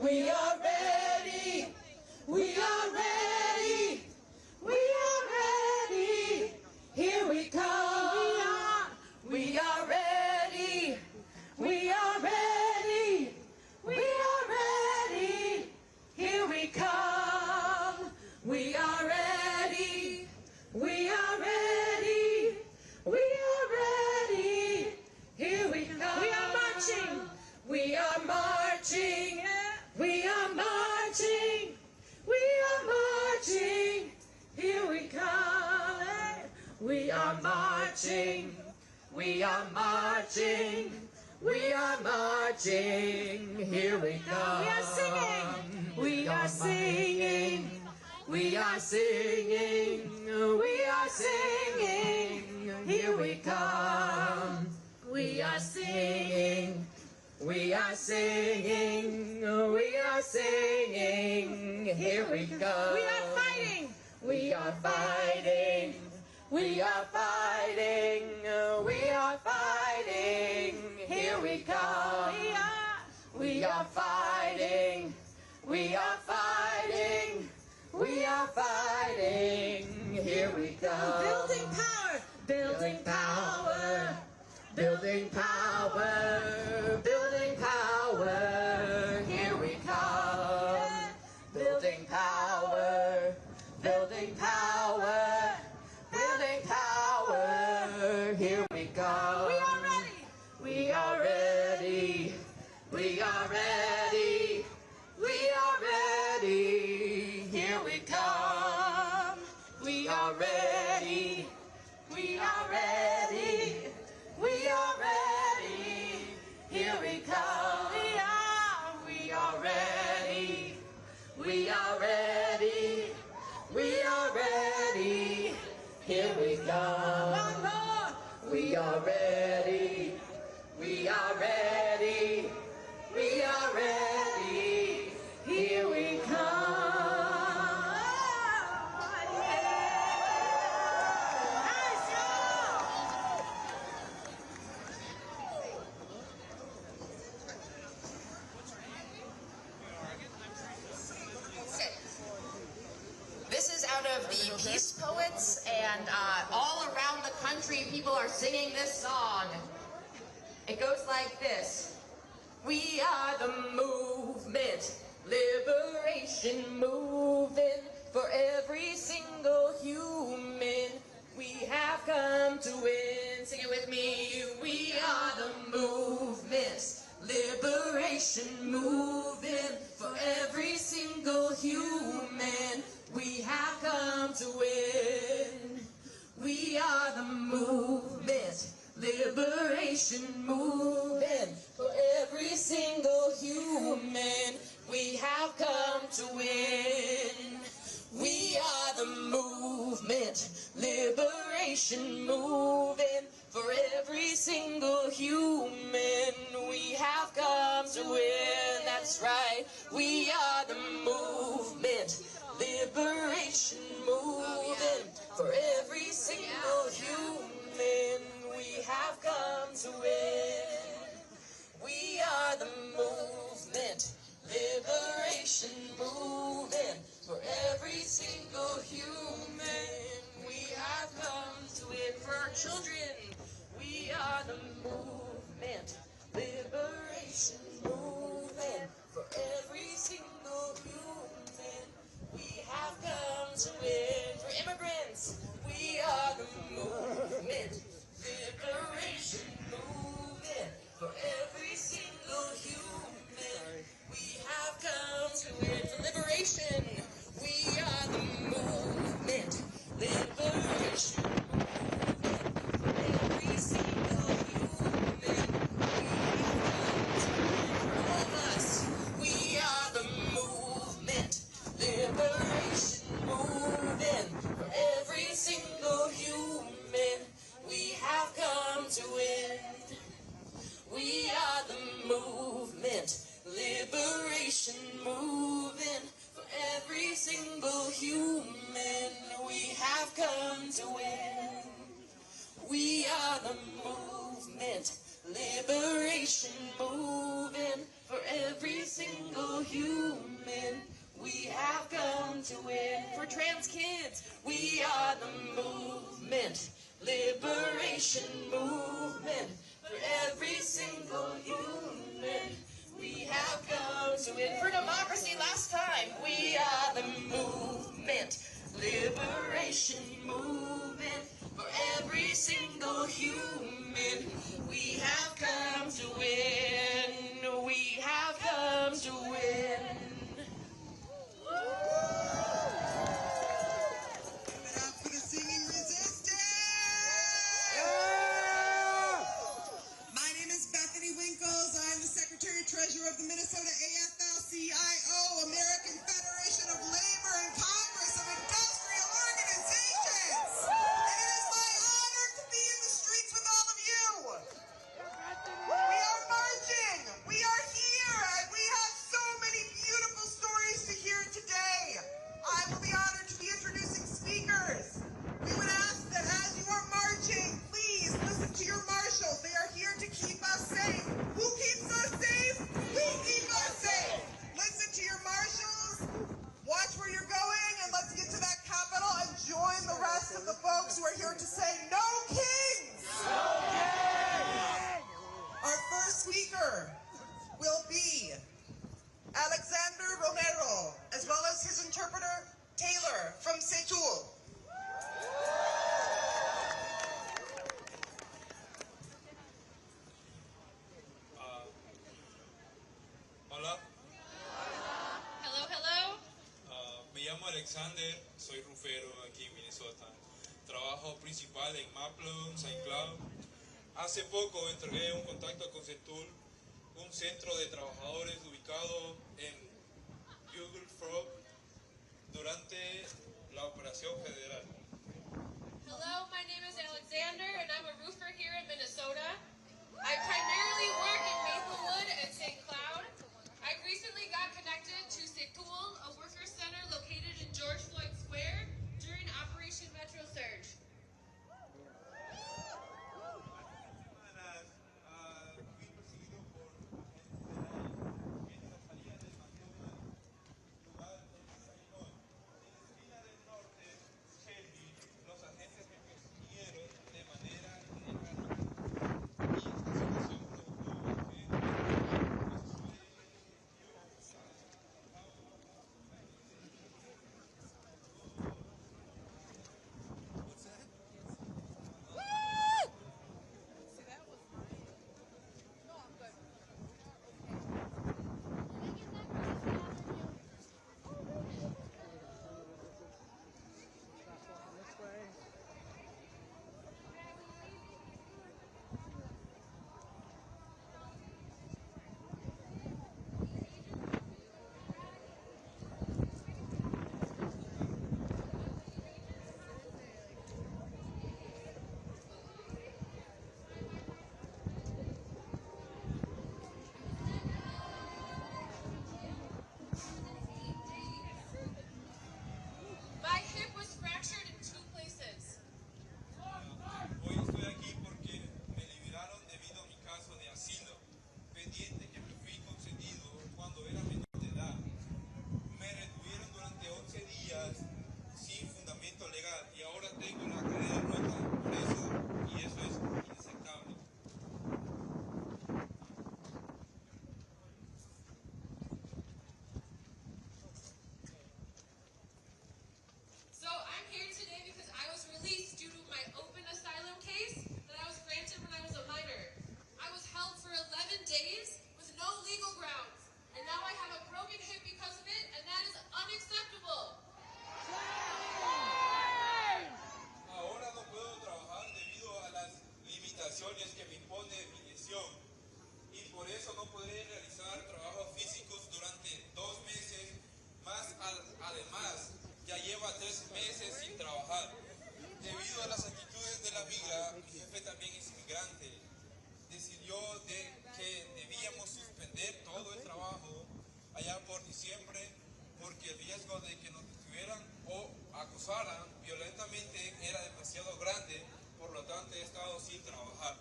We are ready. We are ready. We are ready. Here we come. We are ready. We are ready. We are ready. Here we come. We are ready. We are ready. We are ready. Here we come. We are marching. We are marching. We are marching. We are marching. Here we come. We are marching. We are marching. We are marching. Here we come. We are singing. We are singing. We are singing. We are singing. Here we come. We are singing. We are singing. We are singing. Here we come. We are fighting. We are fighting. We are fighting. We are fighting. Here we come. We are fighting. We are fighting. We are fighting. Here we come. Building power. Building power. Building power. Building power. Here we come. Building power. Building power. Building power. Here we come. We are ready. We are ready. We are ready. We are ready. Here we come. We are ready. We are ready. We are ready. Here we come. We are ready. We are ready. We are ready. Here we come. We are ready. We are ready. We are ready. Here we come. This is out of the Peace Poets, and all around the country people are singing this song. It goes like this. We are the movement, liberation moving for every single human. We have come to win. Sing it with me. We are the movement, liberation moving for every single human. We have come to win. We are the movement, liberation moving for every single human. We have come to win. We are the movement, liberation moving for every single human. We have come to win. That's right. We are the movement, liberation moving for every single human. We have come to win. We are the movement, liberation moving for every single human. We have come to win for our children. We are the movement, liberation moving for every single human. We have come to win for immigrants. We are the movement, liberation moving for every single human. We have come to win for liberation. We are the movement, liberation moving for every single human. We have come to win for all of us. We are the movement, liberation moving for every single human. We have come to win. We are the movement, liberation moving for every single human. We have come to win. We are the movement, liberation moving for every every single human. We have come to win. For trans kids, we are the movement, liberation movement. For every single human, we have come to win. For democracy last time, we are the movement, liberation movement. For every single human, we have come to win. We have come to win. Give it up for the singing resistance! My name is Bethany Winkles. I'm the Secretary-Treasurer of the Minnesota AFL-CIO, American Federation of Labor and Congress of Industrial Organizations. And it is my honor to be in the streets with all of you. We are marching. We are here. And we have so many beautiful stories to hear today. I will be honored to be introducing speakers. We would ask that as you are marching, please listen to your marshals. They are here to keep us safe. Who keeps us safe? We keep us safe. Listen to your marshals. Watch where you're going, and let's get to that Capitol and join the rest of the folks who are here to say, "No kings!" No kings! Our first speaker will be Alexander Romero, as well as his interpreter, Taylor, from Setul. Hola, Hello, hello. me llamo Alexander, soy rufero aquí en Minnesota. Trabajo principal en Maplon, Saint Cloud. Hace poco entregué un contacto con Setul, un centro de trabajadores ubicado en Google Frog durante la operación federal. Hello, my name is Alexander, and I'm a roofer here in Minnesota. I primarily work in Maplewood and St. Cloud. I recently got connected to Setul, a worker center located in George Floyd Square during Operation Metro Surge. Fui perseguido por agentes federales mientras salía del McDonald's, lugar donde desayunó. En la esquina del norte, Shelby, los agentes me persiguieron de manera que dejaron. Y esta situación provocó que My hip was fractured in 2 places. hoy estoy aquí porque me liberaron debido a mi caso de asilo, pendiente que me fui concedido cuando era menor de edad. Me retuvieron durante 11 días sin fundamento legal y ahora tengo la cadena rota por eso, y eso es inaceptable. So I'm here today because I was released due to my open asylum case that I was granted when I was a minor. I was held for 11 days with no legal grounds, and now I have a broken hip because of it, and that is unacceptable. Ahora no puedo trabajar debido a las limitaciones que me impone mi lesión y por eso no podré realizar trabajos físicos durante 2 meses más. Además, ya lleva 3 meses sin trabajar. Debido a las actitudes de la migra, mi jefe también es inmigrante. Decidió que debíamos suspender todo el trabajo allá por diciembre porque el riesgo de que nos detuvieran o acosaran violentamente era demasiado grande, por lo tanto he estado sin trabajar.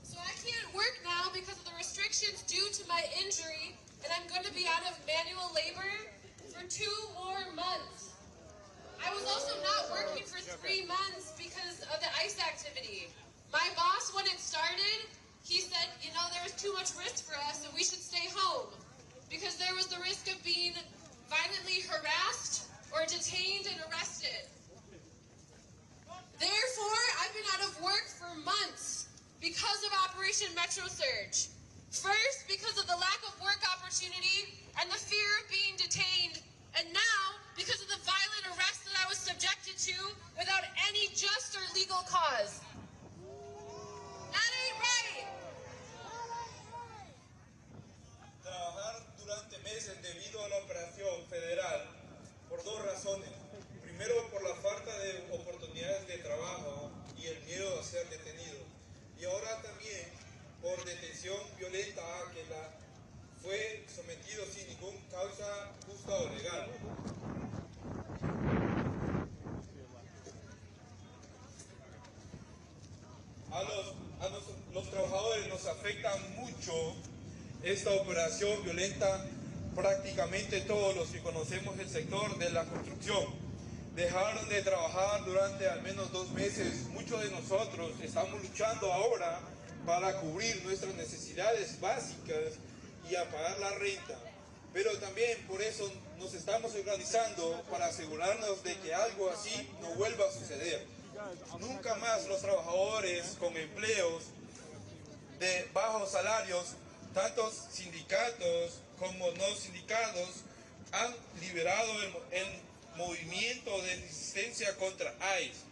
So I can't work now because of the restrictions due to my injury, labor for 2 more months. I was also not working for 3 months because of the ICE activity. My boss, when it started, he said, you know, there was too much risk for us and we should stay home because there was the risk of being violently harassed or detained and arrested. Therefore, I've been out of work for months because of Operation Metro Surge. First, because of the lack of work opportunity and the fear of being detained, and now because of the violent arrest that I was subjected to without any just or legal cause. That ain't right. Trabajar durante meses debido a la operación federal por 2 razones. Primero, por la falta de oportunidades de trabajo y el miedo a ser detenido. Y ahora también por detención violenta a que fue sometido sin ninguna causa justa o legal. A los trabajadores nos afecta mucho esta operación violenta. Prácticamente todos los que conocemos el sector de la construcción dejaron de trabajar durante al menos 2 meses. Muchos de nosotros estamos luchando ahora para cubrir nuestras necesidades básicas y a pagar la renta. Pero también por eso nos estamos organizando para asegurarnos de que algo así no vuelva a suceder. Nunca más los trabajadores con empleos de bajos salarios, tantos sindicatos como no sindicados, han liberado el movimiento de resistencia contra ICE.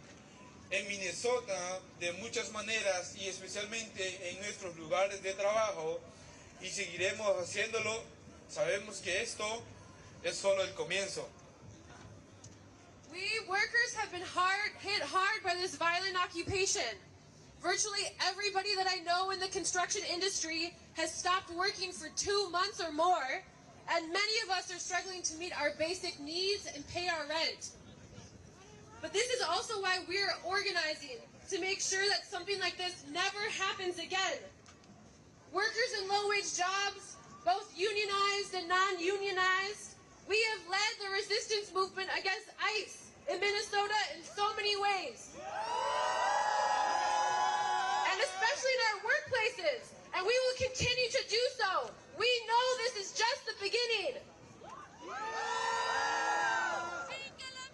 En Minnesota, de muchas maneras y especialmente en nuestros lugares de trabajo, y seguiremos haciéndolo. Sabemos que esto es solo el comienzo. We workers have been hit hard by this violent occupation. Virtually everybody that I know in the construction industry has stopped working for 2 months or more, and many of us are struggling to meet our basic needs and pay our rent. But this is also why we're organizing, to make sure that something like this never happens again. Workers in low-wage jobs, both unionized and non-unionized, we have led the resistance movement against ICE in Minnesota in so many ways. And especially in our workplaces, and we will continue to do so. We know this is just the beginning.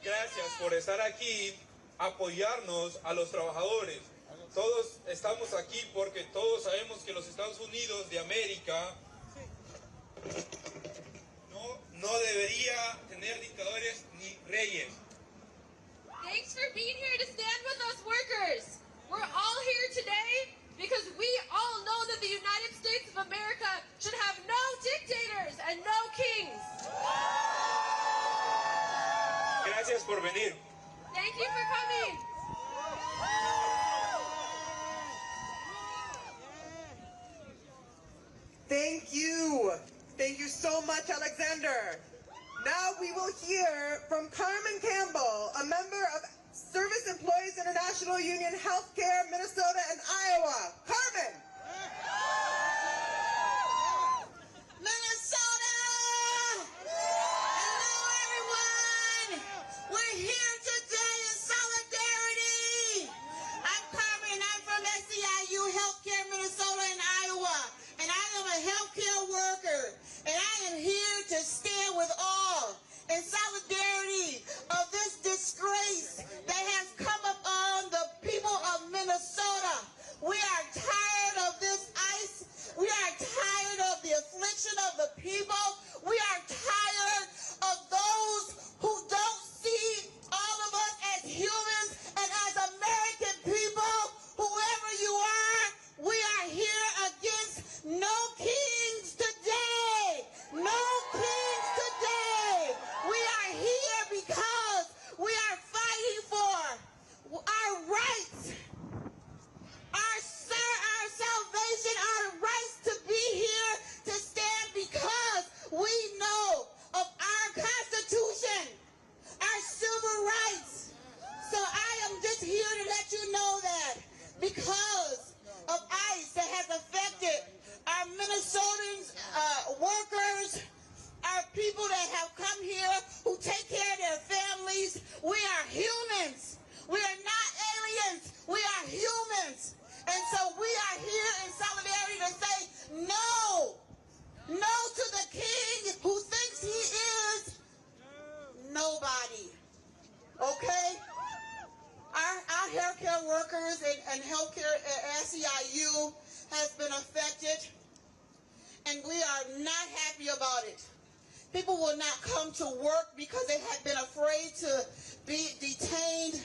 Gracias por estar aquí, apoyarnos a los trabajadores. Todos estamos aquí porque todos sabemos que los Estados Unidos de América no debería tener dictadores ni reyes. Thanks for being here to stand with us workers. We're all here today because we all know that the United States of America should have no dictators and no kings. Gracias por venir. Thank you for coming. Thank you. Thank you so much, Alexander. Now we will hear from Carmen Campbell, a member of Service Employees International Union Healthcare, Minnesota and Iowa. Carmen! Minnesota! Hello, everyone! We're here today in solidarity. I'm Carmen. I'm from ACLU Healthcare, Minnesota and Iowa. And I am a healthcare worker. And I am here to stand with all in solidarity of this disgrace that has come upon the people of Minnesota. We are tired of people that have come here who take care of their families. We are humans. We are not aliens. We are humans. And so we are here in solidarity to say no. No to the king who thinks he is nobody. Okay? Our healthcare workers and healthcare at ACLU has been affected, and we are not happy about it. People will not come to work because they have been afraid to be detained.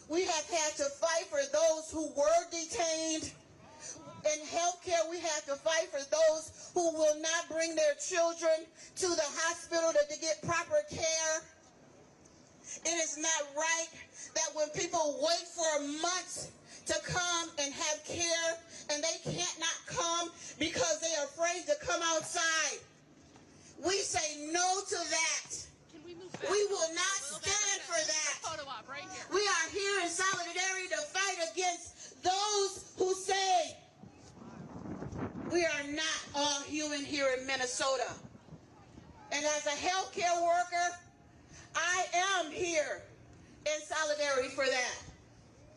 We have had to fight for those who were detained. In healthcare, we have to fight for those who will not bring their children to the hospital to get proper care. It is not right that when people wait for months to come and have care and they can't not come because they are afraid to come outside. We say no to that. We will not stand for that. We are here in solidarity to fight against those who say we are not all human here in Minnesota. And as a healthcare worker, I am here in solidarity for that.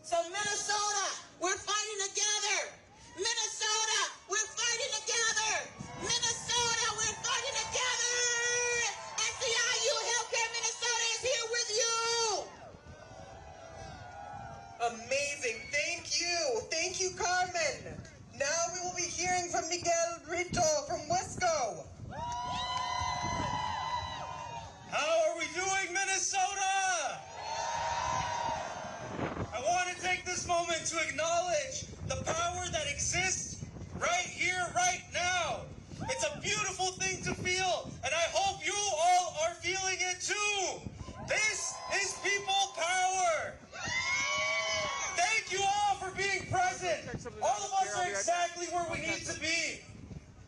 So Minnesota, we're fighting together. Minnesota, we're fighting together. Minnesota, we're fighting together. ACLU Healthcare Minnesota is here with you. Amazing. Thank you. Thank you, Carmen. Now we will be hearing from Miguel Brito from Wesco. How are we doing, Minnesota? I want to take this moment to acknowledge the power that exists right here, right now. It's a beautiful thing to feel, and I hope you all are feeling it too. This is people power. Thank you all for being present. All of us are exactly where we need to be.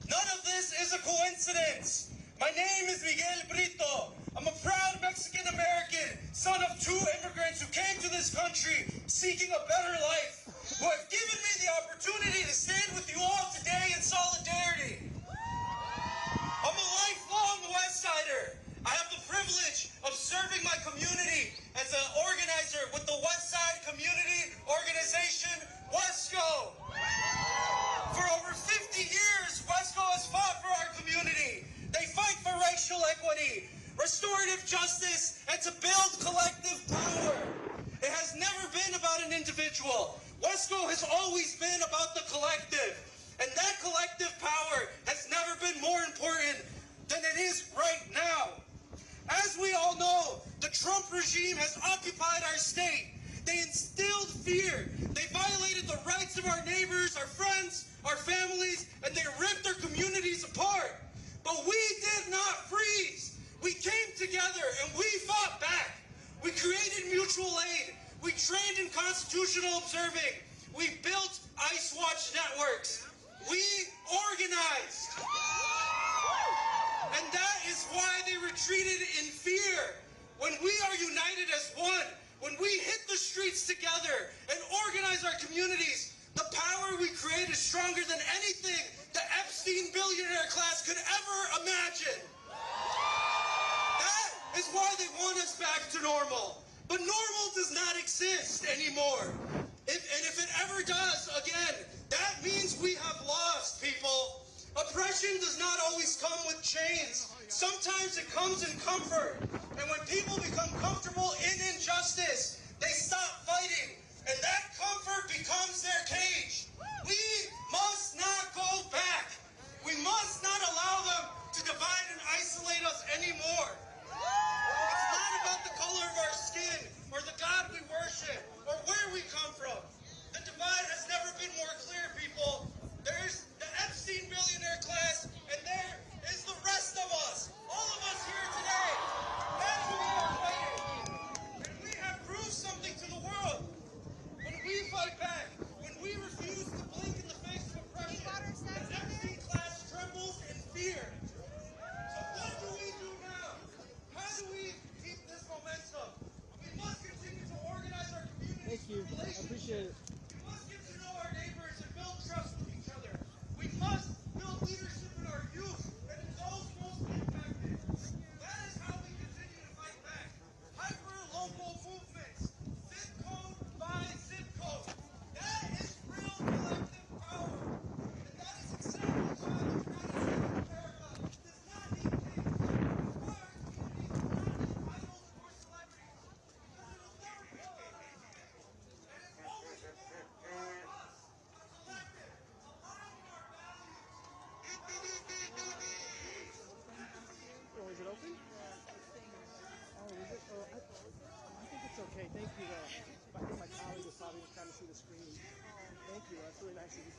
None of this is a coincidence. My name is Miguel Brito. I'm a proud Mexican-American, son of 2 immigrants who came to this country seeking a better life, who have given me the opportunity to stand with you all today in solidarity. I'm a lifelong West Sider. I have the privilege of serving my community as an organizer with the West Side Community Organization, Wesco. For over 50 years, Wesco has fought for our community. They fight for racial equity, restorative justice, and to build collective power. It has never been about an individual. Wesco has always been about the collective, and that collective power has never been more important than it is right now. As we all know, the Trump regime has occupied our state. They instilled fear. They violated the rights of our neighbors, our friends, our families, and they ripped our communities apart. But we did not freeze. We came together and we fought back. We created mutual aid. We trained in constitutional observing. We built ICE Watch networks. We organized. And that is why they retreated in fear. When we are united as one, when we hit the streets together and organize our communities, the power we create is stronger than anything the Epstein billionaire class could ever imagine. That is why they want us back to normal. But normal does not exist anymore. If it ever does again, that means we have lost, people. Oppression does not always come with chains. Sometimes it comes in comfort. And when people become comfortable in injustice, they stop fighting. And that comfort becomes their cage. We must not go back. We must not allow them to divide and isolate us anymore. It's not about the color of our skin or the God we worship or where we come from. The divide has never been more clear, people. There's the Epstein billionaire class, and there is the rest of us. All of us here today. That's who we are fighting. And we have proved something to the world. When we fight back, when we refuse to blink in the face of oppression, the Epstein class trembles in fear. happened? Oh, is it? Oh, I think it's okay. Thank you, though. I think my colleague was probably trying to see the screen. Thank you. That's really nice of you.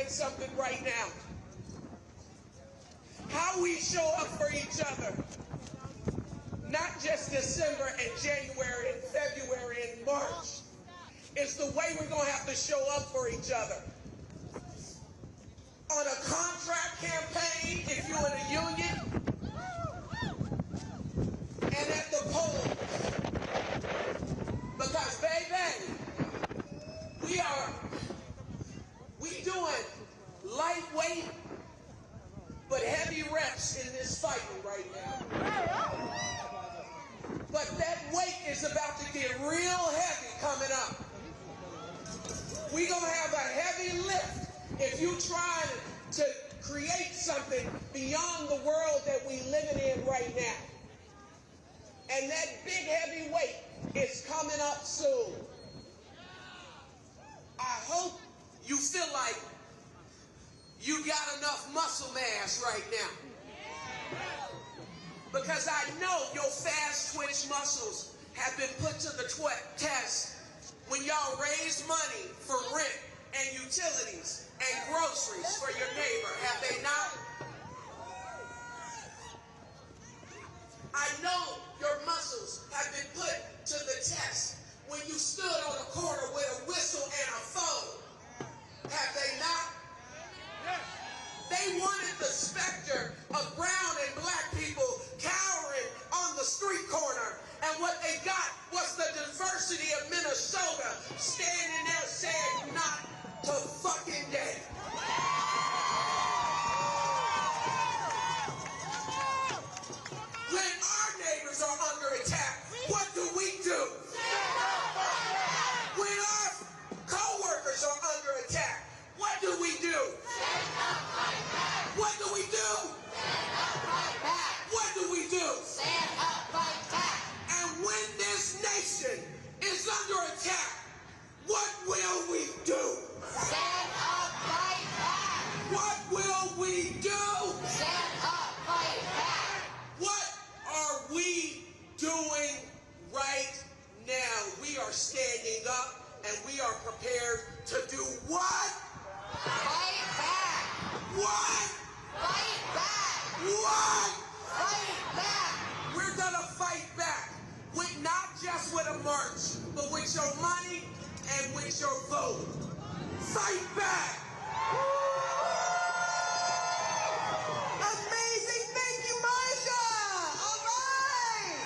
Something right now. How we show up for each other, not just December and January and February and March, is the way we're going to have to show up for each other. On a contract campaign, if you're in a union, and at the polls. Because, baby, we doing lightweight but heavy reps in this fighting right now. But that weight is about to get real heavy coming up. We're going to have a heavy lift if you try to create something beyond the world that we living in right now. And that big heavy weight is coming up soon. I hope you feel like you got enough muscle mass right now. Because I know your fast twitch muscles have been put to the test when y'all raise money for rent and utilities and groceries for your neighbor, have they not? I know your muscles have been put to the test when you stood on a corner with a whistle and a phone, have they not? They wanted the specter of brown and black people cowering on the street corner, and what they got was the diversity of Minnesota standing there saying not to fucking day. When our neighbors are under attack, what do we do? When our co-workers are under attack, what do we do? What do we do? What do we do? Stand up, fight back. And when this nation is under attack, what will we do? Stand up, fight back. What will we do? Stand up, fight back. What are we doing right now? We are standing up and we are prepared to do what? Fight back. What? Fight back. What? Fight back. We're gonna fight back with not just with a march, but with your money and with your vote. Fight back. Amazing. Thank you, Marsha. All right.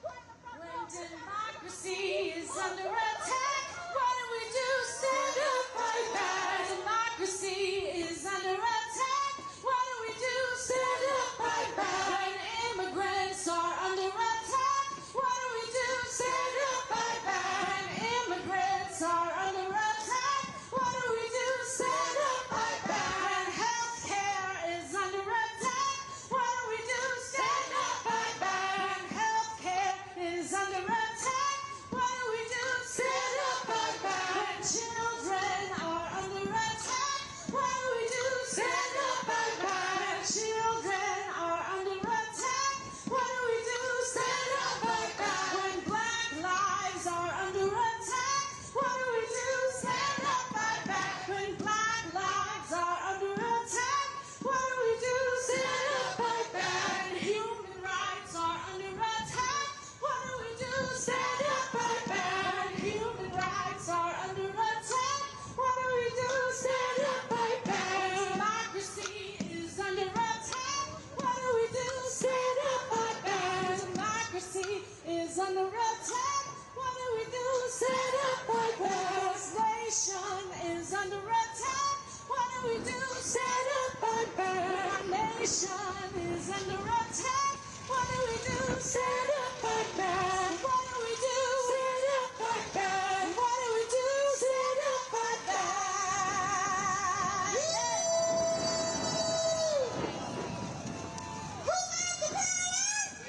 When democracy is under attack, what do we do? Stand up, fight back. Democracy is under attack. What do we do? Stand up, fight back. When immigrants are under attack, what do we do? Stand up, fight back. When immigrants are under attack, what do we do? Stand up, fight back. When healthcare is under attack, what do we do? Stand up, fight back. When healthcare is under attack, what do we do? Stand up, fight back. When children are under attack, what do we do? Stand up, fight back. When children are under attack, what do we do? Stand up, fight back. When black lives are under attack, what do we do? Stand up, fight back. When black lives are under attack, what do we do? Stand up, fight back. When human rights are under attack, what do we do? Stand up, fight back. When human rights are under attack, what do we do? Stand up, fight back. Democracy is under attack, what do we do? Stand up, fight back. Democracy is under attack, what do we do? Stand up, fight back. This nation is under attack, what do we do? Stand up, fight back. Our nation is under attack, what do we do? Stand up, fight back. What do we do? Stand up, fight back. What do we do? Stand up, fight back.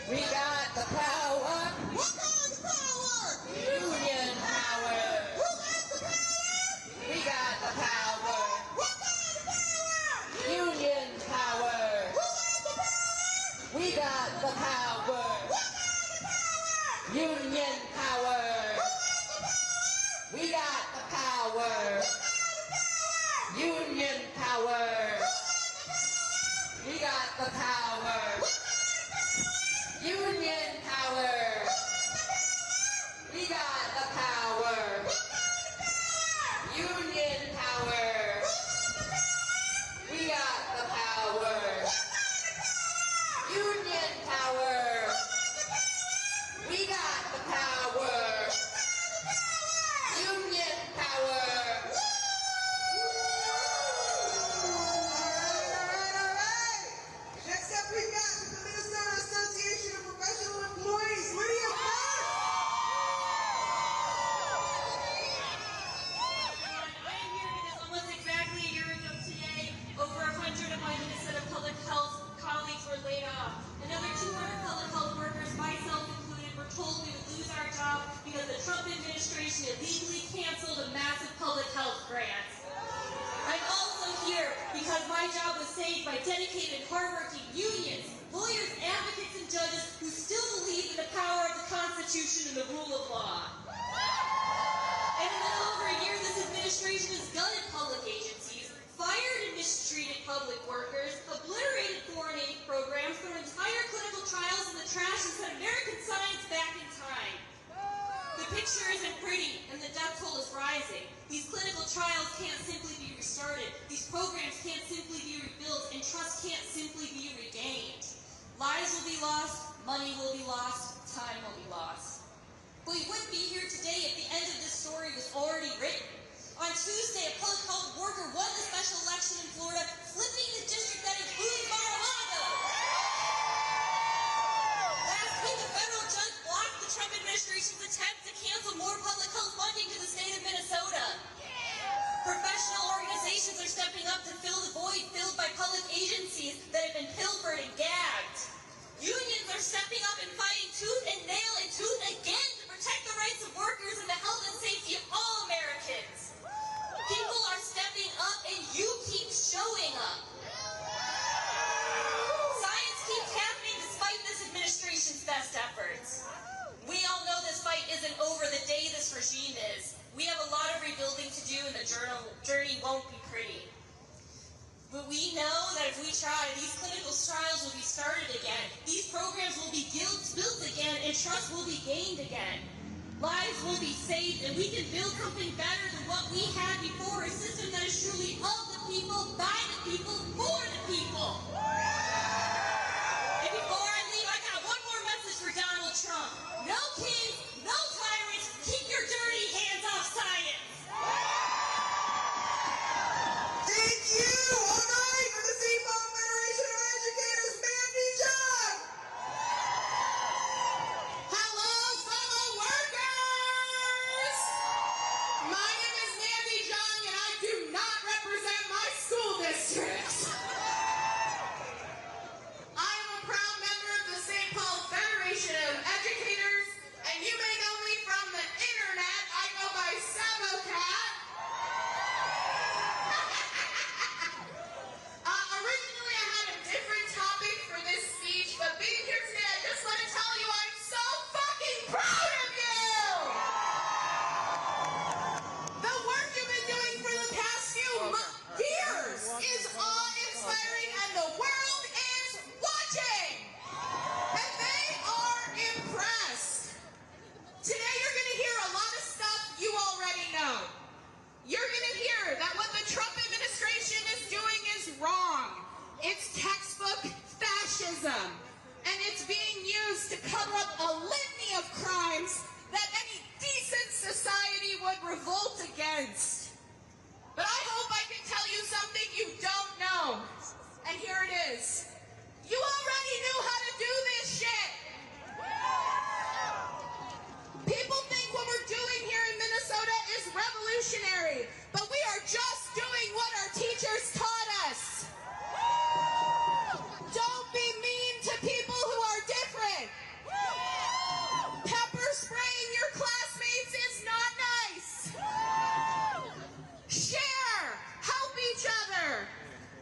We got the power. What kind of power? Union power. Who has the power? We got the power. What kind of power? Union power. Who has the power? We got the power. What kind of power? Union power. Who has the power? We got the power. What kind of power? Union power. Who has the power? We got the power. What kind of power? Union power. We got the power. What kind of power? Union power. We got the power. Union power. We got the power. Union power. All right. Next up we got the Minnesota Association of Professional Employees. Constitution and the rule of law. And in a little over a year, this administration has gutted public agencies, fired and mistreated public workers, obliterated foreign aid programs, thrown entire clinical trials in the trash, and set American science back in time. The picture isn't pretty, and the death toll is rising. These clinical trials can't simply be restarted. These programs can't simply be rebuilt, and trust can't simply be regained. Lives will be lost, money will be lost, time will be lost. But we wouldn't be here today if the end of this story was already written. On Tuesday, a public health worker won the special election in Florida, flipping the district that included Mar-a-Lago. Last week, a federal judge blocked the Trump administration's attempt to cancel more public health funding to the state of Minnesota. Professional organizations are stepping up to fill the void filled by public agencies that have been pilfered and gagged. Unions are stepping up and fighting tooth and nail and tooth again to protect the rights of workers and the health and safety of all Americans. People are stepping up and you keep showing up. Science keeps happening despite this administration's best efforts. We all know this fight isn't over the day this regime is. We have a lot of rebuilding to do and the journey won't be pretty. But we know that if we try, these clinical trials will be started again. These programs will be built again, and trust will be gained again. Lives will be saved, and we can build something better than what we had before, a system that is truly of the people, by the people, for the people. And before I leave, I got one more message for Donald Trump. No kings, no tyrants, keep your dirty hands off science. Thank you! All right, for the Seafoam Federation of Educators, Maggie Rogers! Hello, fellow workers! My name is Maggie Rogers, and I do not represent my school district. I am a proud member of the St. Paul Federation of Educators, and you may know me from the internet. I go by Sabocat. Originally, I had a different topic for this speech, but being here today, I just want to tell you I'm so fucking proud of you! The work you've been doing for the past few years is awe-inspiring, and the world is watching! And they are impressed. Today, you're going to hear a lot of stuff you already know. You're going to hear that what the Trump administration is doing is wrong. It's textbook fascism. And it's being used to cover up a litany of crimes that any decent society would revolt against. But I hope I can tell you something you don't know. And here it is. You already knew how to do this shit. People think what we're doing here in Minnesota is revolutionary, but we are just doing what our teachers taught us. Don't be mean to people who are different. Pepper spraying your classmates is not nice. Share, help each other.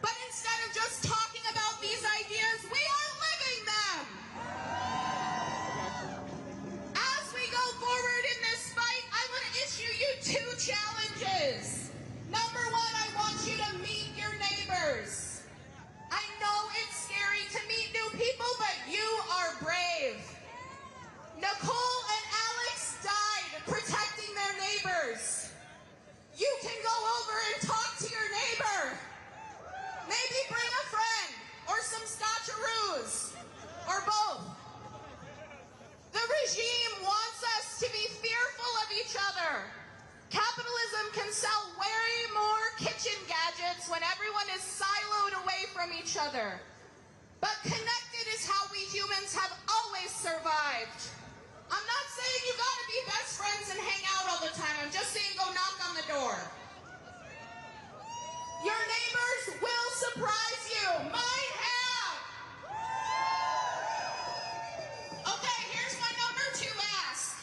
But instead of just talking about these ideas, we are living them. As we go forward in this fight, I want to issue you two challenges. Number one, I want you to meet your neighbors. I know it's scary to meet new people, but you are brave. Nicole and Alex died protecting their neighbors. You can go over and talk to your neighbor. Maybe bring a friend or some scotcheroos or both. The regime wants us to be fearful of each other. Capitalism can sell way more kitchen gadgets when everyone is siloed away from each other. But connected is how we humans have always survived. I'm not saying you gotta be best friends and hang out all the time. I'm just saying go knock on the door. Your neighbors will surprise you. Mine have. Okay, here's my number two ask.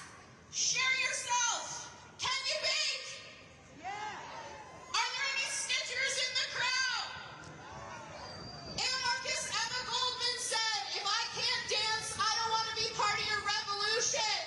Share yourself. Can you bake? Yeah. Are there any Stitchers in the crowd? Anarchist Emma Goldman said, if I can't dance, I don't want to be part of your revolution.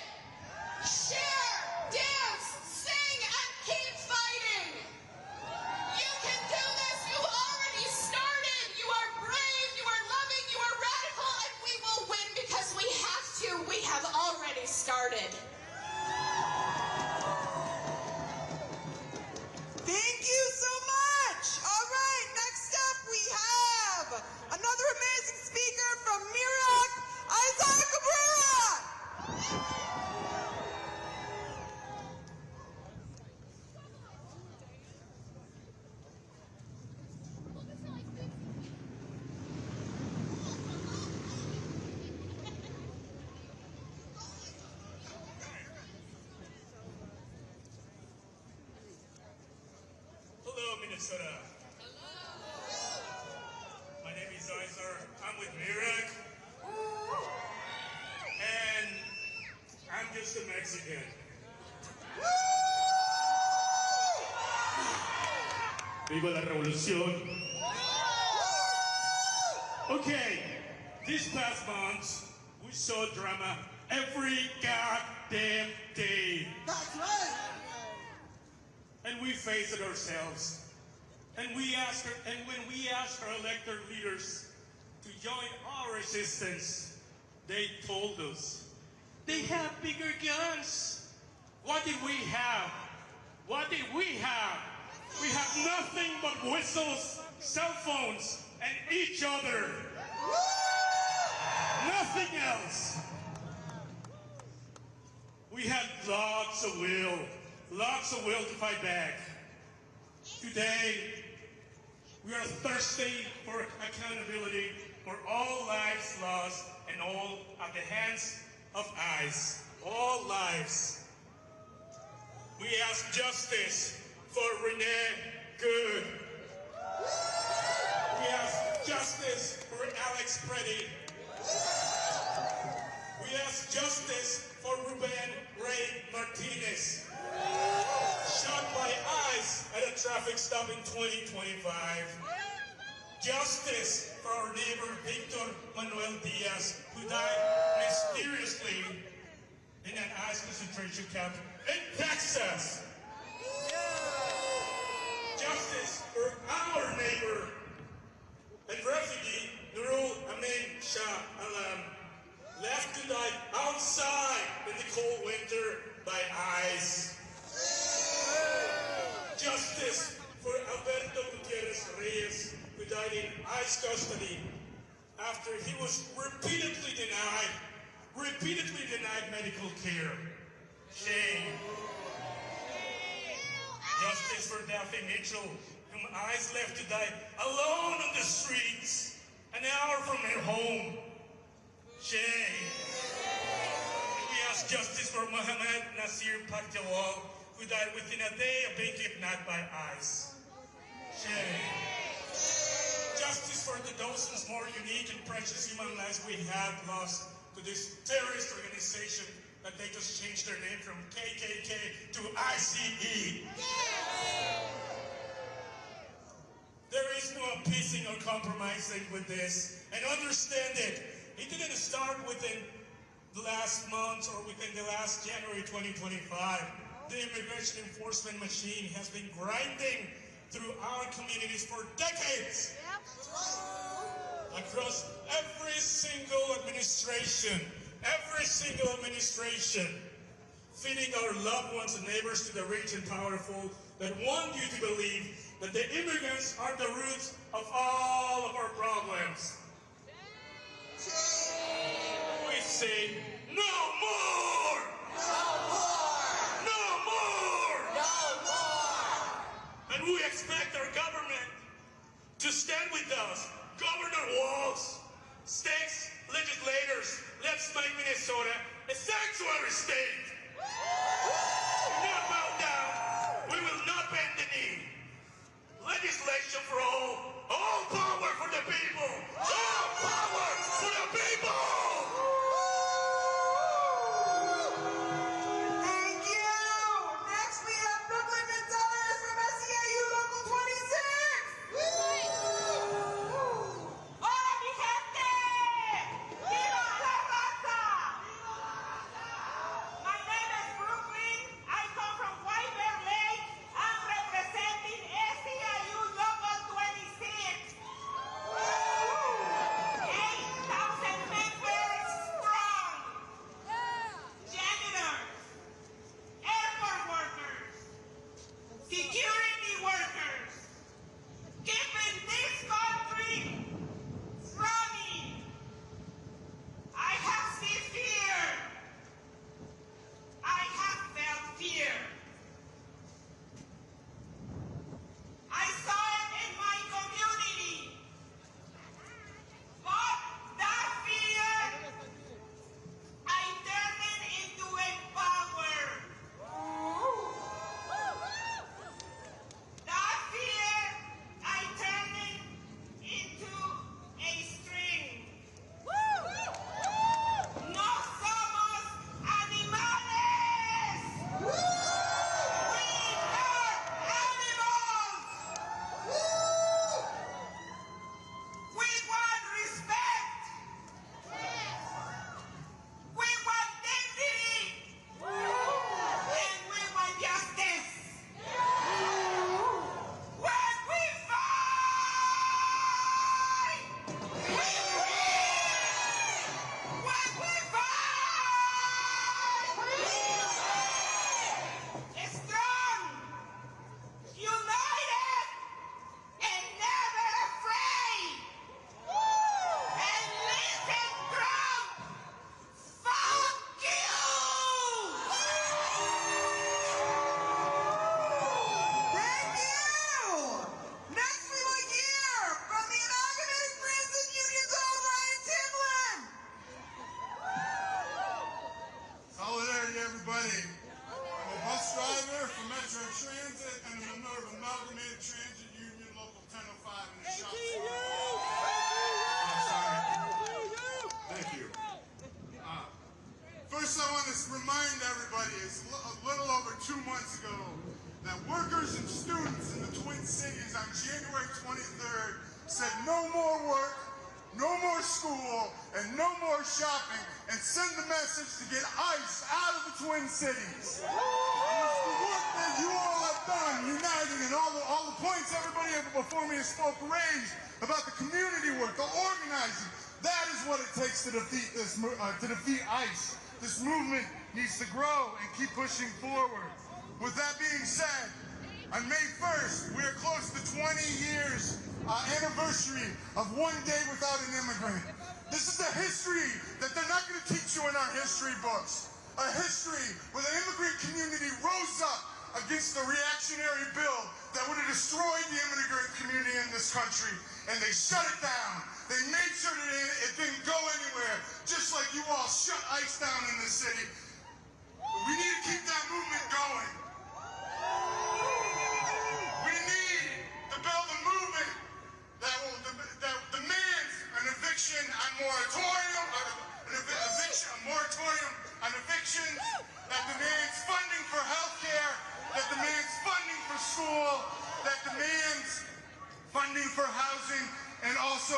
Minnesota. My name is Isaac. I'm with Mirak. And I'm just a Mexican. Viva la revolución. Okay, this past month, we saw drama every goddamn day. That's right. And we face it ourselves. And when we ask our elected leaders to join our resistance, they told us they have bigger guns. What did we have? What did we have? We have nothing but whistles, cell phones, and each other. Nothing else. We had lots of will to fight back. Today, we are thirsty for accountability for all lives lost and all at the hands of ICE. All lives. We ask justice for Renee Good. We ask justice for Alex Preddy. We ask justice for Ruben Ray Martinez, shot by ICE at a traffic stop in 2025. Justice for our neighbor Victor Manuel Diaz, who died mysteriously in an ICE concentration camp in Texas. Justice for our neighbor and refugee Nurul Amin Shah Alam, left to die outside in the cold winter by ICE. Justice for Alberto Gutierrez Reyes, who died in ICE custody after he was repeatedly denied medical care. Shame. Justice for Daphne Mitchell, whom ICE left to die alone on the streets, an hour from her home. Shame. And we ask justice for Mohammed Nasir Paktawal, who died within a day of being kidnapped by ICE. Shame. Justice for the dozens more unique and precious human lives we have lost to this terrorist organization that they just changed their name from KKK to ICE. There is no appeasing or compromising with this. And understand it didn't start within the last month or within the last January 2025. The immigration enforcement machine has been grinding through our communities for decades. Across every single administration, feeding our loved ones and neighbors to the rich and powerful that want you to believe that the immigrants are the roots of all of our problems. We say, no more! No more! No more! No more! And we expect our government to stand with us. Governor Walz, states, legislators, let's make Minnesota a sanctuary state. Do not bow down. We will not bend the knee. Legislation for all power for the people. All power for the people. Thank you. Next we have Brooklyn Gonzalez from ACLU Local 26. Hola mi gente. Viva la raza. My shopping and send the message to get ICE out of the Twin Cities. It's the work that you all have done, uniting, and all the points everybody before me has raised about the community work, the organizing. That is what it takes to defeat this, to defeat ICE. This movement needs to grow and keep pushing forward. With that being said, on May 1st, we are close to 20 years anniversary of One Day Without an Immigrant. This is a history that they're not going to teach you in our history books. A history where the immigrant community rose up against the reactionary bill that would have destroyed the immigrant community in this country, and they shut it down. They made sure that it didn't go anywhere, just like you all shut ICE down in this city. We need to keep that movement going. We need to build a movement that demands an eviction on moratorium, on evictions, that demands funding for health care, that demands funding for school, that demands funding for housing, and also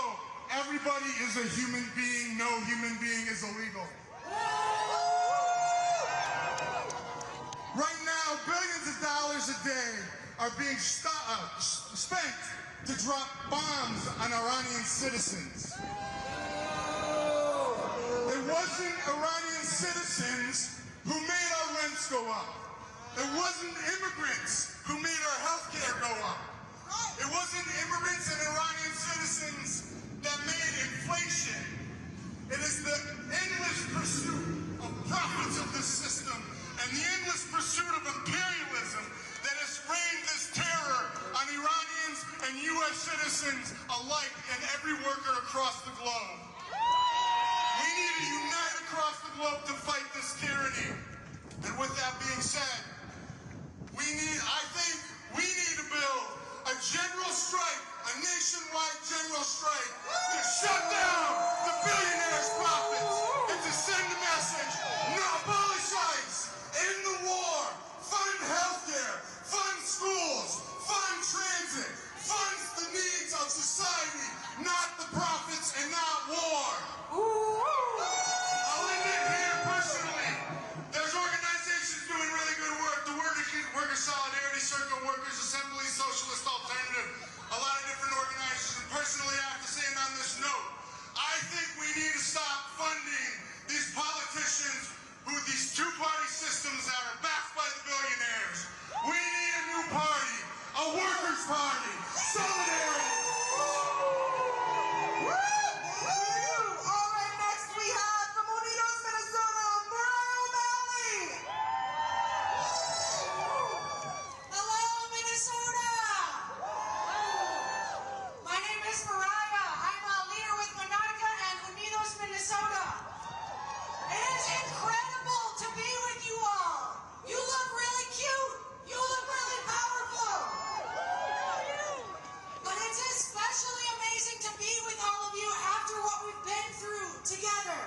everybody is a human being. No human being is illegal. Right now, billions of dollars a day are being spent to drop bombs on Iranian citizens. It wasn't Iranian citizens who made our rents go up. It wasn't immigrants who made our health care go up. It wasn't immigrants and Iranian citizens that made inflation. It is the endless pursuit of profits of this system and the endless pursuit of imperialism that has rained this terror on Iranians and U.S. citizens alike and every worker across the globe. We need to unite across the globe to fight this tyranny. And with that being said, I think we need to build a general strike, a nationwide general strike, to shut down the billionaires' profits and to send a message: no, abolish ICE, end the war, fund healthcare, fund schools, fund transit, fund the needs of society, not the profits and not war. I'll end it here personally. There's organizations doing really good work. The Worker Solidarity Circle, Workers Assembly, Socialist Alternative, a lot of different organizations. And personally, I have to say, and on this note, I think we need to stop funding these politicians who these two-party systems that are backed by the billionaires. We need a new party, a workers' party, solidarity. All right, next we have from Unidos, Minnesota, Mariah Valley. Hello, Minnesota! My name is Mariah. I'm a leader with Montage and Unidos, Minnesota. It is incredible to be with you all. You look really cute. You look really powerful. But it's especially amazing to be with all of you after what we've been through together.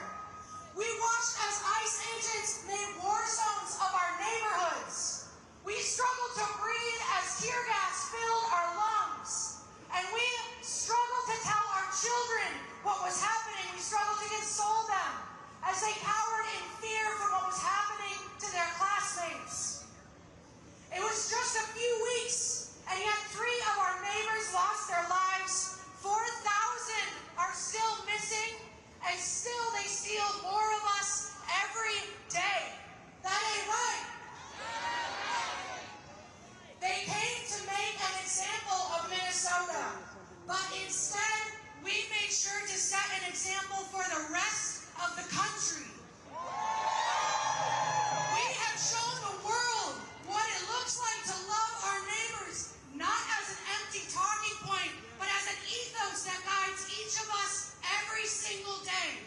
We watched as ICE agents made war zones of our neighborhoods. We struggled to breathe as tear gas filled our lungs. And we struggled to tell our children what was happening. We struggled to console them as they cowered in fear from what was happening to their classmates. It was just a few weeks, and yet 3 of our neighbors lost their lives. 4,000 are still missing, and still they steal more of us every day. That ain't right. They came to make an example of Minnesota, but instead we made sure to set an example for the rest of the country. We have shown the world what it looks like to love our neighbors, not as an empty talking point, but as an ethos that guides each of us every single day.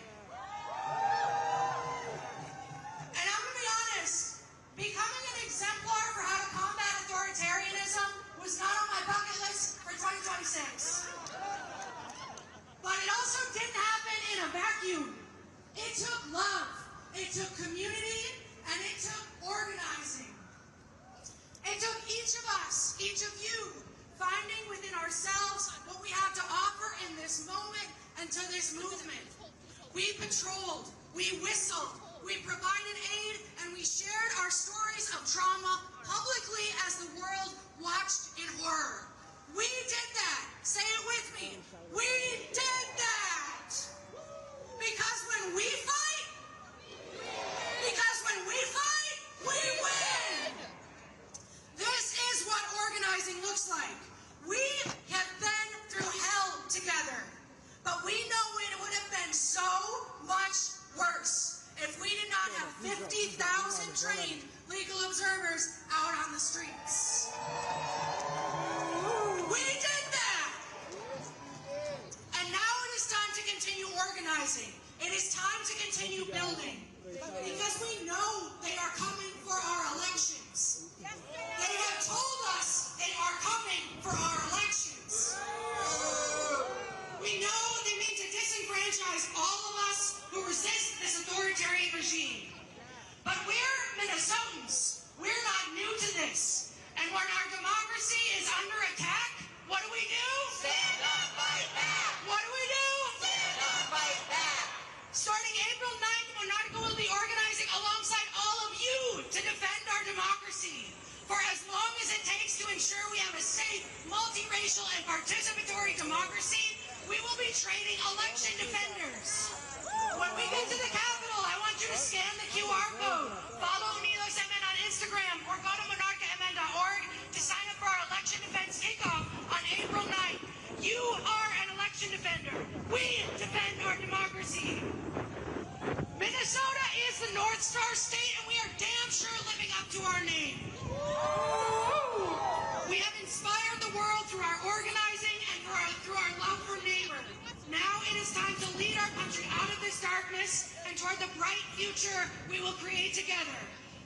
And I'm going to be honest, becoming an exemplar for how to combat authoritarianism was not on my bucket list for 2026. But it also didn't happen in a vacuum. It took love, it took community, and it took organizing. It took each of us, each of you, finding within ourselves what we have to offer in this moment and to this movement. We patrolled, we whistled, we provided aid, and we shared our stories of trauma publicly as the world watched in horror. We did that. Say it with me. We did that. Because when we fight, we win. This is what organizing looks like. We have been through hell together, but we know it would have been so much worse if we did not have 50,000 trained legal observers out on the streets. We did that. And now it is time to continue organizing. It is time to continue building. Because we know they are coming for our elections. They have told us they are coming for our elections. We know they mean to disenfranchise all of us who resist this authoritarian regime. But we're Minnesotans. We're not new to this. And when our democracy is under attack, what do? Stand up, fight back. What do? Stand up, fight back. Starting April 9th, Monarca will be organizing alongside all of you to defend our democracy for as long as it takes to ensure we have a safe, multiracial, and participatory democracy. We will be training election defenders. When we get to the Capitol, I want you to scan the QR code, follow Unidos MN on Instagram, or go to monarcamn.org to sign up for our election defense kickoff on April 9th. You are an election defender. We defend our democracy. Minnesota is the North Star state, and we are damn sure living up to our name. We have inspired the world through our organizing and through our love for neighbor. Now it is time to lead our country out of this darkness and toward the bright future we will create together.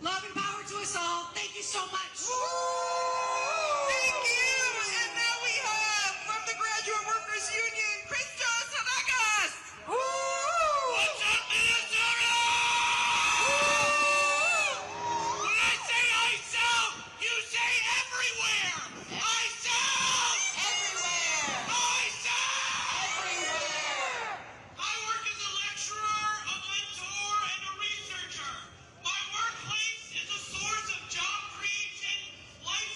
Love and power to us all. Thank you so much. Thank you. And now we have from the Graduate Workers Union, Christos Hanakas. What's up, Minnesota? When I say ISO, you say everywhere. ISO! Everywhere. ISO! Everywhere. I work as a lecturer, a mentor, and a researcher. My workplace is a source of job creation, life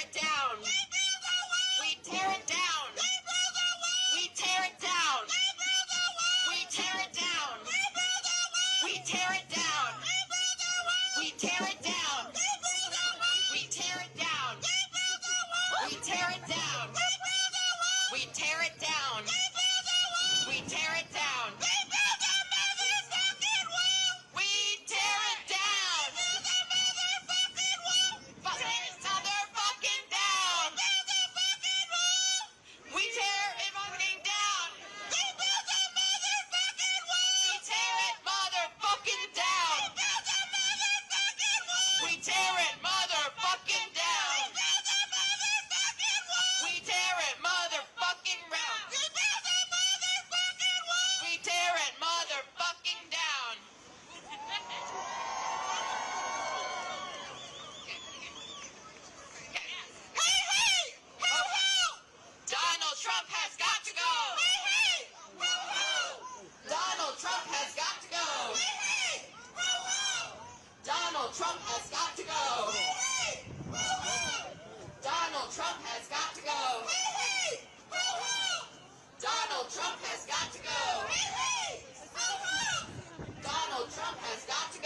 it down. We tear it down. We tear it down. We tear it down. We tear it down. We tear it down. We tear it down. We tear it down. We tear it down. We tear it down. We tear it down. Motherfucking down. We tear it fucking down. We tear it motherfucking down. We tear it motherfucking down. We tear it motherfucking round. We tear it motherfucking down. Donald Trump has got to go. Donald Trump has got to go. Donald Trump has got to go. Donald Trump has got to go. Donald Trump has got to go. Donald Trump has got to go.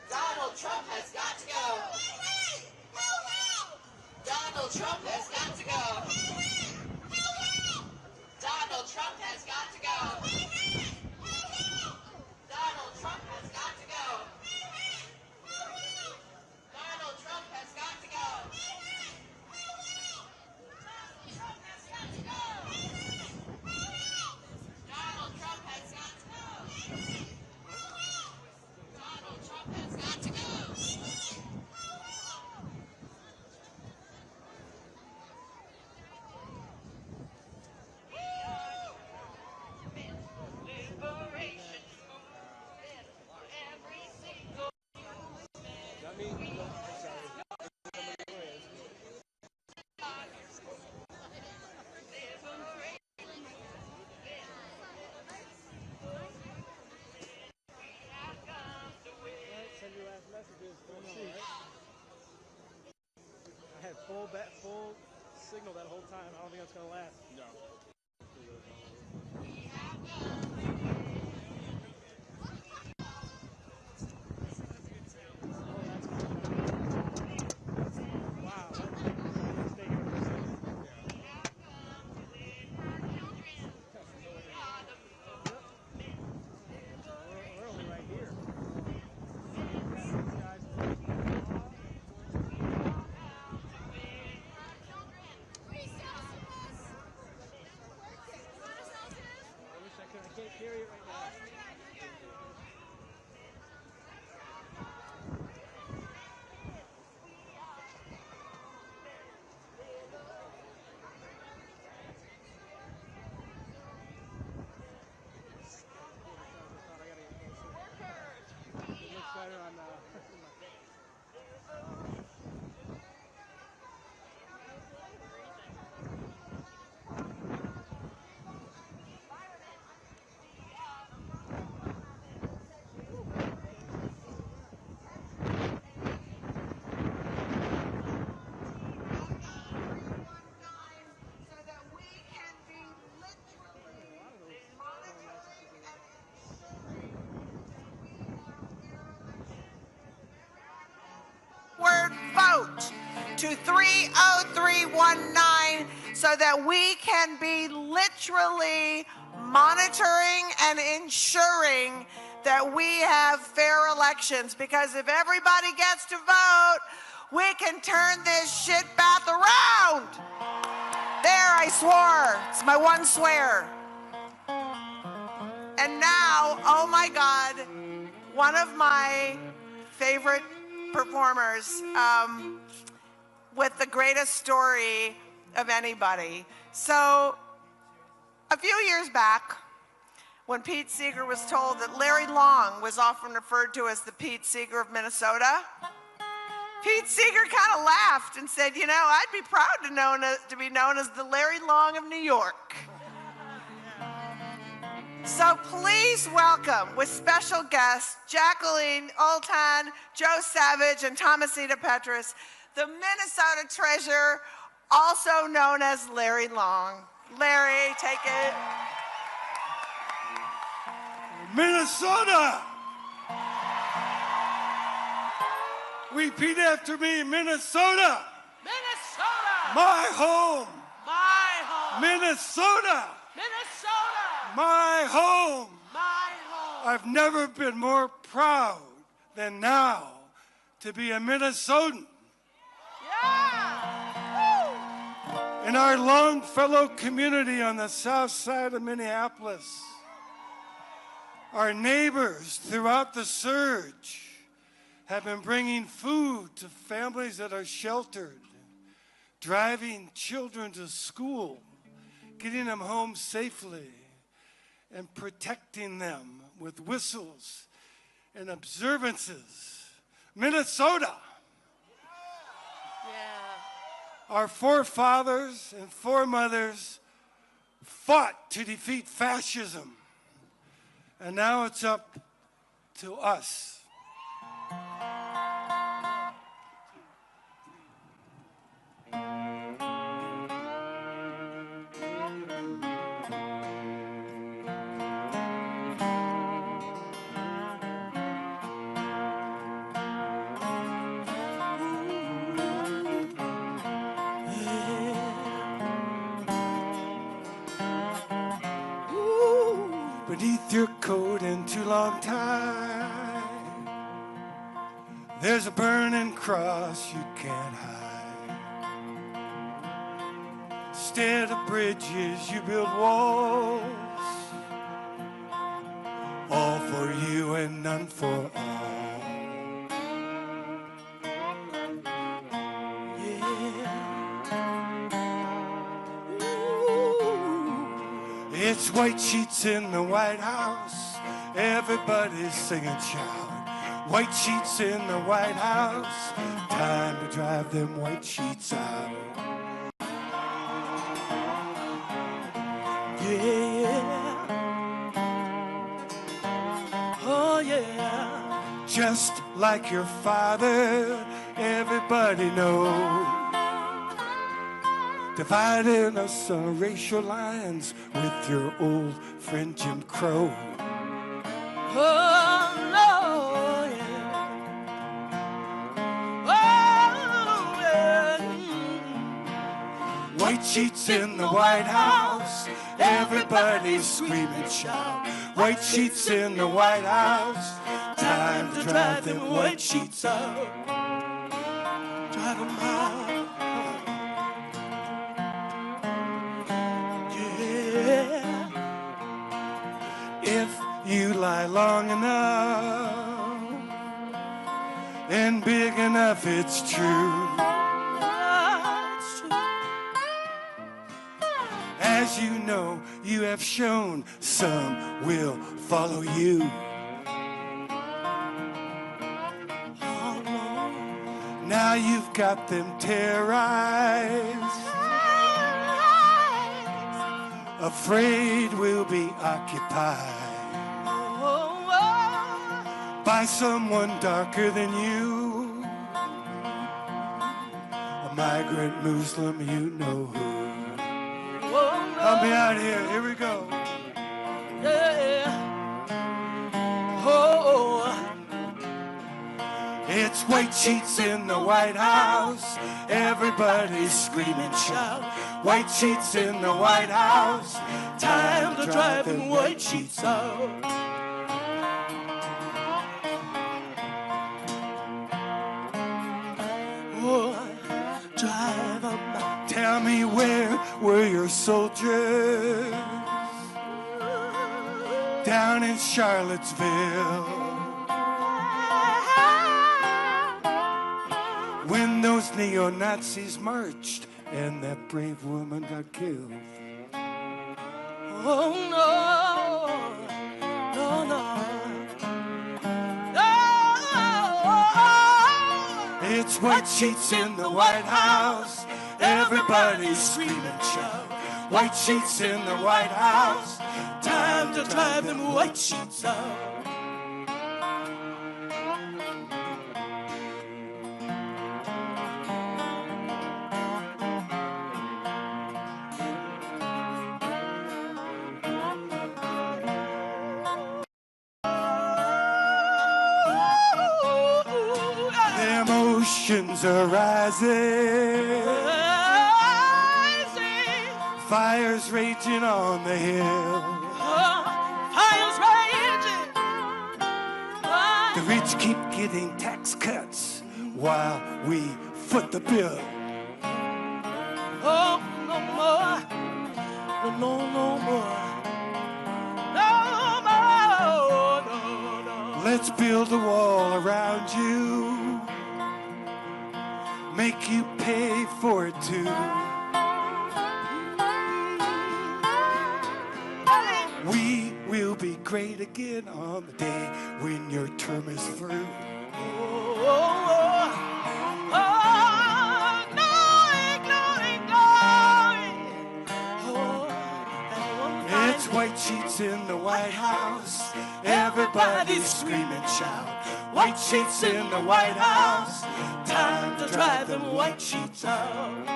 Donald Trump has got to go. Donald Trump has got to go. Donald Trump has got to go. Donald Trump has got to go. Donald Trump has got to go. Trump has got to go. Donald Trump has got to go. Donald Trump has got to go. Liberation movement for every single Send your last messages. Don't see. I had full signal that whole time. I don't think that's gonna last. No. Vote to 30319 so that we can be literally monitoring and ensuring that we have fair elections. Because if everybody gets to vote, we can turn this shit bath around. There, I swore. It's my one swear. And now, oh my God, one of my favorite performers with the greatest story of anybody. So a few years back, when Pete Seeger was told that Larry Long was often referred to as the Pete Seeger of Minnesota, Pete Seeger kind of laughed and said, you know, I'd be proud to be known as the Larry Long of New York. So please welcome, with special guests, Jacqueline Oltan, Joe Savage, and Thomasita Petrus, the Minnesota treasurer, also known as Larry Long. Larry, take it. Minnesota! Repeat after me, Minnesota! Minnesota! My home! My home! Minnesota! Minnesota! My home! My home! I've never been more proud than now to be a Minnesotan. Yeah! In our Longfellow community on the south side of Minneapolis, our neighbors throughout the surge have been bringing food to families that are sheltered, driving children to school, getting them home safely, and protecting them with whistles and observances. Minnesota. Yeah. Our forefathers and foremothers fought to defeat fascism, and now it's up to us. Beneath your coat and too long tie, there's a burning cross you can't hide. Instead of bridges, you build walls, all for you and none for all. It's white sheets in the White House, everybody's singing shout. White sheets in the White House, time to drive them white sheets out. Yeah, oh yeah. Just like your father, everybody knows. Dividing us on racial lines with your old friend Jim Crow. Oh, no, yeah. Oh, yeah. White sheets in the White House, everybody scream and shout. White sheets in the White House, time to drive them white sheets out. Drive them out. If you lie long enough and big enough, it's true. As you know, you have shown some will follow you. Now you've got them terrorized, afraid we'll be occupied by someone darker than you, a migrant Muslim, you know who. Help me out here, here we go. Yeah. Oh. It's white sheets in the White House, everybody scream and shout. White sheets in the White House, time to drive them white sheets out. Oh, drive them out. Tell me, where were your soldiers down in Charlottesville when those neo-Nazis marched and that brave woman got killed? Oh no, no, no. It's white sheets in the White House, everybody scream and shout. White sheets in the White House, time Time to drive them white sheets out. The emotions are rising. Fires raging on the hill. Fire's raging. The rich keep getting tax cuts while we foot the bill. Oh, no more. No, no more. No more. No, no. Let's build a wall around you. Make you pay for it too. We will be great again on the day when your term is through. Oh, oh, oh, glory, glory, glory. Oh, it's white sheets in the White House. Everybody's scream and shout. White sheets in the White House. Time to drive them white sheets out.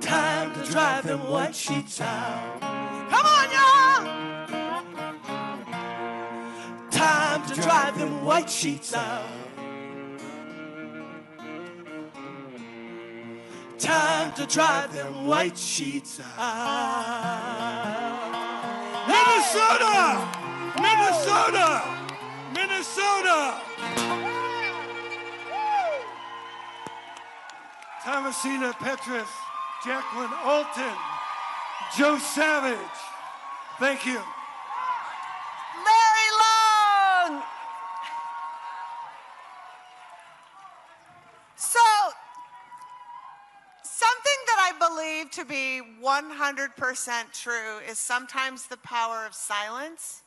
Time to drive them white sheets out. Come on, y'all! Time to drive them white sheets out. Time to drive them white sheets out. Minnesota! Minnesota! Minnesota! Thomasina Petrus, Jacqueline Alton, Joe Savage. Thank you. Larry Long. So, something that I believe to be 100% true is sometimes the power of silence.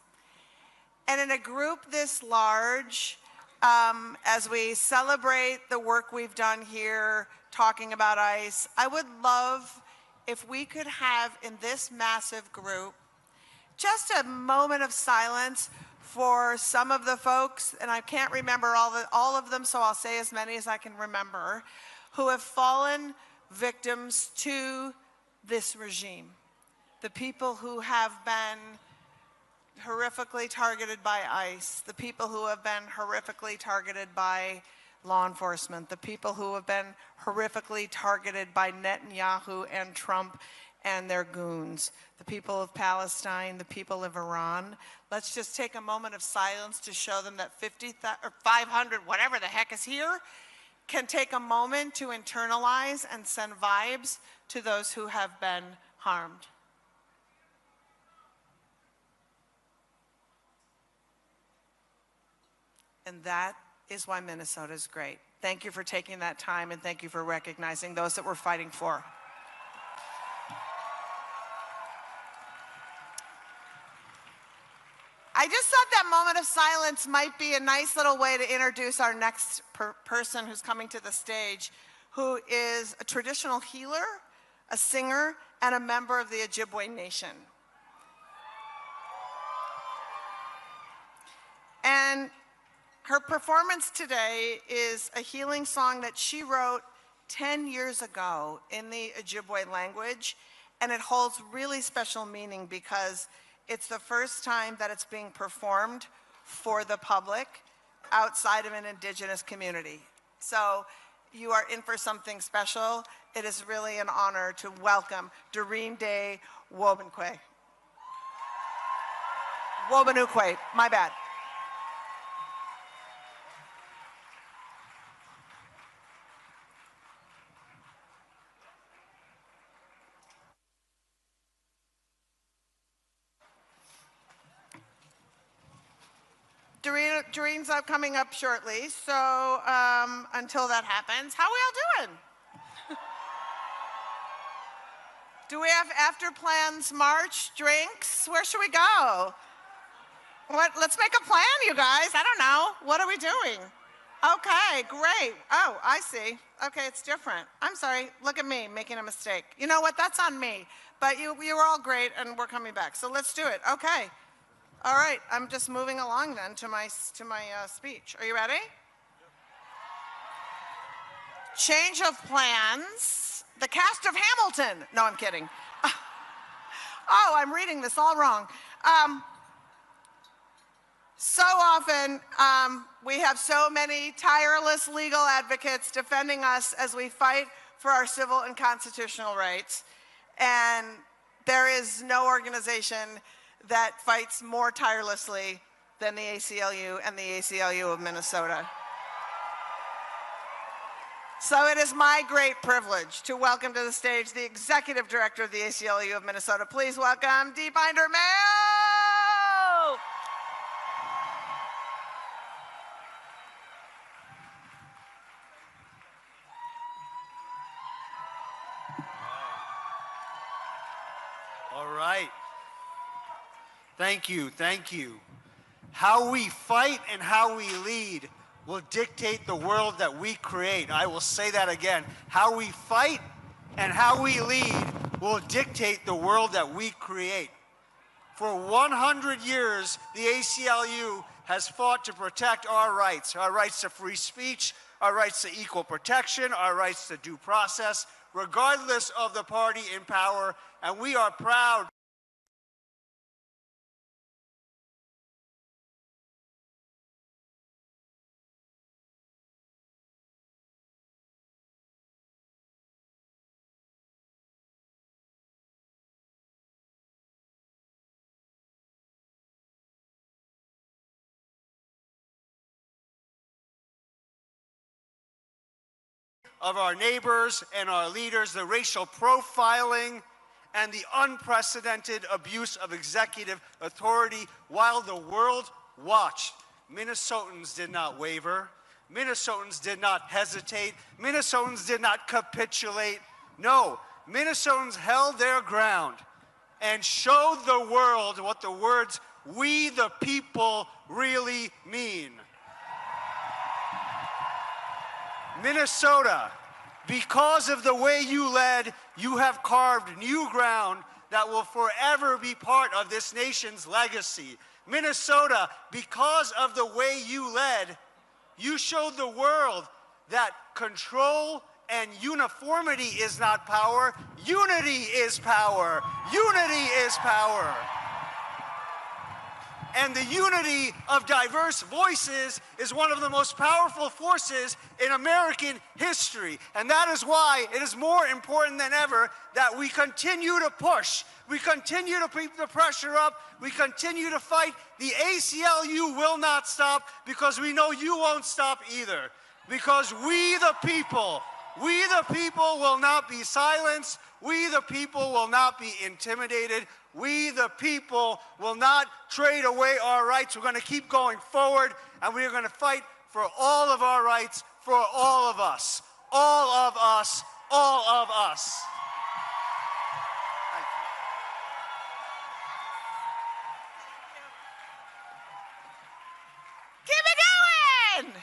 And in a group this large, as we celebrate the work we've done here talking about ICE, I would love if we could have in this massive group just a moment of silence for some of the folks, and I can't remember all of them, so I'll say as many as I can remember, who have fallen victims to this regime. The people who have been horrifically targeted by ICE, the people who have been horrifically targeted by law enforcement, the people who have been horrifically targeted by Netanyahu and Trump and their goons, the people of Palestine, the people of Iran. Let's just take a moment of silence to show them that 500, whatever the heck is here, can take a moment to internalize and send vibes to those who have been harmed. And that is why Minnesota is great. Thank you for taking that time, and thank you for recognizing those that we're fighting for. I just thought that moment of silence might be a nice little way to introduce our next person who's coming to the stage, who is a traditional healer, a singer, and a member of the Ojibwe Nation. And her performance today is a healing song that she wrote 10 years ago in the Ojibwe language, and it holds really special meaning because it's the first time that it's being performed for the public outside of an Indigenous community. So you are in for something special. It is really an honor to welcome Doreen Day Wobanukwe. Wobanukwe, my bad. Doreen's coming up shortly, so until that happens, how are we all doing? Do we have after plans, march, drinks? Where should we go? Let's make a plan, you guys. I don't know. What are we doing? Okay, great. Oh, I see. Okay, it's different. I'm sorry. Look at me making a mistake. You know what? That's on me. but you were all great, and we're coming back. So let's do it. Okay. All right. I'm just moving along then to my speech. Are you ready? Change of plans. The cast of Hamilton. No, I'm kidding. Oh, I'm reading this all wrong. So often, we have so many tireless legal advocates defending us as we fight for our civil and constitutional rights. And there is no organization that fights more tirelessly than the ACLU and the ACLU of Minnesota. So it is my great privilege to welcome to the stage the Executive Director of the ACLU of Minnesota. Please welcome Dee Binder-Mayo! All right. Thank you, thank you. How we fight and how we lead will dictate the world that we create. I will say that again. How we fight and how we lead will dictate the world that we create. For 100 years, the ACLU has fought to protect our rights to free speech, our rights to equal protection, our rights to due process, regardless of the party in power, and we are proud of our neighbors and our leaders, the racial profiling and the unprecedented abuse of executive authority while the world watched. Minnesotans did not waver. Minnesotans did not hesitate. Minnesotans did not capitulate. No, Minnesotans held their ground and showed the world what the words "we the people" really mean. Minnesota, because of the way you led, you have carved new ground that will forever be part of this nation's legacy. Minnesota, because of the way you led, you showed the world that control and uniformity is not power. Unity is power. Unity is power. And the unity of diverse voices is one of the most powerful forces in American history. And that is why it is more important than ever that we continue to push. We continue to keep the pressure up. We continue to fight. The ACLU will not stop because we know you won't stop either. Because we the people will not be silenced. We the people will not be intimidated. We the people will not trade away our rights. We're going to keep going forward, and we are going to fight for all of our rights, for all of us. All of us. All of us. Thank you. Keep it going!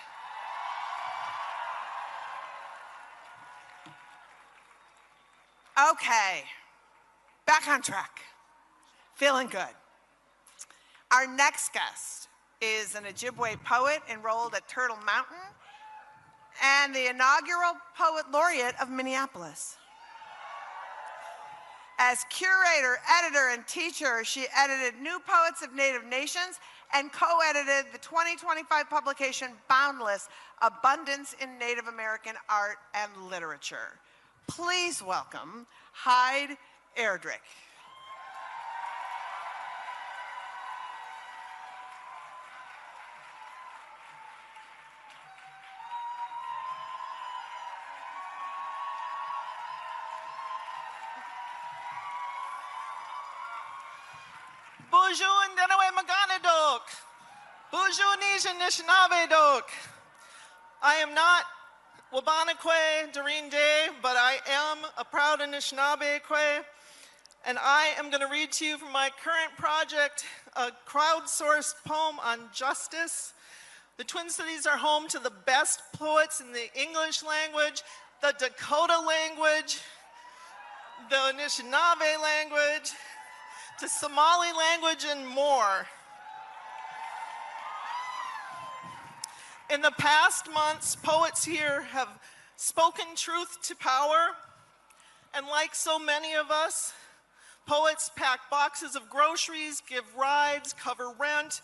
Okay, back on track. Feeling good. Our next guest is an Ojibwe poet enrolled at Turtle Mountain and the inaugural Poet Laureate of Minneapolis. As curator, editor, and teacher, she edited New Poets of Native Nations and co-edited the 2025 publication Boundless: Abundance in Native American Art and Literature. Please welcome Hyde Erdrich. Bonjour and Denawe Maganadok. Bonjour Nisha Nishnabedok. I am not Wabanakwe Doreen Day, but I am a proud Anishinaabekwe, and I am going to read to you from my current project, a crowdsourced poem on justice. The Twin Cities are home to the best poets in the English language, the Dakota language, the Anishinaabe language, to Somali language, and more. In the past months, poets here have spoken truth to power, and like so many of us, poets pack boxes of groceries, give rides, cover rent.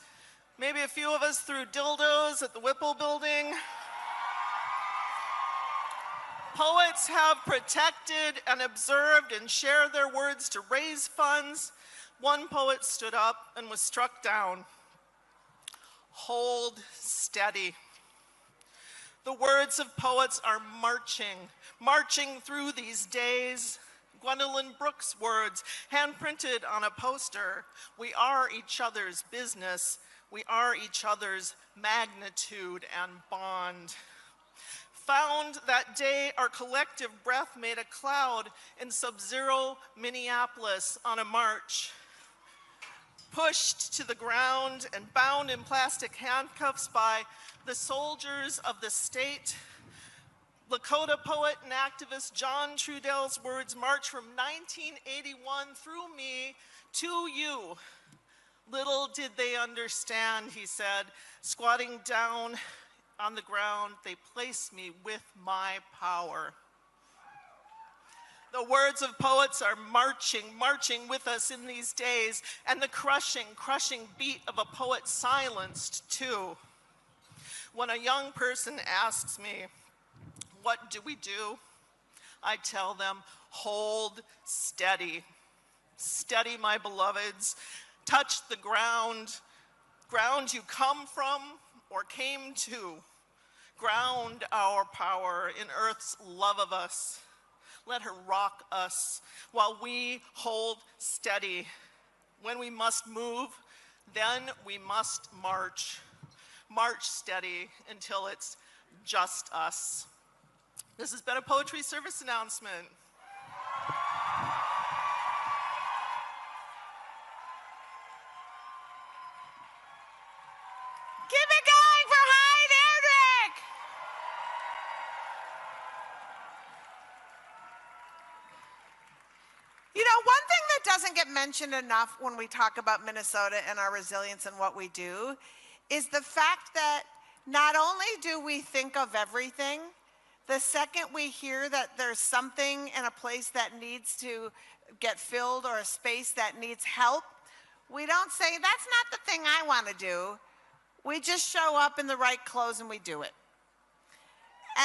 Maybe a few of us threw dildos at the Whipple building. Poets have protected and observed and shared their words to raise funds. One poet stood up and was struck down. Hold steady. The words of poets are marching through these days. Gwendolyn Brooks' words, hand-printed on a poster. We are each other's business. We are each other's magnitude and bond. Found that day, our collective breath made a cloud in sub-zero Minneapolis on a march. Pushed to the ground and bound in plastic handcuffs by the soldiers of the state, Lakota poet and activist John Trudell's words march from 1981 through me to you. Little did they understand, he said, squatting down on the ground, they placed me with my power. The words of poets are marching with us in these days, and the crushing beat of a poet silenced too. When a young person asks me, what do we do? I tell them, hold steady. Steady, my beloveds. Touch the ground you come from or came to. Ground our power in Earth's love of us. Let her rock us while we hold steady. When we must move, then we must march. March steady until it's just us. This has been a poetry service announcement. Keep it going for Hyde Erdrich! You know, one thing that doesn't get mentioned enough when we talk about Minnesota and our resilience and what we do is the fact that not only do we think of everything, the second we hear that there's something in a place that needs to get filled or a space that needs help, we don't say, that's not the thing I want to do. We just show up in the right clothes and we do it.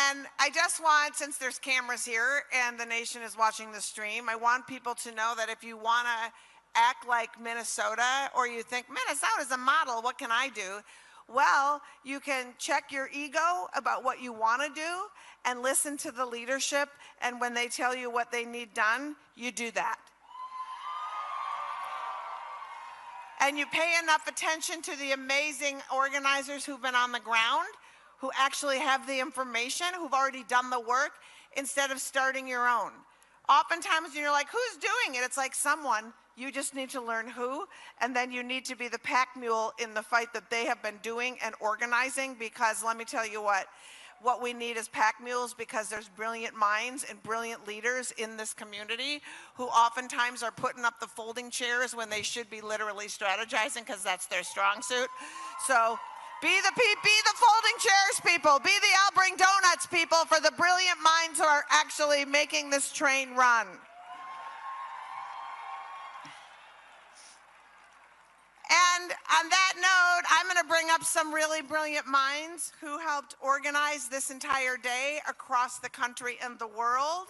And I just want, since there's cameras here and the nation is watching the stream, I want people to know that if you want to act like Minnesota, or you think, Minnesota's a model, what can I do? Well, you can check your ego about what you want to do and listen to the leadership, and when they tell you what they need done, you do that. And you pay enough attention to the amazing organizers who've been on the ground, who actually have the information, who've already done the work, instead of starting your own. Oftentimes you're like, who's doing it? It's like someone. You just need to learn who, and then you need to be the pack mule in the fight that they have been doing and organizing, because let me tell you what we need is pack mules, because there's brilliant minds and brilliant leaders in this community who oftentimes are putting up the folding chairs when they should be literally strategizing, because that's their strong suit. So be the folding chairs people, be the I'll bring donuts people for the brilliant minds who are actually making this train run. And on that note, I'm going to bring up some really brilliant minds who helped organize this entire day across the country and the world.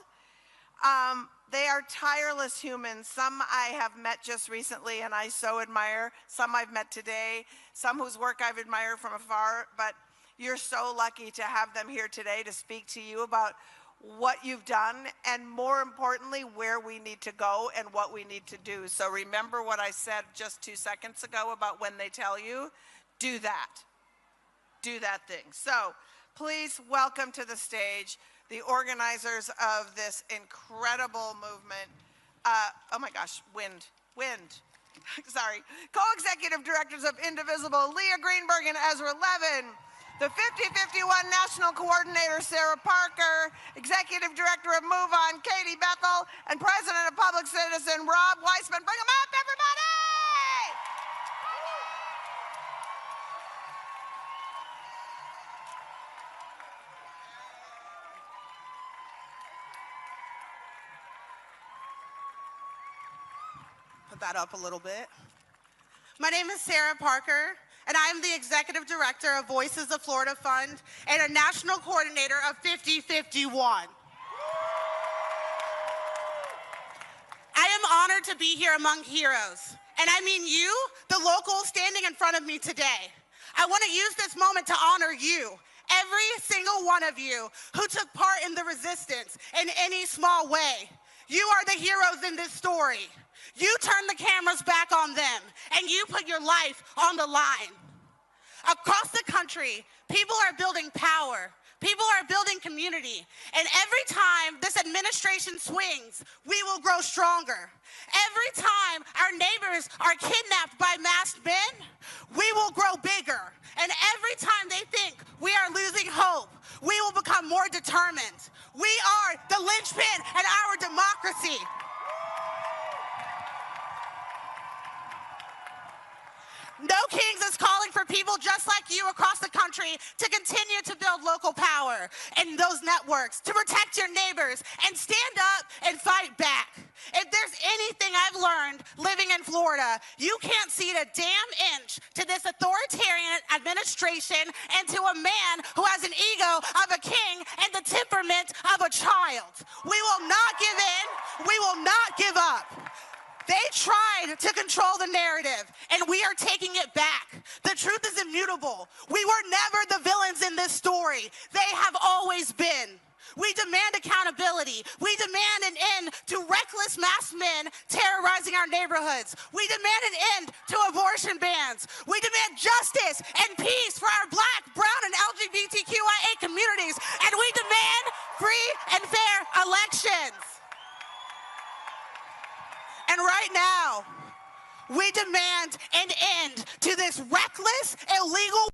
They are tireless humans. Some I have met just recently and I so admire. Some I've met today. Some whose work I've admired from afar. But you're so lucky to have them here today to speak to you about what you've done, and more importantly, where we need to go and what we need to do. So remember what I said just 2 seconds ago about when they tell you, do that. Do that thing. So please welcome to the stage the organizers of this incredible movement. Oh my gosh, wind. Sorry. Co-executive directors of Indivisible, Leah Greenberg and Ezra Levin. the 5051 National Coordinator, Sarah Parker, Executive Director of Move On, Katie Bethel, and President of Public Citizen, Rob Weissman. Bring them up, everybody! Put that up a little bit. My name is Sarah Parker, and I am the Executive Director of Voices of Florida Fund and a National Coordinator of 5051. I am honored to be here among heroes, and I mean you, the locals standing in front of me today. I want to use this moment to honor you, every single one of you who took part in the resistance in any small way. You are the heroes in this story. You turned the cameras back on them, and you put your life on the line. Across the country, people are building power. People are building community. And every time this administration swings, we will grow stronger. Every time our neighbors are kidnapped by masked men, we will grow bigger. And every time they think we are losing hope, we will become more determined. We are the linchpin in our democracy. No Kings is calling for people just like you across the country to continue to build local power and those networks, to protect your neighbors and stand up and fight back. If there's anything I've learned living in Florida, you can't cede a damn inch to this authoritarian administration and to a man who has an ego of a king and the temperament of a child. We will not give in. We will not give up. They tried to control the narrative, and we are taking it back. The truth is immutable. We were never the villains in this story. They have always been. We demand accountability. We demand an end to reckless masked men terrorizing our neighborhoods. We demand an end to abortion bans. We demand justice and peace for our Black, brown, and LGBTQIA communities. And we demand free and fair elections. And right now, we demand an end to this reckless, illegal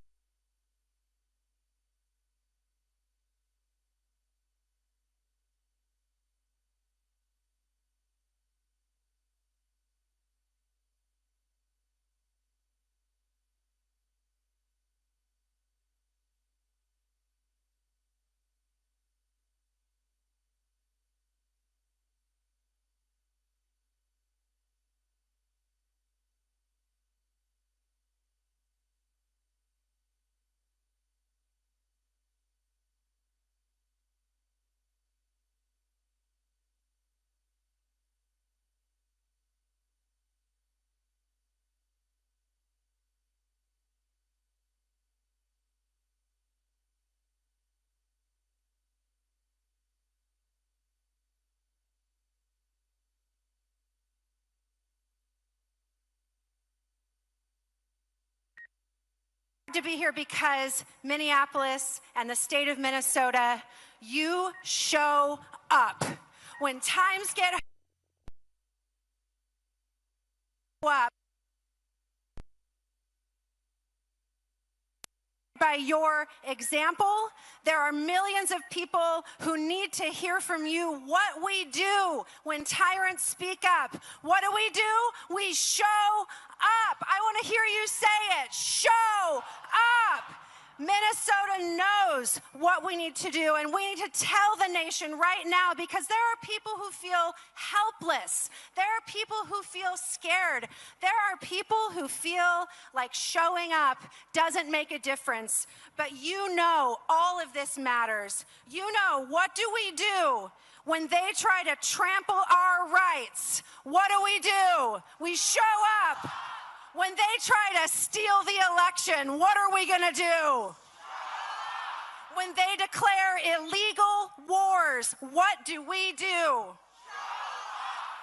to be here because Minneapolis and the state of Minnesota, you show up. When times get up, by your example, there are millions of people who need to hear from you what we do when tyrants speak up. What do? We show up. I want to hear you say it. Show up. Minnesota knows what we need to do, and we need to tell the nation right now, because there are people who feel helpless. There are people who feel scared. There are people who feel like showing up doesn't make a difference. But you know all of this matters. You know, what do we do when they try to trample our rights? What do? We show up. When they try to steal the election, what are we going to do? When they declare illegal wars, what do we do?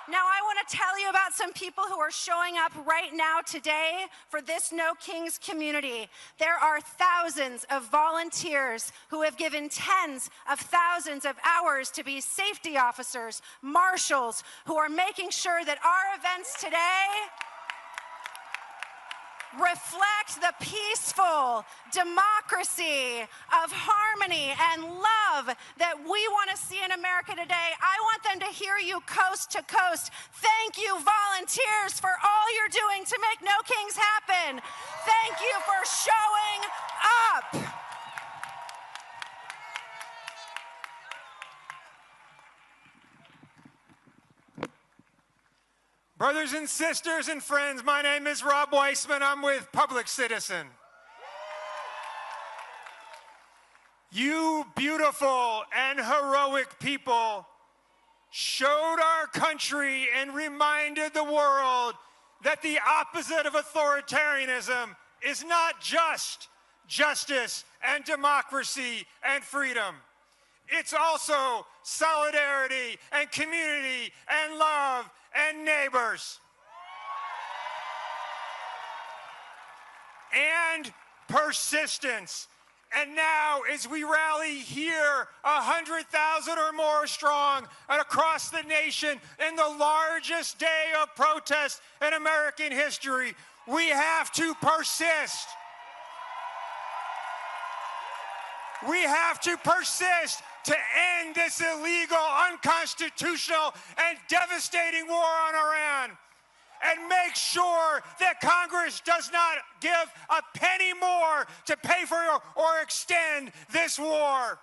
Now, I want to tell you about some people who are showing up right now today for this No Kings community. There are thousands of volunteers who have given tens of thousands of hours to be safety officers, marshals, who are making sure that our events today reflect the peaceful democracy of harmony and love that we want to see in America today. I want them to hear you coast to coast. Thank you, volunteers, for all you're doing to make No Kings happen. Thank you for showing up. Brothers and sisters and friends, my name is Rob Weissman. I'm with Public Citizen. You beautiful and heroic people showed our country and reminded the world that the opposite of authoritarianism is not just justice and democracy and freedom. It's also solidarity and community and love and neighbors. And persistence. And now, as we rally here, 100,000 or more strong and across the nation in the largest day of protest in American history, we have to persist. We have to persist to end this illegal, unconstitutional, and devastating war on Iran, and make sure that Congress does not give a penny more to pay for or extend this war.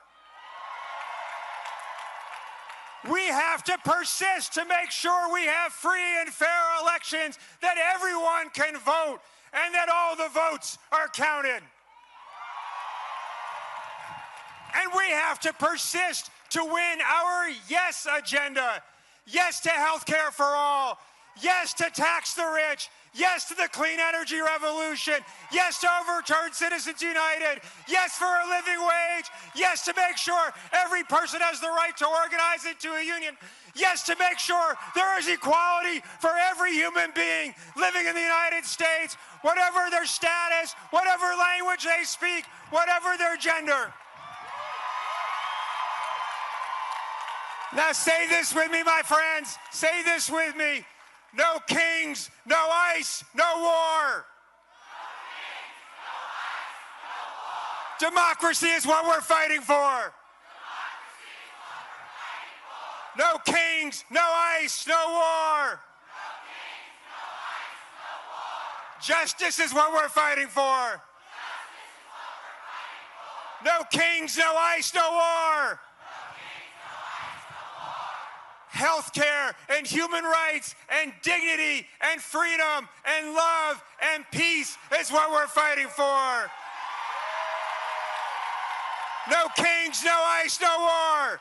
We have to persist to make sure we have free and fair elections, that everyone can vote, and that all the votes are counted. And we have to persist to win our yes agenda. Yes to health care for all. Yes to tax the rich. Yes to the clean energy revolution. Yes to overturn Citizens United. Yes for a living wage. Yes to make sure every person has the right to organize into a union. Yes to make sure there is equality for every human being living in the United States, whatever their status, whatever language they speak, whatever their gender. Now say this with me, my friends. Say this with me. No kings, no ICE, no war. Democracy is what we're fighting for. No kings, no ICE, no war. Justice is what we're fighting for. No kings, no ICE, no war. Health care and human rights and dignity and freedom and love and peace is what we're fighting for. No kings, no ICE, no war.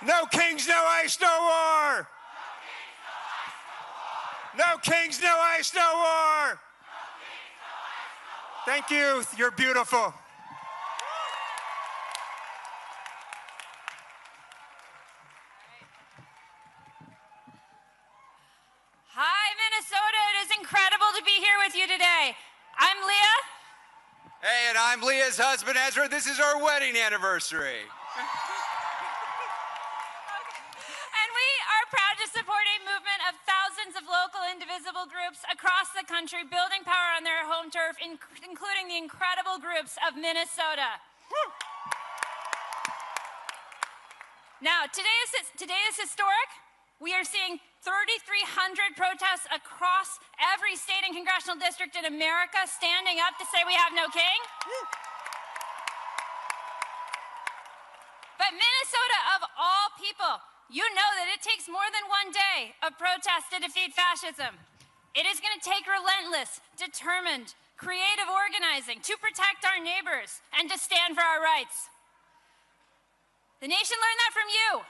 No kings, no ICE, no war. No kings, no ICE, no war. Thank you. You're beautiful. Hi, Minnesota. It is incredible to be here with you today. I'm Leah. Hey, and I'm Leah's husband, Ezra. This is our wedding anniversary. And we are proud to support a movement of thousands of local Indivisible groups across the country, building power on their home turf, including the incredible groups of Minnesota. Now, today is historic. We are seeing 3,300 protests across every state and congressional district in America standing up to say we have no king. But Minnesota, of all people, you know that it takes more than one day of protest to defeat fascism. It is going to take relentless, determined, creative organizing to protect our neighbors and to stand for our rights. The nation learned that from you.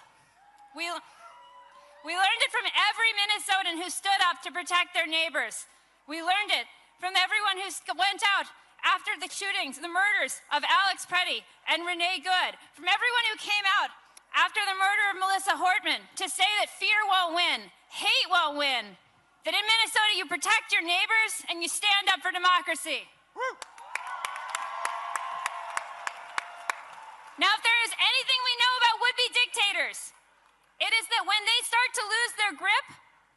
We learned it from every Minnesotan who stood up to protect their neighbors. We learned it from everyone who went out after the shootings, the murders of Alex Preddy and Renee Good, from everyone who came out after the murder of Melissa Hortman to say that fear won't win, hate won't win, that in Minnesota you protect your neighbors and you stand up for democracy. Now, if there is anything we know about would-be dictators, it is that when they start to lose their grip,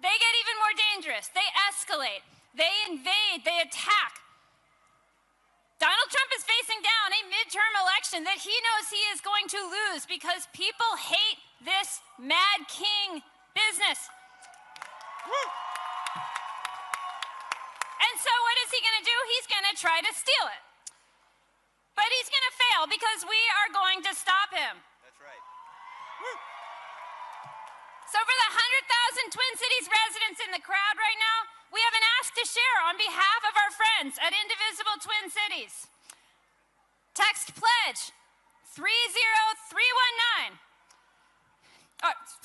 they get even more dangerous. They escalate. They invade, they attack. Donald Trump is facing down a midterm election that he knows he is going to lose because people hate this Mad King business. And so what is he going to do? He's going to try to steal it. But he's going to fail because we are going to stop him. That's right. So for the 100,000 Twin Cities residents in the crowd right now, we have an ask to share on behalf of our friends at Indivisible Twin Cities. Text pledge 30319.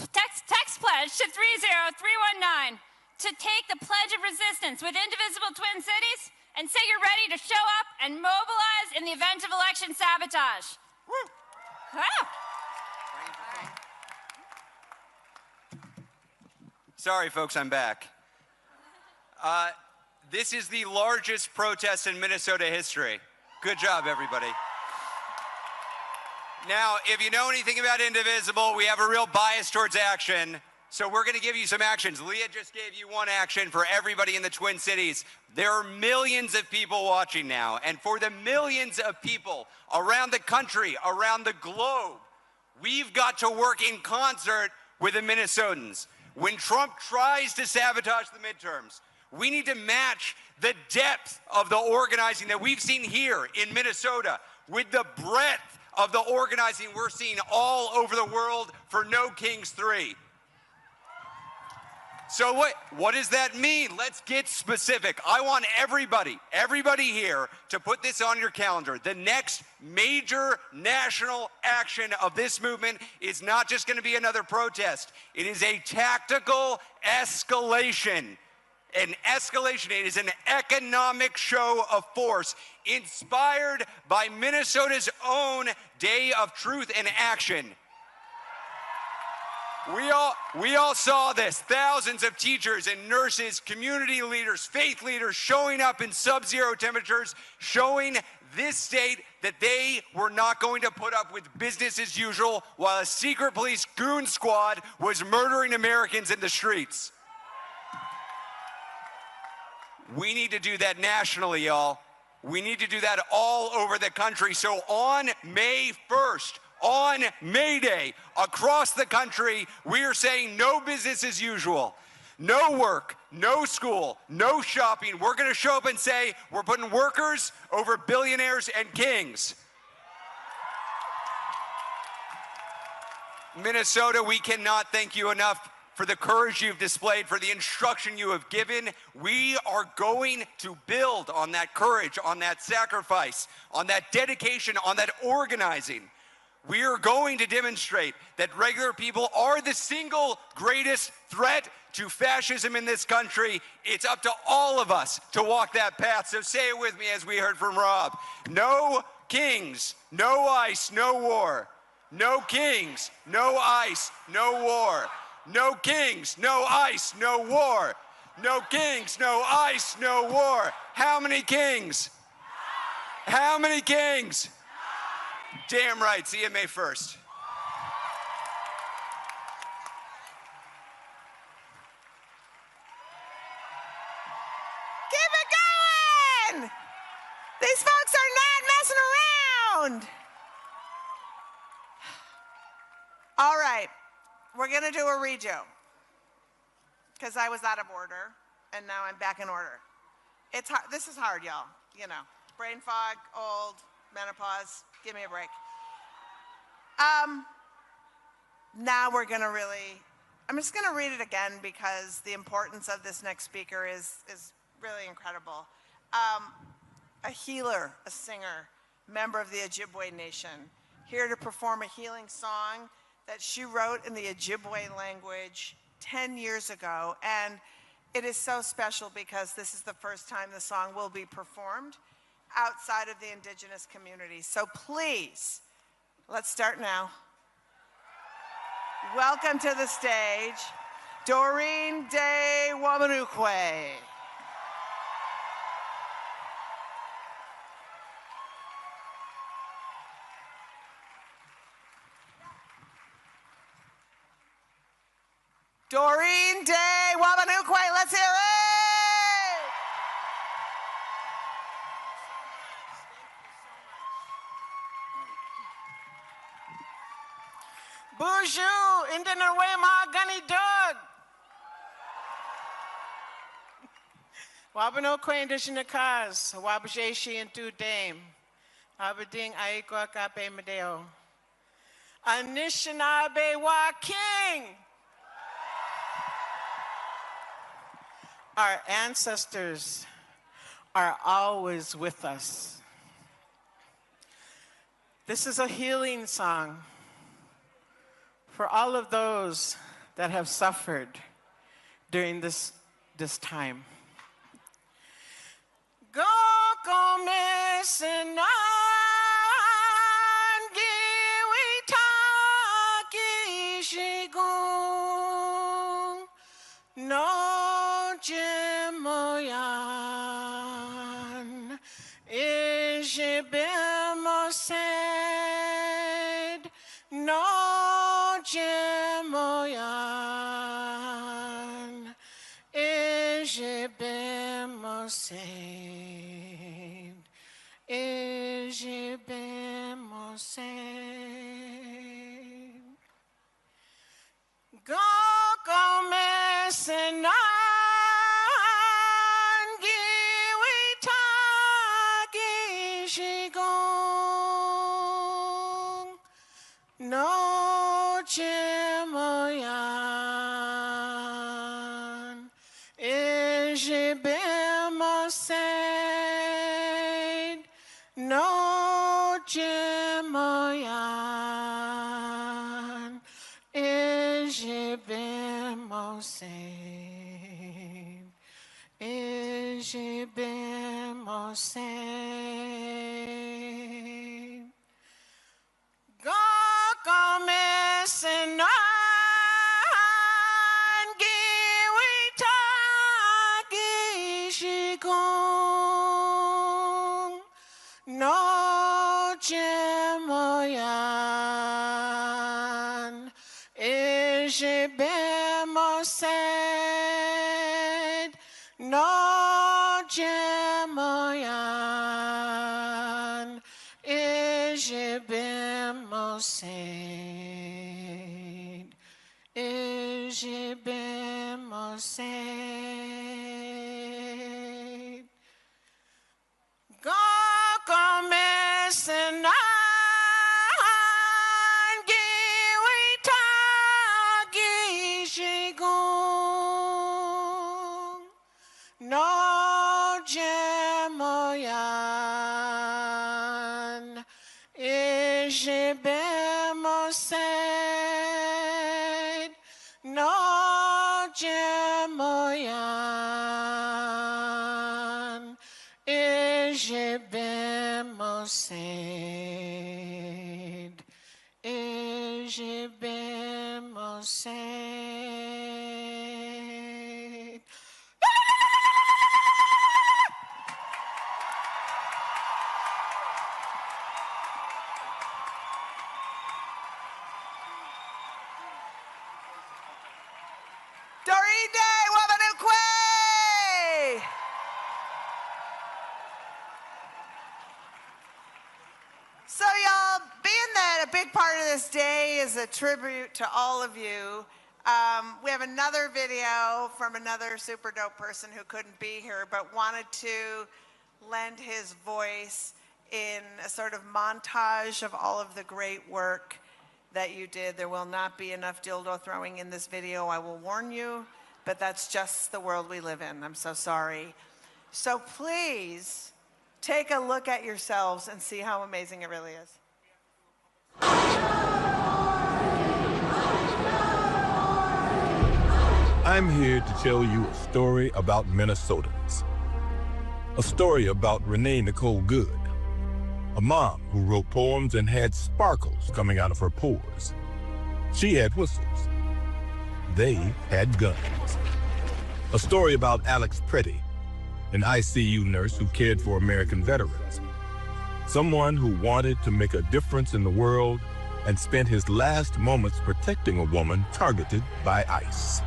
Text pledge to 30319 to take the Pledge of Resistance with Indivisible Twin Cities and say you're ready to show up and mobilize in the event of election sabotage. Ah. Sorry, folks, I'm back. This is the largest protest in Minnesota history. Good job, everybody. Now, if you know anything about Indivisible, we have a real bias towards action. So we're going to give you some actions. Leah just gave you one action for everybody in the Twin Cities. There are millions of people watching now. And for the millions of people around the country, around the globe, we've got to work in concert with the Minnesotans. When Trump tries to sabotage the midterms, we need to match the depth of the organizing that we've seen here in Minnesota with the breadth of the organizing we're seeing all over the world for No Kings 3. So what does that mean? Let's get specific. I want everybody here to put this on your calendar. The next major national action of this movement is not just going to be another protest. It is a tactical escalation. An escalation. It is an economic show of force inspired by Minnesota's own Day of Truth and Action. We all saw this. Thousands of teachers and nurses, community leaders, faith leaders showing up in sub-zero temperatures, showing this state that they were not going to put up with business as usual while a secret police goon squad was murdering Americans in the streets. We need to do that nationally, y'all. We need to do that all over the country. So on May 1st, on May Day, across the country, we are saying no business as usual. No work, no school, no shopping. We're going to show up and say we're putting workers over billionaires and kings. Minnesota, we cannot thank you enough for the courage you've displayed, for the instruction you have given. We are going to build on that courage, on that sacrifice, on that dedication, on that organizing. We are going to demonstrate that regular people are the single greatest threat to fascism in this country. It's up to all of us to walk that path. So say it with me as we heard from Rob. No kings, no ice, no war. No kings, no ice, no war. No kings, no ice, no war. No kings, no ice, no war. How many kings? How many kings? Damn right. See you May 1st. Keep it going! These folks are not messing around. All right. We're going to do a redo because I was out of order and now I'm back in order. It's hard. This is hard, y'all. You know, brain fog, old, menopause. Give me a break. Now we're going to I'm just going to read it again because the importance of this next speaker is really incredible. A healer, a singer, member of the Ojibwe Nation, here to perform a healing song that she wrote in the Ojibwe language 10 years ago. And it is so special because this is the first time the song will be performed outside of the Indigenous community. So please, let's start now. Welcome to the stage, Doreen De Wamanukwe. Doreen De Wamanukwe, let's hear it! Bonjour, Indinawema Gunny Dog. Wabano Queen Dishinakas, Wabajeshi and Tu Dame, Aberdeen Aikwa Kape Medeo. Anishinaabe Wa King. Our ancestors are always with us. This is a healing song for all of those that have suffered during this time. Go come sinan giwi taki shigung no jimoyan ishibimo said no jimoyan ishibimo said ishibimo said go come sinan no jimoyan ishibimo said no jimoyan ishibimo said ishibimo said go come sinan giwi taki shigung no jimoyan ishibimo said no jimoyan ishibimo said ishibimo said go come sinan giwi taki shigung no jimoyan ishibimo said no jimoyan ishibimo said ishibimo said Doride Wabanukwe! So y'all, being that a big part of this day is a tribute to all of you, we have another video from another super dope person who couldn't be here but wanted to lend his voice in a sort of montage of all of the great work that you did. There will not be enough dildo throwing in this video, I will warn you, but that's just the world we live in. I'm so sorry. So please take a look at yourselves and see how amazing it really is. I'm here to tell you a story about Minnesotans. A story about Renee Nicole Good, a mom who wrote poems and had sparkles coming out of her pores. She had whistles. They had guns. A story about Alex Pretty, an ICU nurse who cared for American veterans. Someone who wanted to make a difference in the world and spent his last moments protecting a woman targeted by ICE.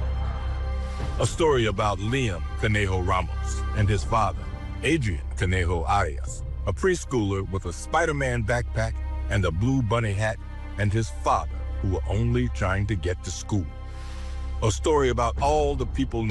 A story about Liam Conejo Ramos and his father, Adrian Conejo Arias, a preschooler with a Spider-Man backpack and a blue bunny hat, and his father, who were only trying to get to school. A story about all the people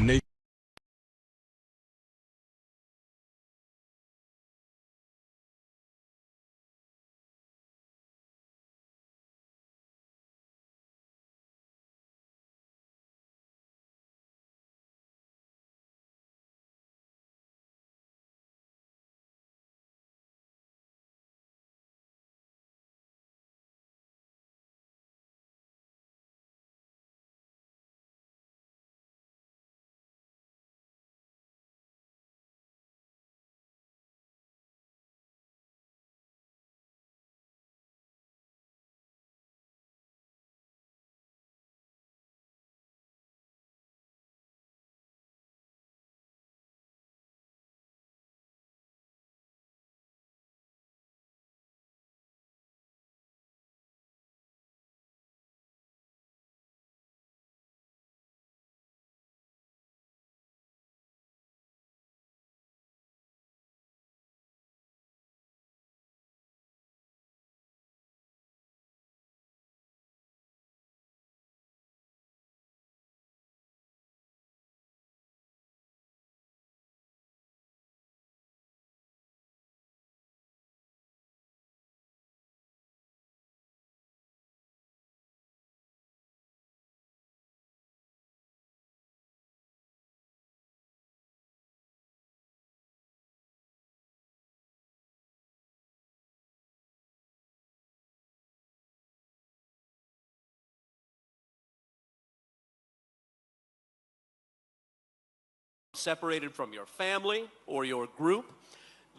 separated from your family or your group,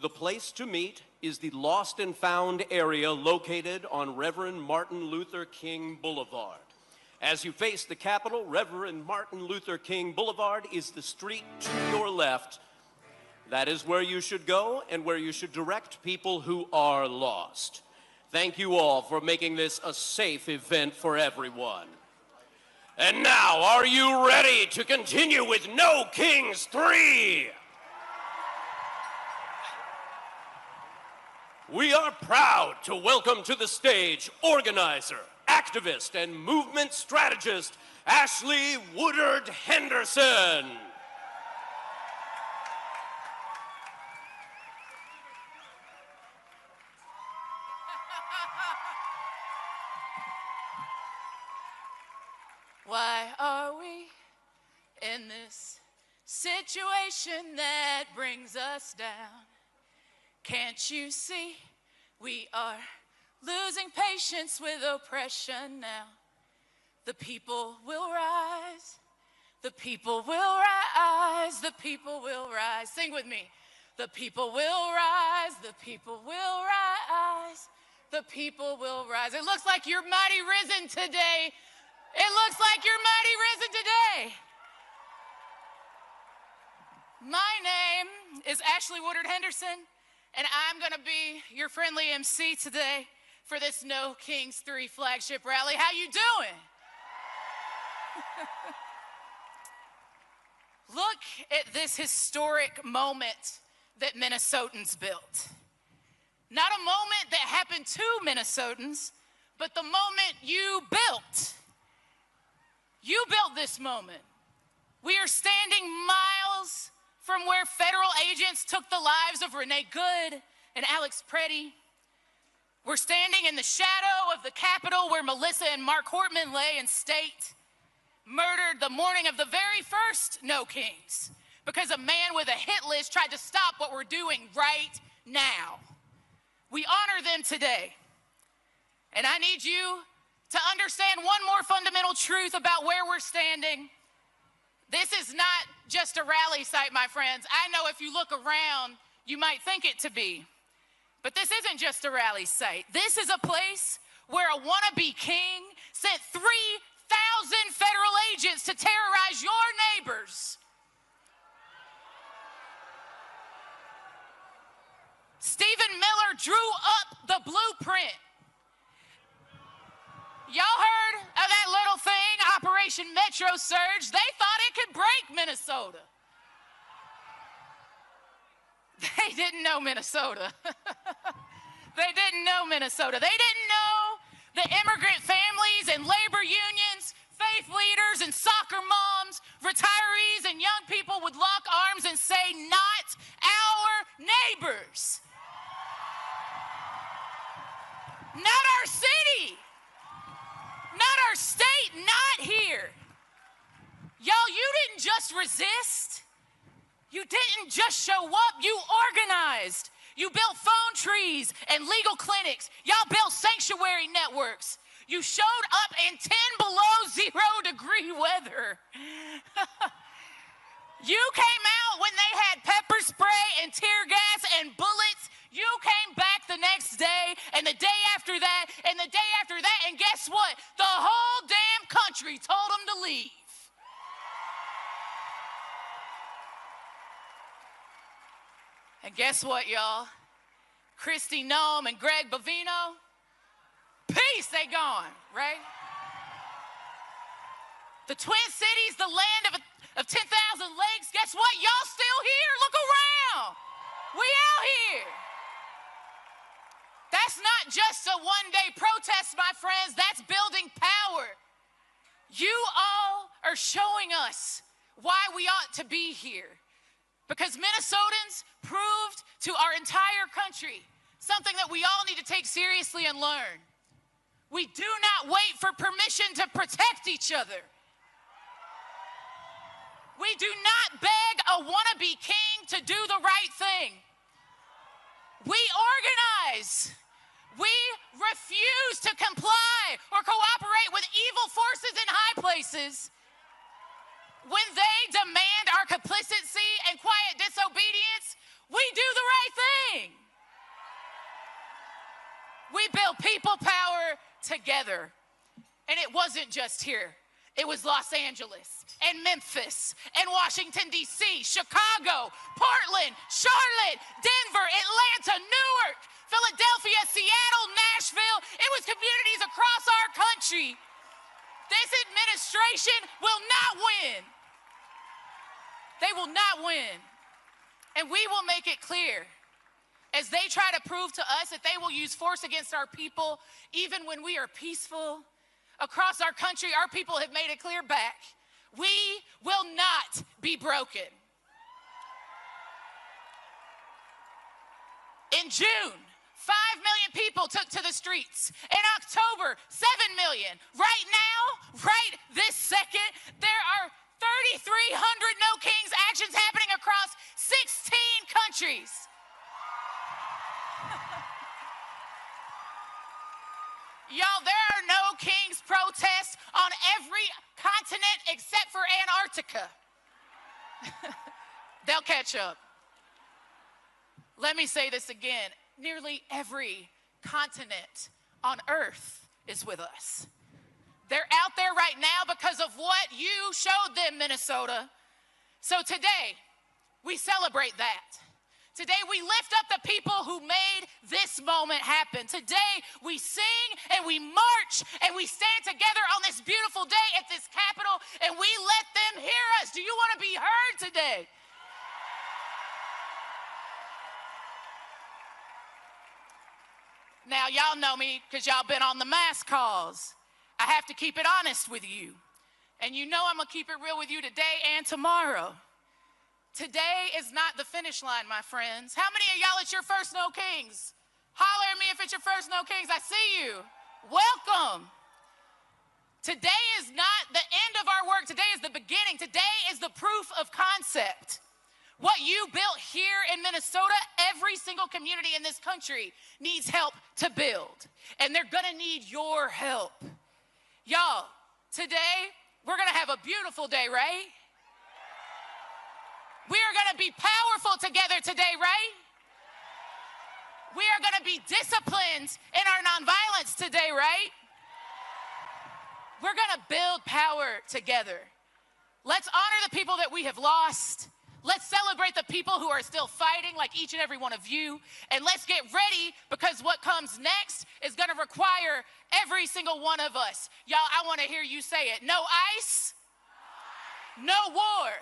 the place to meet is the Lost and Found area located on Reverend Martin Luther King Boulevard. As you face the Capitol, Reverend Martin Luther King Boulevard is the street to your left. That is where you should go and where you should direct people who are lost. Thank you all for making this a safe event for everyone. And now, are you ready to continue with No Kings 3? We are proud to welcome to the stage organizer, activist, and movement strategist, Ashley Woodard Henderson. Why are we in this situation that brings us down? Can't you see we are losing patience with oppression now? The people will rise, the people will rise, the people will rise. Sing with me. The people will rise, the people will rise, the people will rise. It looks like you're mighty risen today. It looks like you're mighty risen today. My name is Ashley Woodard Henderson, and I'm going to be your friendly MC today for this No Kings 3 flagship rally. How you doing? Look at this historic moment that Minnesotans built. Not a moment that happened to Minnesotans, but the moment you built. You built this moment. We are standing miles from where federal agents took the lives of Renee Good and Alex Preddy. We're standing in the shadow of the Capitol where Melissa and Mark Hortman lay in state, murdered the morning of the very first No Kings, because a man with a hit list tried to stop what we're doing right now. We honor them today. And I need you to understand one more fundamental truth about where we're standing. This is not just a rally site, my friends. I know if you look around, you might think it to be. But this isn't just a rally site. This is a place where a wannabe king sent 3,000 federal agents to terrorize your neighbors. Stephen Miller drew up the blueprint. Y'all heard of that little thing, Operation Metro Surge? They thought it could break Minnesota. They didn't know Minnesota. They didn't know Minnesota. They didn't know the immigrant families and labor resist. You didn't just show up, you organized. You built phone trees and legal clinics. Y'all built sanctuary networks. You showed up in 10 below 0 degree weather. You came out when they had pepper spray and tear gas and bullets. You came back the next day and the day after that and the day after that, and guess what? The whole damn country told them to leave. And guess what, y'all? Kristi Noem and Greg Bovino, peace, they gone, right? The Twin Cities, the land of 10,000 lakes, guess what? Y'all still here? Look around. We out here. That's not just a one-day protest, my friends. That's building power. You all are showing us why we ought to be here. Because Minnesotans proved to our entire country something that we all need to take seriously and learn. We do not wait for permission to protect each other. We do not beg a wannabe king to do the right thing. We organize. We refuse to comply or cooperate with evil forces in high places. When they demand our complicity and quiet disobedience, we do the right thing. We build people power together. And it wasn't just here. It was Los Angeles and Memphis and Washington, D.C., Chicago, Portland, Charlotte, Denver, Atlanta, Newark, Philadelphia, Seattle, Nashville. It was communities across our country. This administration will not win. They will not win. And we will make it clear as they try to prove to us that they will use force against our people, even when we are peaceful. Across our country, our people have made it clear back. We will not be broken. In June, 5 million people took to the streets. In October, 7 million. Right now, right this second, there are 3,300 No Kings actions happening across 16 countries. Y'all, there are No Kings protests on every continent except for Antarctica. They'll catch up. Let me say this again. Nearly every continent on Earth is with us. They're out there right now because of what you showed them, Minnesota. So today, we celebrate that. Today, we lift up the people who made this moment happen. Today, we sing and we march and we stand together on this beautiful day at this Capitol and we let them hear us. Do you want to be heard today? Now, y'all know me because y'all been on the mass calls. I have to keep it honest with you. And you know I'm going to keep it real with you today and tomorrow. Today is not the finish line, my friends. How many of y'all, it's your first No Kings? Holler at me if it's your first No Kings. I see you. Welcome. Today is not the end of our work. Today is the beginning. Today is the proof of concept. What you built here in Minnesota, every single community in this country needs help to build. And they're going to need your help. Y'all, today, we're going to have a beautiful day, right? We are going to be powerful together today, right? We are going to be disciplined in our nonviolence today, right? We're going to build power together. Let's honor the people that we have lost. Let's celebrate the people who are still fighting, like each and every one of you. And let's get ready, because what comes next is going to require every single one of us. Y'all, I want to hear you say it. No ICE, no war.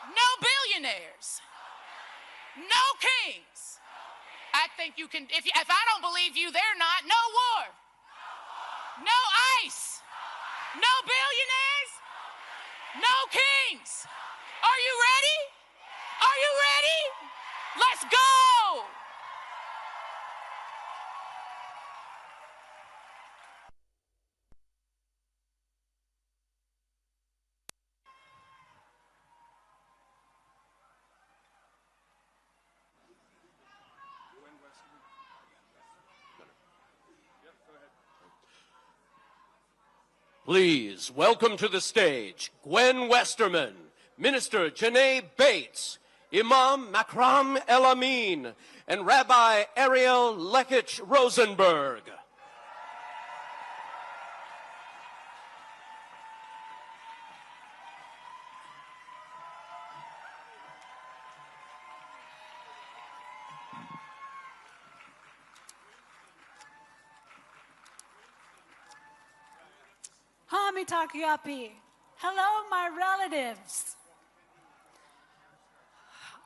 No billionaires. No kings. I think you can, if I don't believe you, they're not. No war. No ICE. No billionaires. No kings. Are you ready? Are you ready? Let's go. Please welcome to the stage Gwen Westerman, Minister Janae Bates, Imam Makram El-Amin, and Rabbi Ariel Lekich Rosenberg. Hamitakiapi. Hello, my relatives.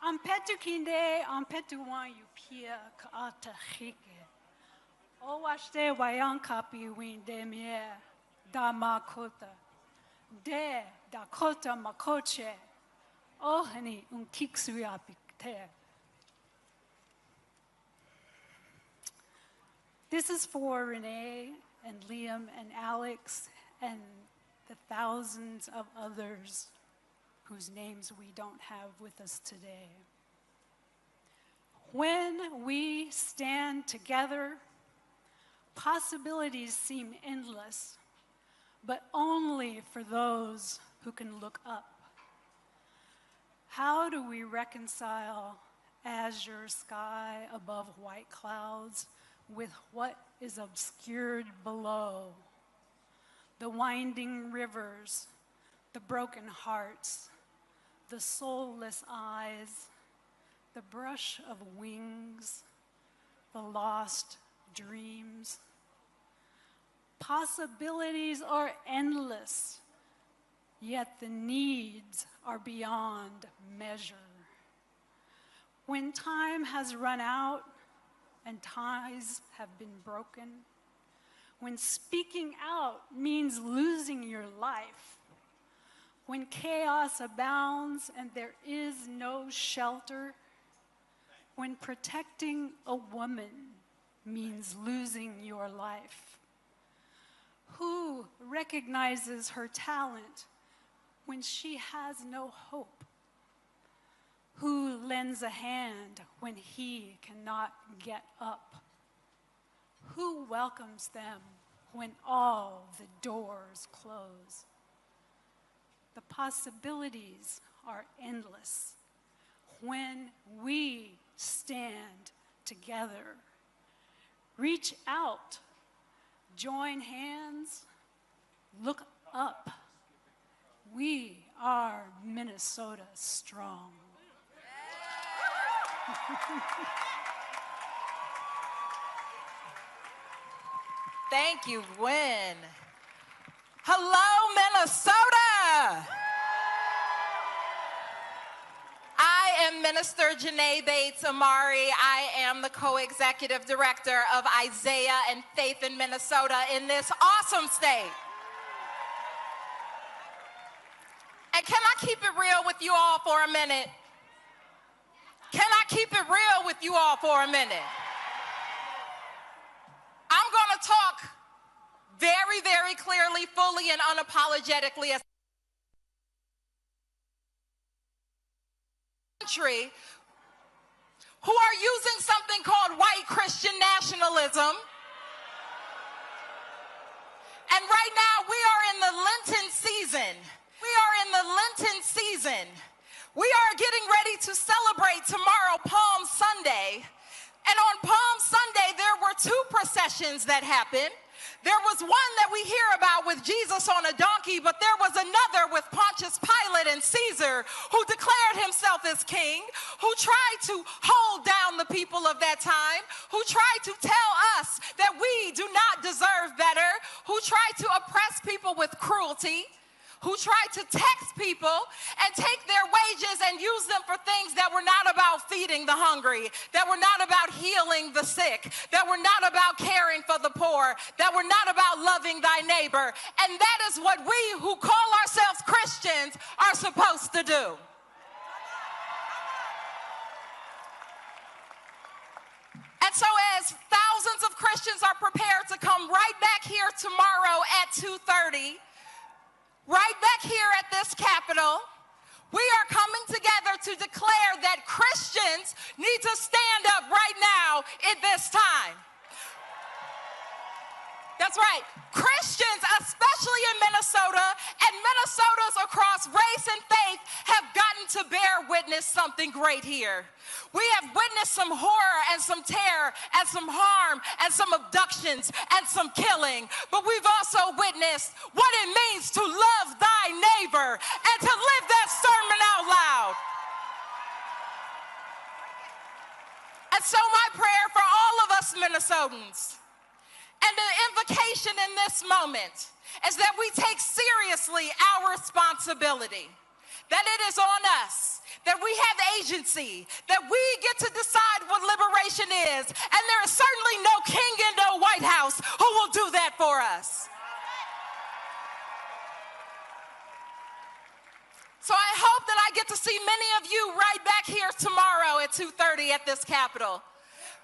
I'm Petukinde, I'm Petuwan Yupia Kaata Hike. O Washte Wayan Kapi Win Demie, Dama Kota. De Dakota Makoche. Oh, honey, Unkiksuapikte. This is for Renee and Liam and Alex and the thousands of others whose names we don't have with us today. When we stand together, possibilities seem endless, but only for those who can look up. How do we reconcile azure sky above white clouds with what is obscured below? The winding rivers, the broken hearts, the soulless eyes, the brush of wings, the lost dreams. Possibilities are endless, yet the needs are beyond measure. When time has run out and ties have been broken, when speaking out means losing your life, when chaos abounds and there is no shelter, when protecting a woman means losing your life. Who recognizes her talent when she has no hope? Who lends a hand when he cannot get up? Who welcomes them when all the doors close? The possibilities are endless when we stand together. Reach out, join hands, look up. We are Minnesota strong. Thank you, Gwen. Hello, Minnesota. I am Minister Janae Bates Amari. I am the co-executive director of Isaiah and Faith in Minnesota in this awesome state. And can I keep it real with you all for a minute? Can I keep it real with you all for a minute? I'm going to talk very, very clearly, fully, and unapologetically as a country who are using something called white Christian nationalism. And right now, we are in the Lenten season. We are in the Lenten season. We are getting ready to celebrate tomorrow, Palm Sunday. And on Palm Sunday, there were two processions that happened. There was one that we hear about with Jesus on a donkey, but there was another with Pontius Pilate and Caesar, who declared himself as king, who tried to hold down the people of that time, who tried to tell us that we do not deserve better, who tried to oppress people with cruelty, who tried to tax people and take their wages and use them for things that were not about feeding the hungry, that were not about healing the sick, that were not about caring for the poor, that were not about loving thy neighbor. And that is what we who call ourselves Christians are supposed to do. And so as thousands of Christians are prepared to come right back here tomorrow at 2:30, right back here at this Capitol, we are coming together to declare that Christians need to stand up right now at this time. The That's right. Christians, especially in Minnesota, and Minnesotans across race and faith have gotten to bear witness something great here. We have witnessed some horror and some terror and some harm and some abductions and some killing, but we've also witnessed what it means to love thy neighbor and to live that sermon out loud. And so my prayer for all of us Minnesotans, and the invocation in this moment, is that we take seriously our responsibility, that it is on us, that we have agency, that we get to decide what liberation is, and there is certainly no king in no White House who will do that for us. So I hope that I get to see many of you right back here tomorrow at 2:30 at this Capitol.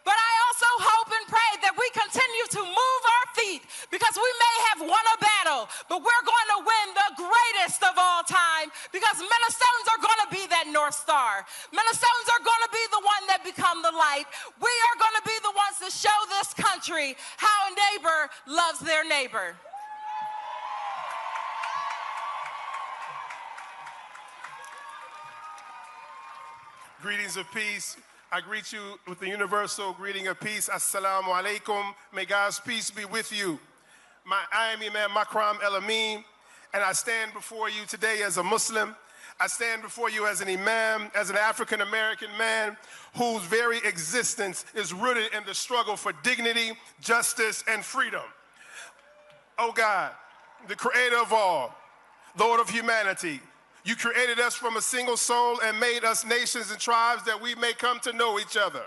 But I also hope and pray that we continue to move our feet, because we may have won a battle, but we're going to win the greatest of all time, because Minnesotans are going to be that North Star. Minnesotans are going to be the one that become the light. We are going to be the ones to show this country how a neighbor loves their neighbor. Greetings of peace. I greet you with the universal greeting of peace. Assalamu alaikum. May God's peace be with you. I am Imam Makram El Amin, and I stand before you today as a Muslim. I stand before you as an imam, as an African-American man whose very existence is rooted in the struggle for dignity, justice, and freedom. Oh God, the creator of all, Lord of humanity, you created us from a single soul and made us nations and tribes that we may come to know each other.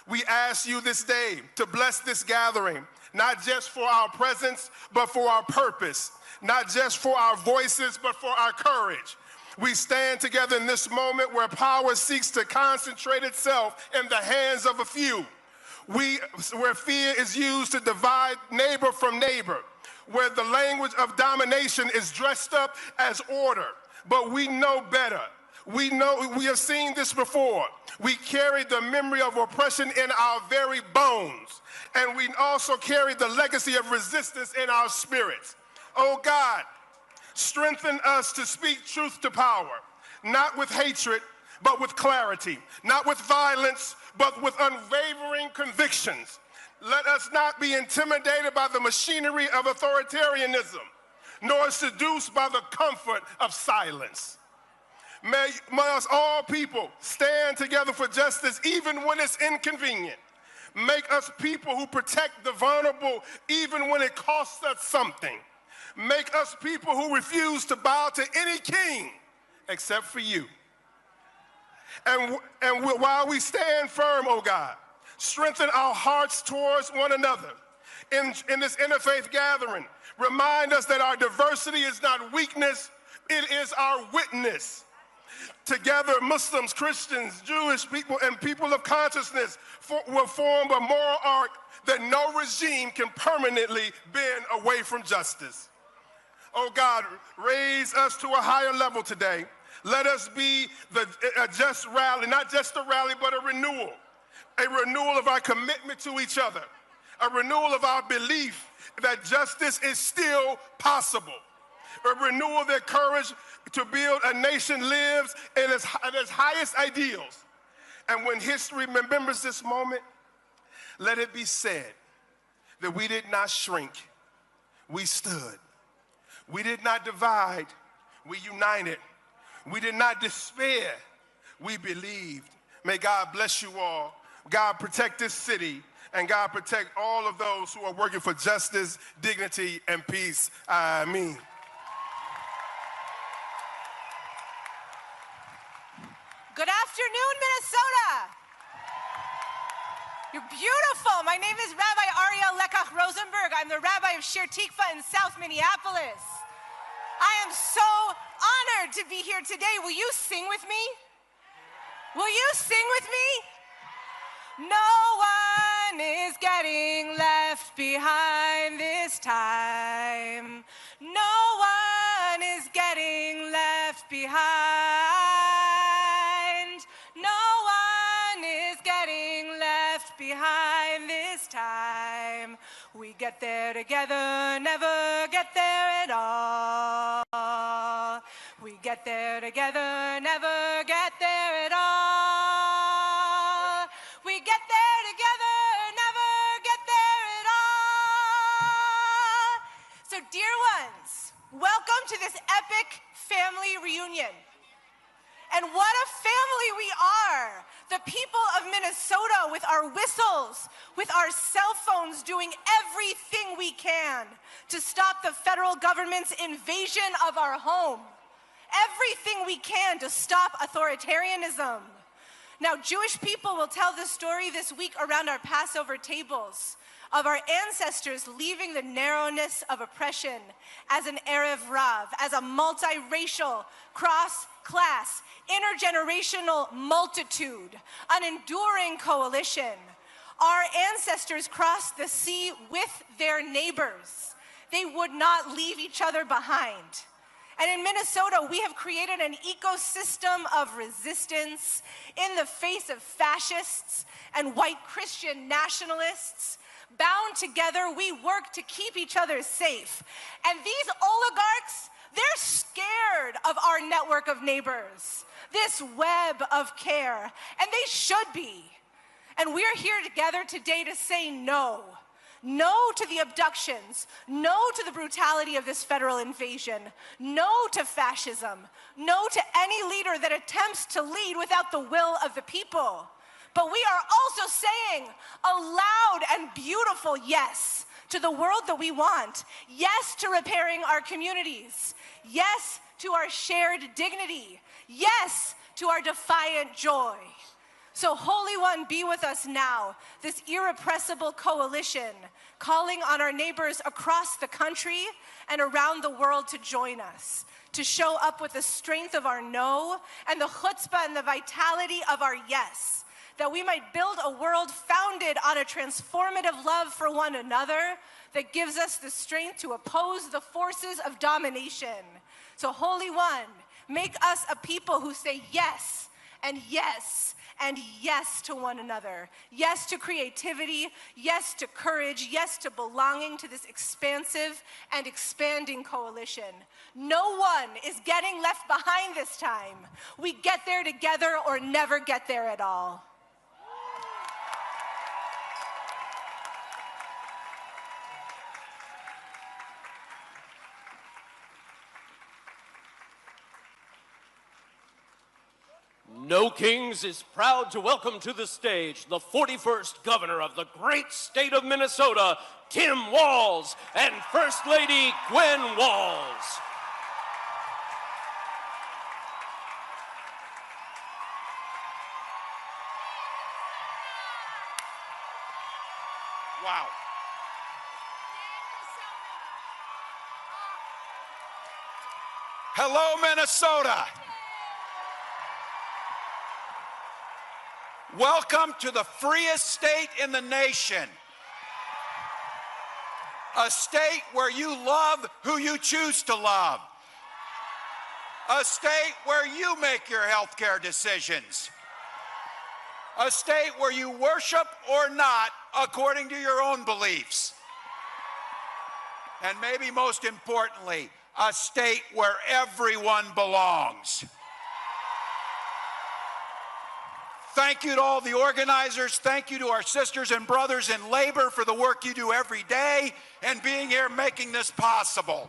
We ask you this day to bless this gathering, not just for our presence, but for our purpose, not just for our voices, but for our courage. We stand together in this moment where power seeks to concentrate itself in the hands of a few. Where fear is used to divide neighbor from neighbor, where the language of domination is dressed up as order. But we know better. We have seen this before. We carry the memory of oppression in our very bones. And we also carry the legacy of resistance in our spirits. Oh God, strengthen us to speak truth to power, not with hatred, but with clarity, not with violence, but with unwavering convictions. Let us not be intimidated by the machinery of authoritarianism, nor seduced by the comfort of silence. May us all people stand together for justice even when it's inconvenient. Make us people who protect the vulnerable even when it costs us something. Make us people who refuse to bow to any king except for you. And while we stand firm, oh God, strengthen our hearts towards one another. In this interfaith gathering, remind us that our diversity is not weakness, it is our witness. Together, Muslims, Christians, Jewish people, and people of consciousness will form a moral arc that no regime can permanently bend away from justice. Oh God, raise us to a higher level today. Let us be a just rally, not just a rally, but a renewal of our commitment to each other, a renewal of our belief that justice is still possible, a renewal of their courage to build a nation lives in its highest ideals. And when history remembers this moment, let it be said that we did not shrink, we stood. We did not divide, we united. We did not despair, we believed. May God bless you all. God protect this city, and God protect all of those who are working for justice, dignity, and peace. Amen. Good afternoon, Minnesota. You're beautiful. My name is Rabbi Rosenberg. I'm the rabbi of Sher Tikva in South Minneapolis. I am so honored to be here today. Will you sing with me? Will you sing with me? No one is getting left behind this time. No one is getting left behind. No one is getting left behind this time. We get there there together, never get there at all. We get there together, never get there at all. We get there together, never get there at all. So dear ones, welcome to this epic family reunion. And what a family we are. The people of Minnesota, with our whistles, with our cell phones, doing everything we can to stop the federal government's invasion of our home. Everything we can to stop authoritarianism. Now, Jewish people will tell the story this week around our Passover tables of our ancestors leaving the narrowness of oppression as an Erev Rav, as a multiracial, cross-class, intergenerational multitude, an enduring coalition. Our ancestors crossed the sea with their neighbors. They would not leave each other behind. And in Minnesota, we have created an ecosystem of resistance in the face of fascists and white Christian nationalists. Bound together, we work to keep each other safe. And these oligarchs, they're scared of our network of neighbors, this web of care, and they should be. And we're here together today to say no. No to the abductions, no to the brutality of this federal invasion, no to fascism, no to any leader that attempts to lead without the will of the people. But we are also saying a loud and beautiful yes to the world that we want, yes to repairing our communities, yes to our shared dignity, yes to our defiant joy. So Holy One, be with us now, this irrepressible coalition, calling on our neighbors across the country and around the world to join us, to show up with the strength of our no and the chutzpah and the vitality of our yes, that we might build a world founded on a transformative love for one another that gives us the strength to oppose the forces of domination. So Holy One, make us a people who say yes and yes and yes to one another. Yes to creativity, yes to courage, yes to belonging to this expansive and expanding coalition. No one is getting left behind this time. We get there together or never get there at all. No Kings is proud to welcome to the stage the 41st governor of the great state of Minnesota, Tim Walz, and First Lady Gwen Walz. Wow. Hello, Minnesota. Welcome to the freest state in the nation. A state where you love who you choose to love. A state where you make your healthcare decisions. A state where you worship or not according to your own beliefs. And maybe most importantly, a state where everyone belongs. Thank you to all the organizers. Thank you to our sisters and brothers in labor for the work you do every day and being here making this possible.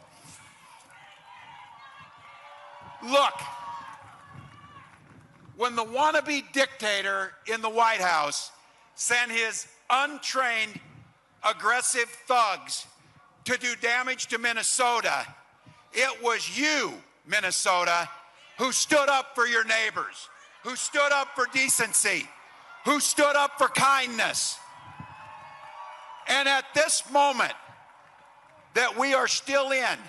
Look, when the wannabe dictator in the White House sent his untrained, aggressive thugs to do damage to Minnesota, it was you, Minnesota, who stood up for your neighbors, who stood up for decency, who stood up for kindness. And at this moment that we are still in,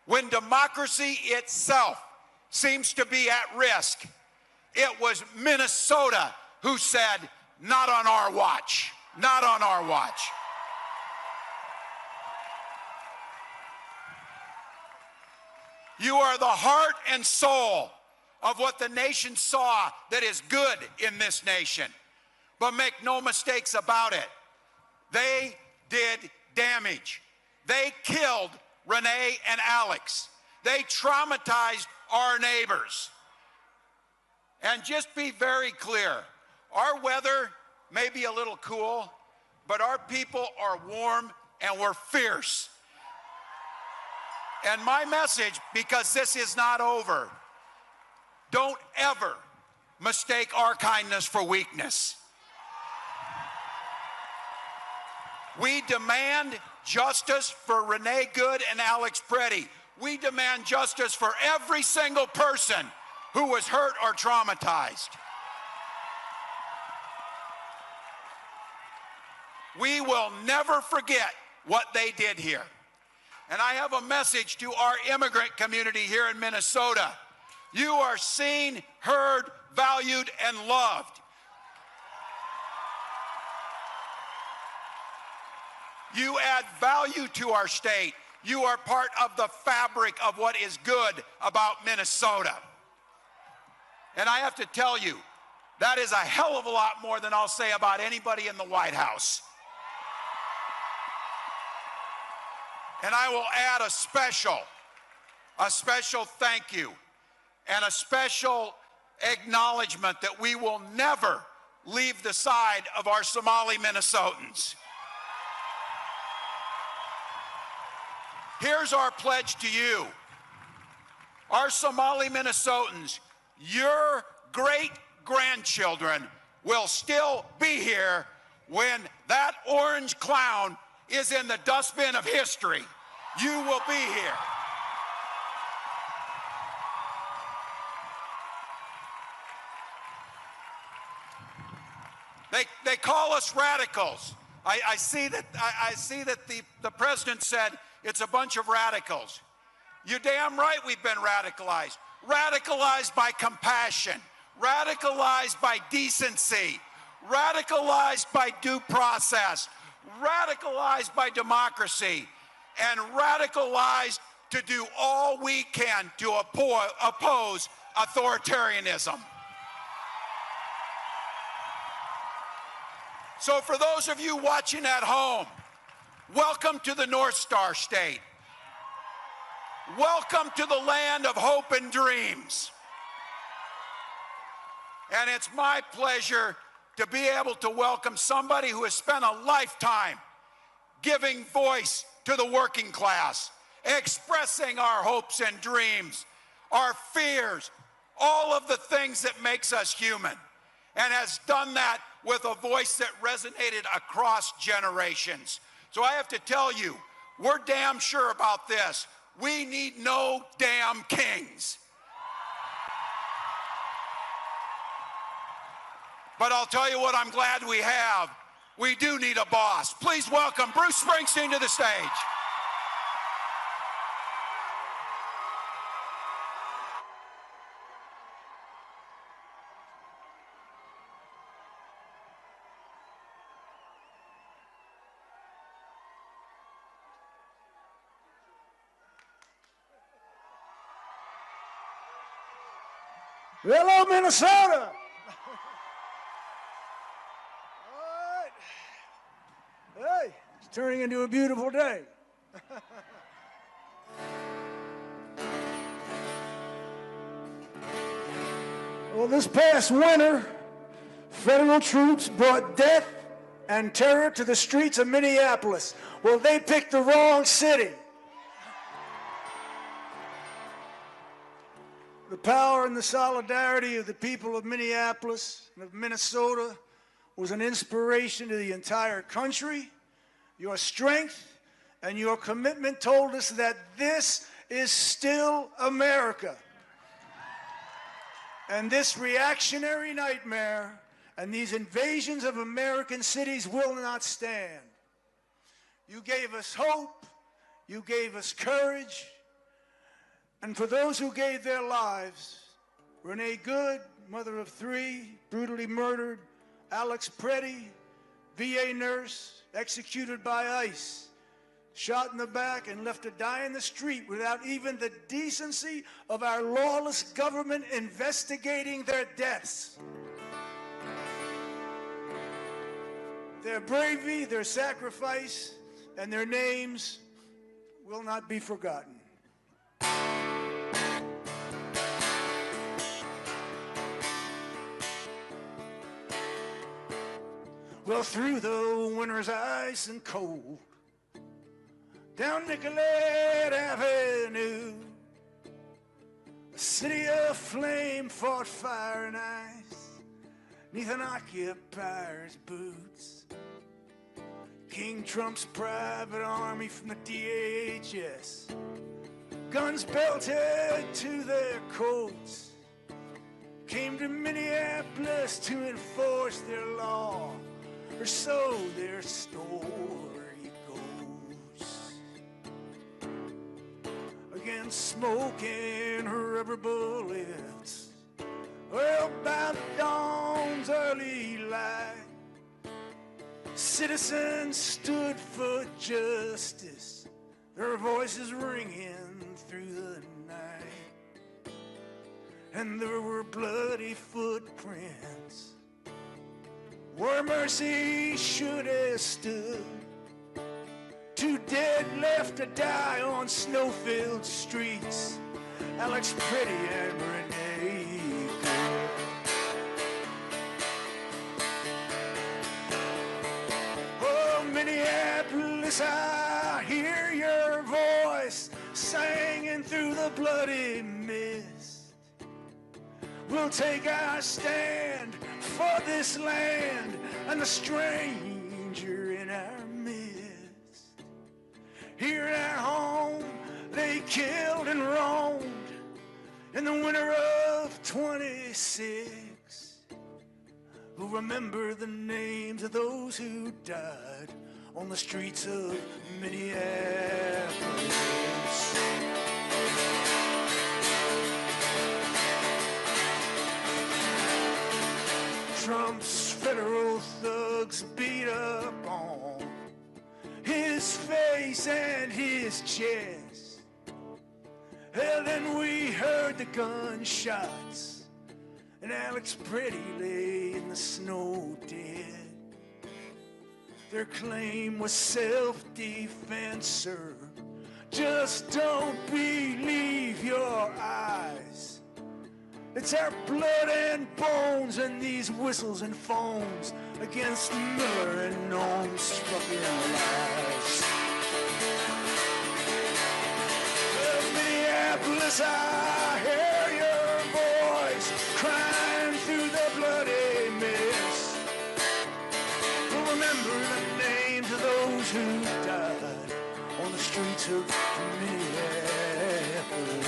when democracy itself seems to be at risk, it was Minnesota who said, not on our watch, not on our watch. You are the heart and soul of what the nation saw that is good in this nation. But make no mistakes about it, they did damage. They killed Renee and Alex. They traumatized our neighbors. And just be very clear, our weather may be a little cool, but our people are warm and we're fierce. And my message, because this is not over, don't ever mistake our kindness for weakness. We demand justice for Renee Good and Alex Preddy. We demand justice for every single person who was hurt or traumatized. We will never forget what they did here. And I have a message to our immigrant community here in Minnesota. You are seen, heard, valued, and loved. You add value to our state. You are part of the fabric of what is good about Minnesota. And I have to tell you, that is a hell of a lot more than I'll say about anybody in the White House. And I will add a special thank you and a special acknowledgement that we will never leave the side of our Somali Minnesotans. Here's our pledge to you. Our Somali Minnesotans, your great-grandchildren will still be here when that orange clown is in the dustbin of history. You will be here. They call us radicals. I see that the president said it's a bunch of radicals. You're damn right we've been radicalized. Radicalized by compassion, radicalized by decency, radicalized by due process, radicalized by democracy, and radicalized to do all we can to oppose authoritarianism. So for those of you watching at home, welcome to the North Star State. Welcome to the land of hope and dreams. And it's my pleasure to be able to welcome somebody who has spent a lifetime giving voice to the working class, expressing our hopes and dreams, our fears, all of the things that makes us human, and has done that with a voice that resonated across generations. So I have to tell you, we're damn sure about this. We need no damn kings. But I'll tell you what I'm glad we have. We do need a boss. Please welcome Bruce Springsteen to the stage. Hello, Minnesota. Hey, it's turning into a beautiful day. Well, this past winter, federal troops brought death and terror to the streets of Minneapolis. Well, they picked the wrong city. The power and the solidarity of the people of Minneapolis and of Minnesota was an inspiration to the entire country. Your strength and your commitment told us that this is still America. And this reactionary nightmare and these invasions of American cities will not stand. You gave us hope, you gave us courage, and for those who gave their lives, Renee Good, mother of 3, brutally murdered, Alex Preddy, VA nurse, executed by ICE, shot in the back and left to die in the street without even the decency of our lawless government investigating their deaths. Their bravery, their sacrifice, and their names will not be forgotten. Well, through the winter's ice and cold, down Nicollet Avenue, a city of flame fought fire and ice, neath an occupier's boots. King Trump's private army from the DHS, guns belted to their coats, came to Minneapolis to enforce their law, or so their story goes. Against smoke and rubber bullets, well, by the dawn's early light, citizens stood for justice, their voices ringing through the night. And there were bloody footprints where mercy should have stood. Two dead left to die on snow-filled streets, Alex Pretty and Renee Good. Oh, Minneapolis, I hear your voice singing through the bloody mist. We'll take our stand for this land and the stranger in our midst. Here at home, they killed and roamed in the winter of 26. We'll remember the names of those who died on the streets of Minneapolis. Trump's federal thugs beat up on his face and his chest. And then we heard the gunshots, and Alex Pretty lay in the snow dead. Their claim was self-defense, sir. Just don't believe your eyes. It's our blood and bones and these whistles and phones against Miller and Noam's fucking lies. Well, Minneapolis, I hear your voice crying through the bloody mist. We'll remember the names of those who died on the streets of Minneapolis.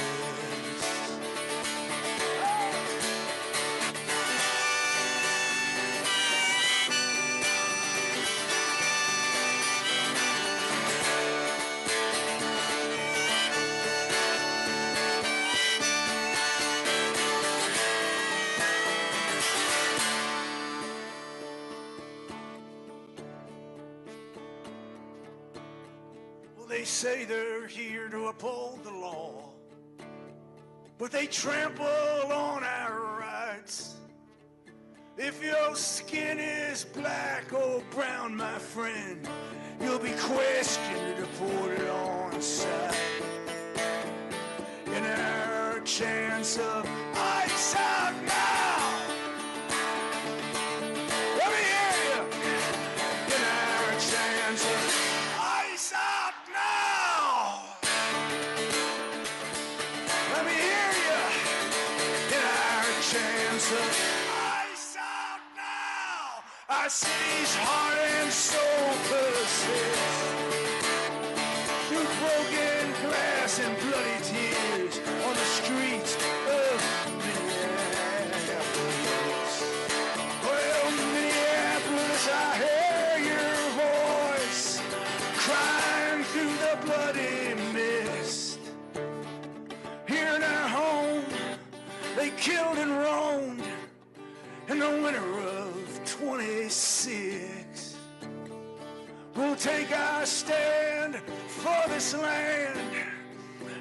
They say they're here to uphold the law, but they trample on our rights. If your skin is black or brown, my friend, you'll be questioned and deported on sight. In our chance of ice out now, let me hear you. In our chance of ice out now, let me hear you. In our chance of ice out now, our city's heart and soul persist. Through broken glass and bloody tears on the streets of Minneapolis. Well, Minneapolis, I hear your voice crying through the bloody mist. Here in our home, they killed and roamed in the winter of 26. We'll take our stand for this land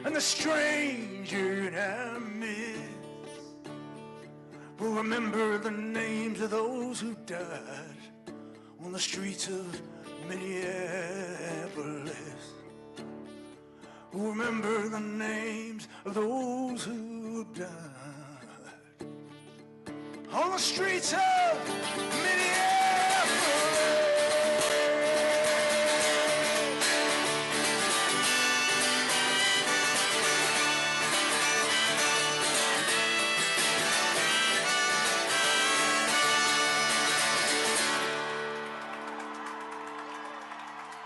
and the stranger in our midst. We'll remember the names of those who died on the streets of Minneapolis. Remember the names of those who died on the streets of Minneapolis.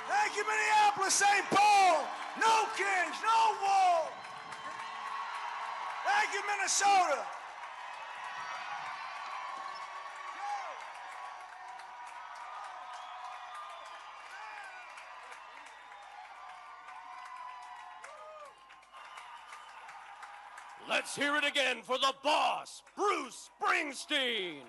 Thank you, Minneapolis, St. Paul. No kings, no wall. Thank you, Minnesota. Let's hear it again for the boss, Bruce Springsteen.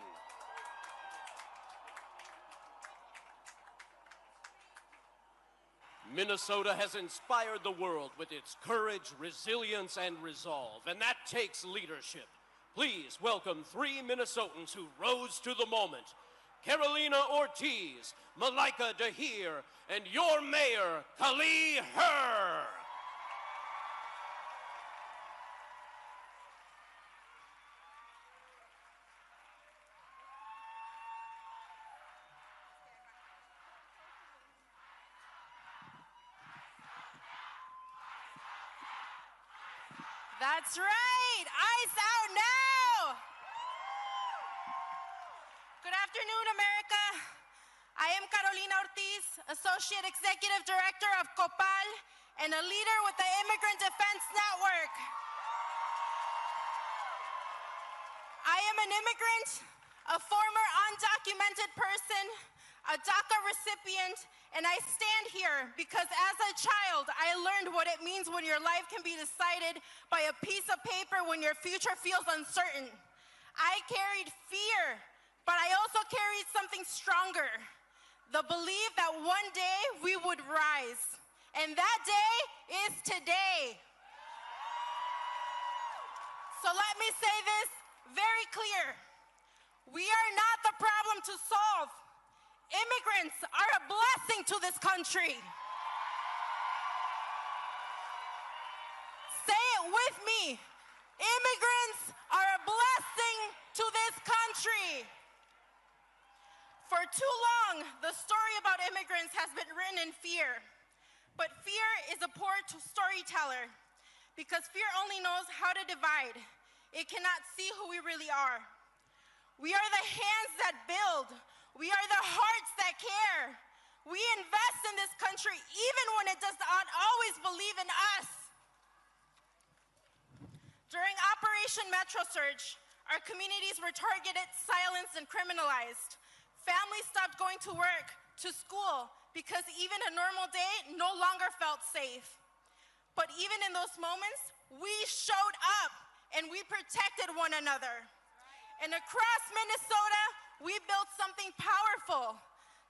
Minnesota has inspired the world with its courage, resilience, and resolve, and that takes leadership. Please welcome 3 Minnesotans who rose to the moment. Carolina Ortiz, Malika Dahir, and your mayor, Kali Herr. That's right, ice out now. Good afternoon, America. I am Carolina Ortiz, Associate Executive Director of COPAL and a leader with the Immigrant Defense Network. I am an immigrant, a former undocumented person, a DACA recipient, and I stand here because as a child, I learned what it means when your life can be decided by a piece of paper when your future feels uncertain. I carried fear, but I also carried something stronger, the belief that one day we would rise, and that day is today. So let me say this very clear. We are not the problem to solve. Immigrants are a blessing to this country. Say it with me. Immigrants are a blessing to this country. For too long, the story about immigrants has been written in fear. But fear is a poor storyteller because fear only knows how to divide. It cannot see who we really are. We are the hands that build. We are the hearts that care. We invest in this country even when it does not always believe in us. During Operation Metro Surge, our communities were targeted, silenced, and criminalized. Families stopped going to work, to school, because even a normal day no longer felt safe. But even in those moments, we showed up and we protected one another. And across Minnesota, we built something powerful.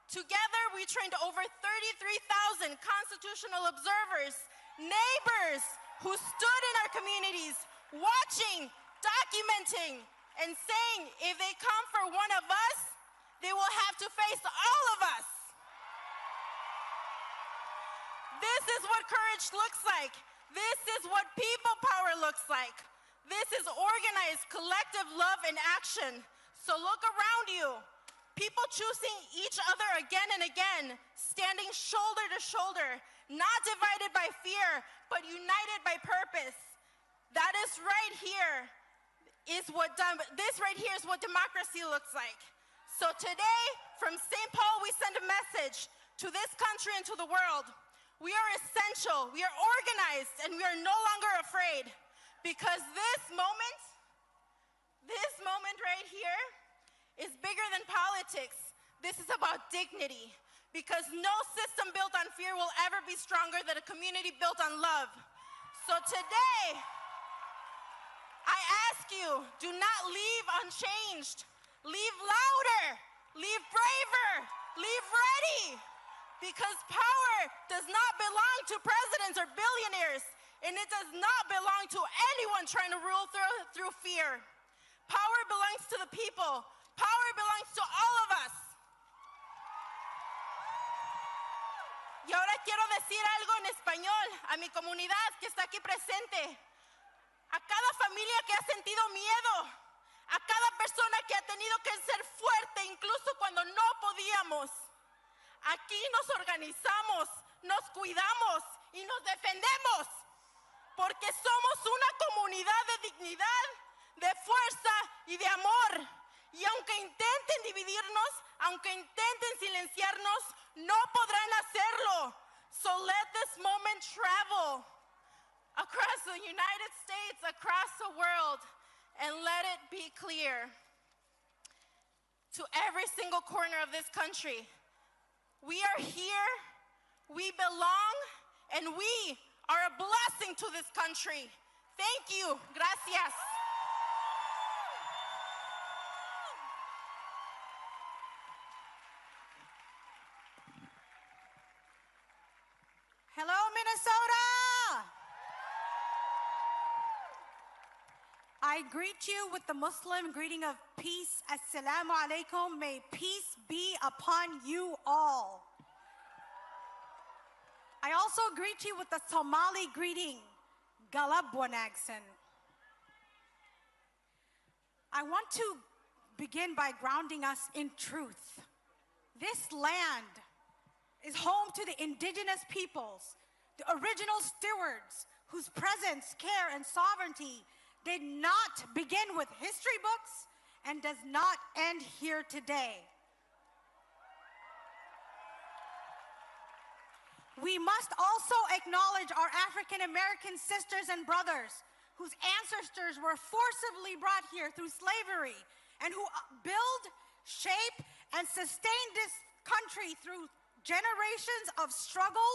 Together, we trained over 33,000 constitutional observers, neighbors who stood in our communities, watching, documenting, and saying if they come for one of us, they will have to face all of us. This is what courage looks like. This is what people power looks like. This is organized collective love in action. So look around you. People choosing each other again and again, standing shoulder to shoulder, not divided by fear, but united by purpose. That is right here is what this right here is what democracy looks like. So today, from St. Paul, we send a message to this country and to the world. We are essential, we are organized, and we are no longer afraid. Because this moment right here is bigger than politics. This is about dignity. Because no system built on fear will ever be stronger than a community built on love. So today, I ask you, do not leave unchanged. Leave louder, leave braver, leave ready. Because power does not belong to presidents or billionaires, and it does not belong to anyone trying to rule through fear. Power belongs to the people. Power belongs to all of us. Y ahora quiero decir algo en español a mi comunidad que está aquí presente. A cada familia que ha sentido miedo, a cada persona que ha tenido que ser fuerte incluso cuando no podíamos. Aquí nos organizamos, nos cuidamos y nos defendemos porque somos una comunidad de dignidad, de fuerza y de amor. Y aunque intenten dividirnos, aunque intenten silenciarnos, no podrán hacerlo. So let this moment travel across the United States, across the world, and let it be clear to every single corner of this country. We are here, we belong, and we are a blessing to this country. Thank you. Gracias. Hello, Minnesota! I greet you with the Muslim greeting of peace. Assalamu alaikum. May peace be upon you all. I also greet you with the Somali greeting, Galab Wanagsan. I want to begin by grounding us in truth. This land is home to the indigenous peoples, the original stewards whose presence, care, and sovereignty did not begin with history books and does not end here today. We must also acknowledge our African American sisters and brothers whose ancestors were forcibly brought here through slavery and who build, shape, and sustain this country through generations of struggle,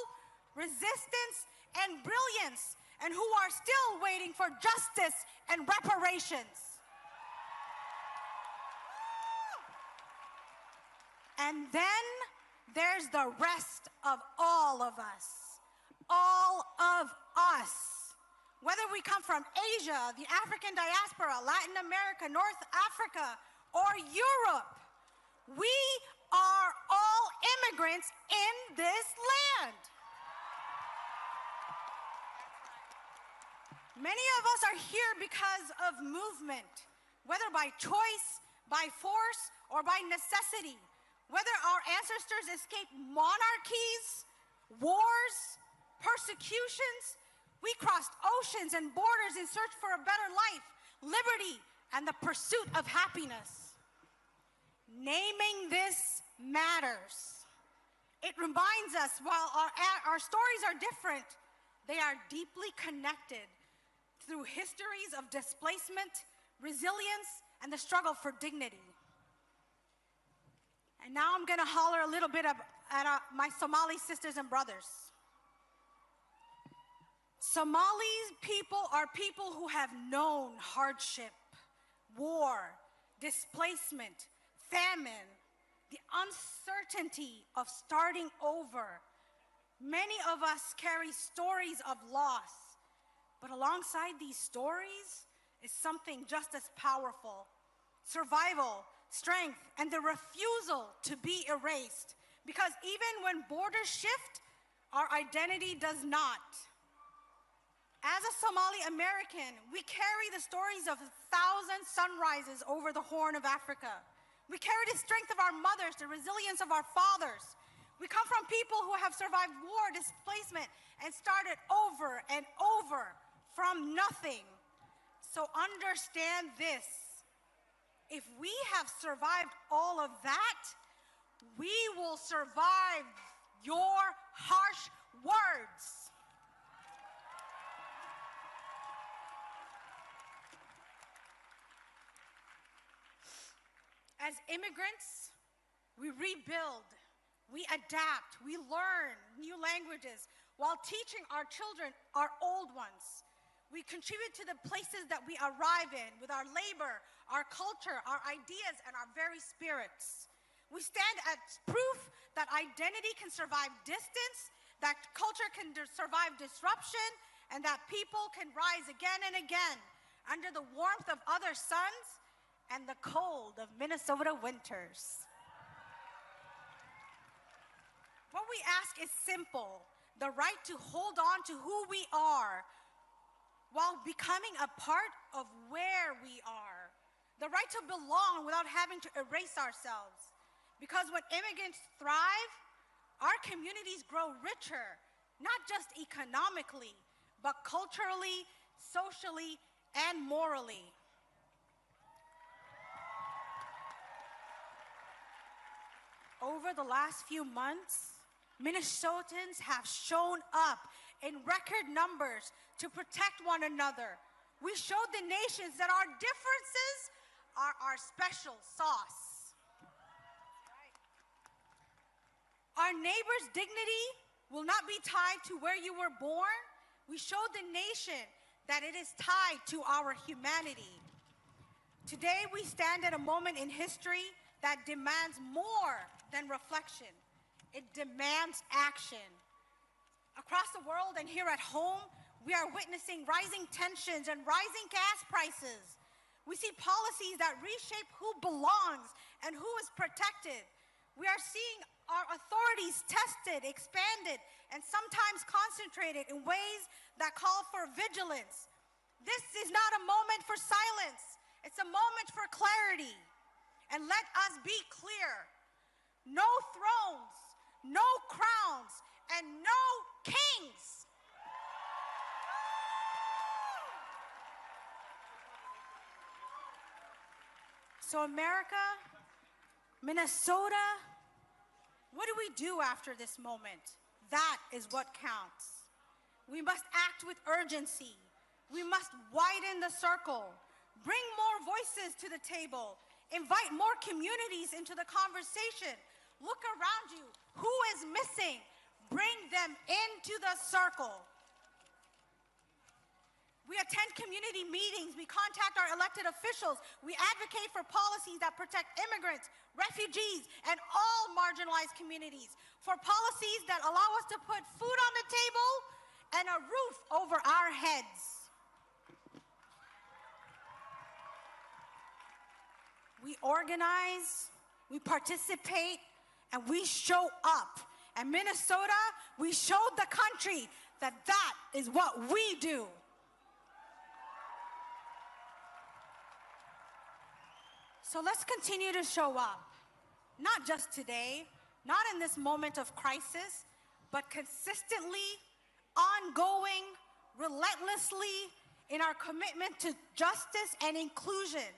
resistance, and brilliance, and who are still waiting for justice and reparations. And then there's the rest of all of us. All of us. Whether we come from Asia, the African diaspora, Latin America, North Africa, or Europe, we are all immigrants in this land. Many of us are here because of movement, whether by choice, by force, or by necessity. Whether our ancestors escaped monarchies, wars, persecutions, we crossed oceans and borders in search for a better life, liberty, and the pursuit of happiness. Naming this matters. It reminds us while our stories are different, they are deeply connected through histories of displacement, resilience, and the struggle for dignity. And now I'm going to holler a little bit at my Somali sisters and brothers. Somali people are people who have known hardship, war, displacement, famine, the uncertainty of starting over. Many of us carry stories of loss, but alongside these stories is something just as powerful: survival, strength, and the refusal to be erased. Because even when borders shift, our identity does not. As a Somali American, we carry the stories of 1,000 sunrises over the Horn of Africa. We carry the strength of our mothers, the resilience of our fathers. We come from people who have survived war, displacement, and started over and over from nothing. So understand this. If we have survived all of that, we will survive your harsh words. As immigrants, we rebuild, we adapt, we learn new languages while teaching our children our old ones. We contribute to the places that we arrive in with our labor, our culture, our ideas, and our very spirits. We stand as proof that identity can survive distance, that culture can survive disruption, and that people can rise again and again under the warmth of other suns and the cold of Minnesota winters. What we ask is simple: the right to hold on to who we are while becoming a part of where we are. The right to belong without having to erase ourselves. Because when immigrants thrive, our communities grow richer, not just economically, but culturally, socially, and morally. Over the last few months, Minnesotans have shown up in record numbers to protect one another. We showed the nations that our differences are our special sauce. Our neighbor's dignity will not be tied to where you were born. We showed the nation that it is tied to our humanity. Today, we stand at a moment in history that demands more than reflection. It demands action. Across the world and here at home, we are witnessing rising tensions and rising gas prices. We see policies that reshape who belongs and who is protected. We are seeing our authorities tested, expanded, and sometimes concentrated in ways that call for vigilance. This is not a moment for silence. It's a moment for clarity. And let us be clear: no thrones, no crowns, and no kings. So America, Minnesota, what do we do after this moment? That is what counts. We must act with urgency. We must widen the circle, bring more voices to the table, invite more communities into the conversation. Look around you. Who is missing? Bring them into the circle. We attend community meetings. We contact our elected officials. We advocate for policies that protect immigrants, refugees, and all marginalized communities. For policies that allow us to put food on the table and a roof over our heads. We organize, we participate, and we show up. And Minnesota, we showed the country that that is what we do. So let's continue to show up, not just today, not in this moment of crisis, but consistently, ongoing, relentlessly in our commitment to justice and inclusion.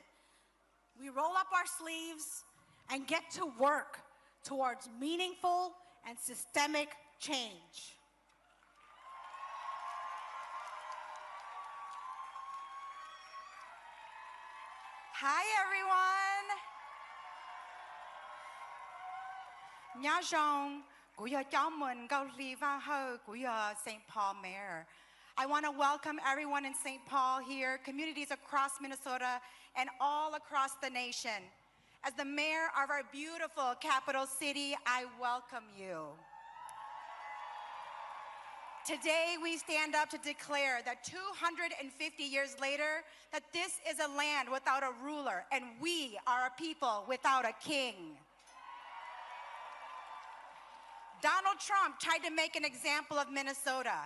We roll up our sleeves and get to work towards meaningful and systemic change. Hi, everyone. Nhà rong, chào mừng Gao Li Va Ho, St. Paul Mayor. I want to welcome everyone in St. Paul here, communities across Minnesota, and all across the nation. As the mayor of our beautiful capital city, I welcome you. Today, we stand up to declare that 250 years later, that this is a land without a ruler, and we are a people without a king. Donald Trump tried to make an example of Minnesota.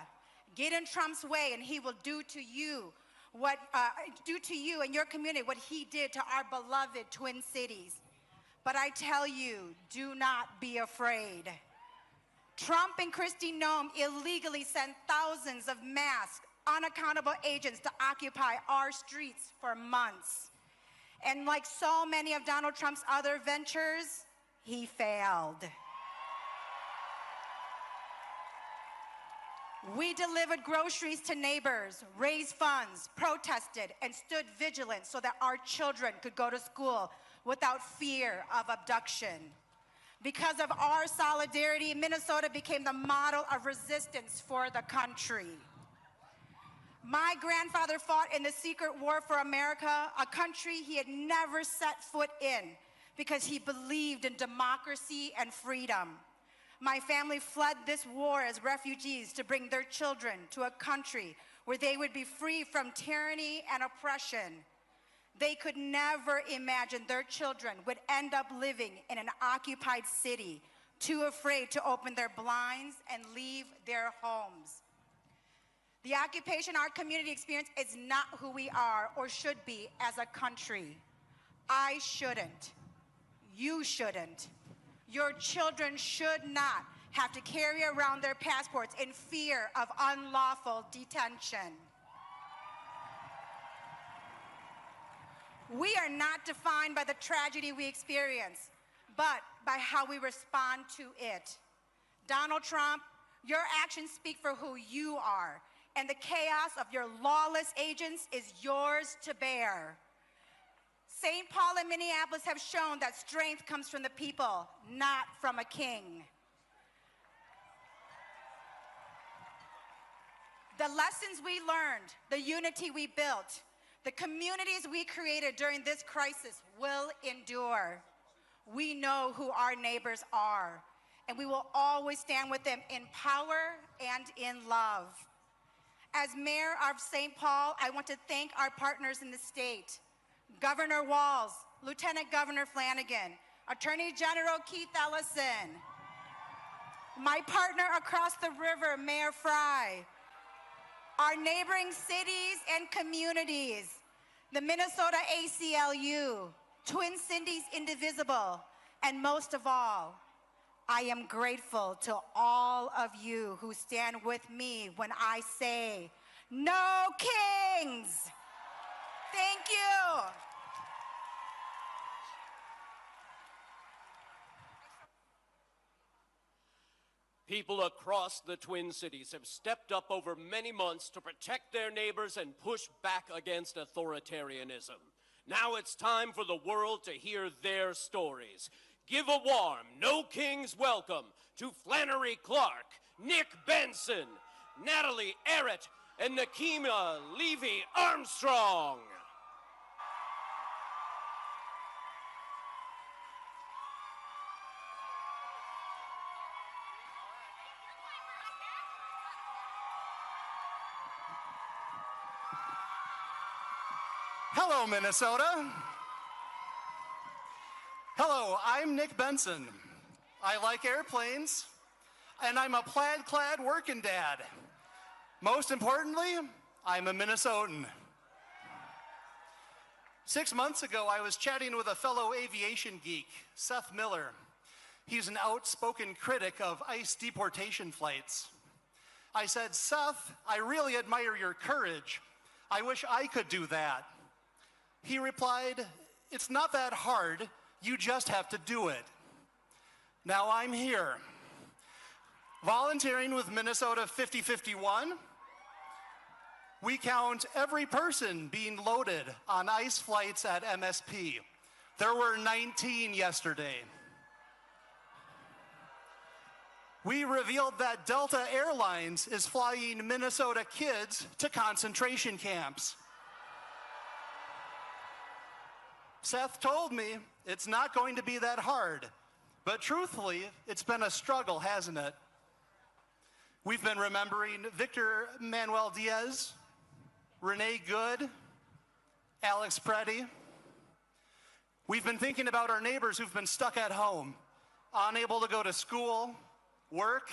Get in Trump's way, and he will do to you and your community what he did to our beloved Twin Cities. But I tell you, do not be afraid. Trump and Kristi Noem illegally sent thousands of masked, unaccountable agents to occupy our streets for months. And like so many of Donald Trump's other ventures, he failed. We delivered groceries to neighbors, raised funds, protested, and stood vigilant so that our children could go to school without fear of abduction. Because of our solidarity, Minnesota became the model of resistance for the country. My grandfather fought in the secret war for America, a country he had never set foot in, because he believed in democracy and freedom. My family fled this war as refugees to bring their children to a country where they would be free from tyranny and oppression. They could never imagine their children would end up living in an occupied city too afraid to open their blinds and leave their homes. The occupation our community experienced is not who we are or should be as a country. I shouldn't. You shouldn't. Your children should not have to carry around their passports in fear of unlawful detention. We are not defined by the tragedy we experience, but by how we respond to it. Donald Trump, your actions speak for who you are, and the chaos of your lawless agents is yours to bear. St. Paul and Minneapolis have shown that strength comes from the people, not from a king. The lessons we learned, the unity we built, the communities we created during this crisis will endure. We know who our neighbors are, and we will always stand with them in power and in love. As Mayor of St. Paul, I want to thank our partners in the state, Governor Walz, Lieutenant Governor Flanigan, Attorney General Keith Ellison, my partner across the river, Mayor Fry, our neighboring cities and communities, the Minnesota ACLU, Twin Cities Indivisible, and most of all, I am grateful to all of you who stand with me when I say, no kings! Thank you. People across the Twin Cities have stepped up over many months to protect their neighbors and push back against authoritarianism. Now it's time for the world to hear their stories. Give a warm, no kings welcome to Flannery Clark, Nick Benson, Natalie Errett, and Nakima Levy-Armstrong. Hello, Minnesota. Hello, I'm Nick Benson. I like airplanes, and I'm a plaid-clad working dad. Most importantly, I'm a Minnesotan. 6 months ago, I was chatting with a fellow aviation geek, Seth Miller. He's an outspoken critic of ICE deportation flights. I said, Seth, I really admire your courage. I wish I could do that. He replied, it's not that hard. You just have to do it. Now I'm here, volunteering with Minnesota 5051. We count every person being loaded on ICE flights at MSP. There were 19 yesterday. We revealed that Delta Airlines is flying Minnesota kids to concentration camps. Seth told me it's not going to be that hard, but truthfully, it's been a struggle, hasn't it? We've been remembering Victor Manuel Diaz, Renee Good, Alex Preddy. We've been thinking about our neighbors who've been stuck at home, unable to go to school, work,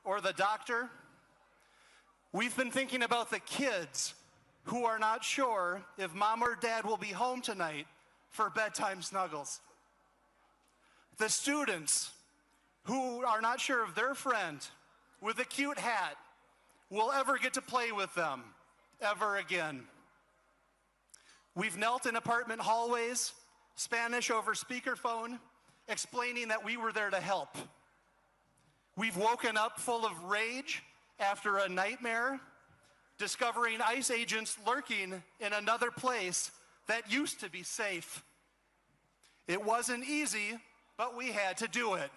or the doctor. We've been thinking about the kids who are not sure if mom or dad will be home tonight for bedtime snuggles. The students who are not sure if their friend with a cute hat will ever get to play with them ever again. We've knelt in apartment hallways, Spanish over speakerphone, explaining that we were there to help. We've woken up full of rage after a nightmare, discovering ICE agents lurking in another place that used to be safe. It wasn't easy, but we had to do it.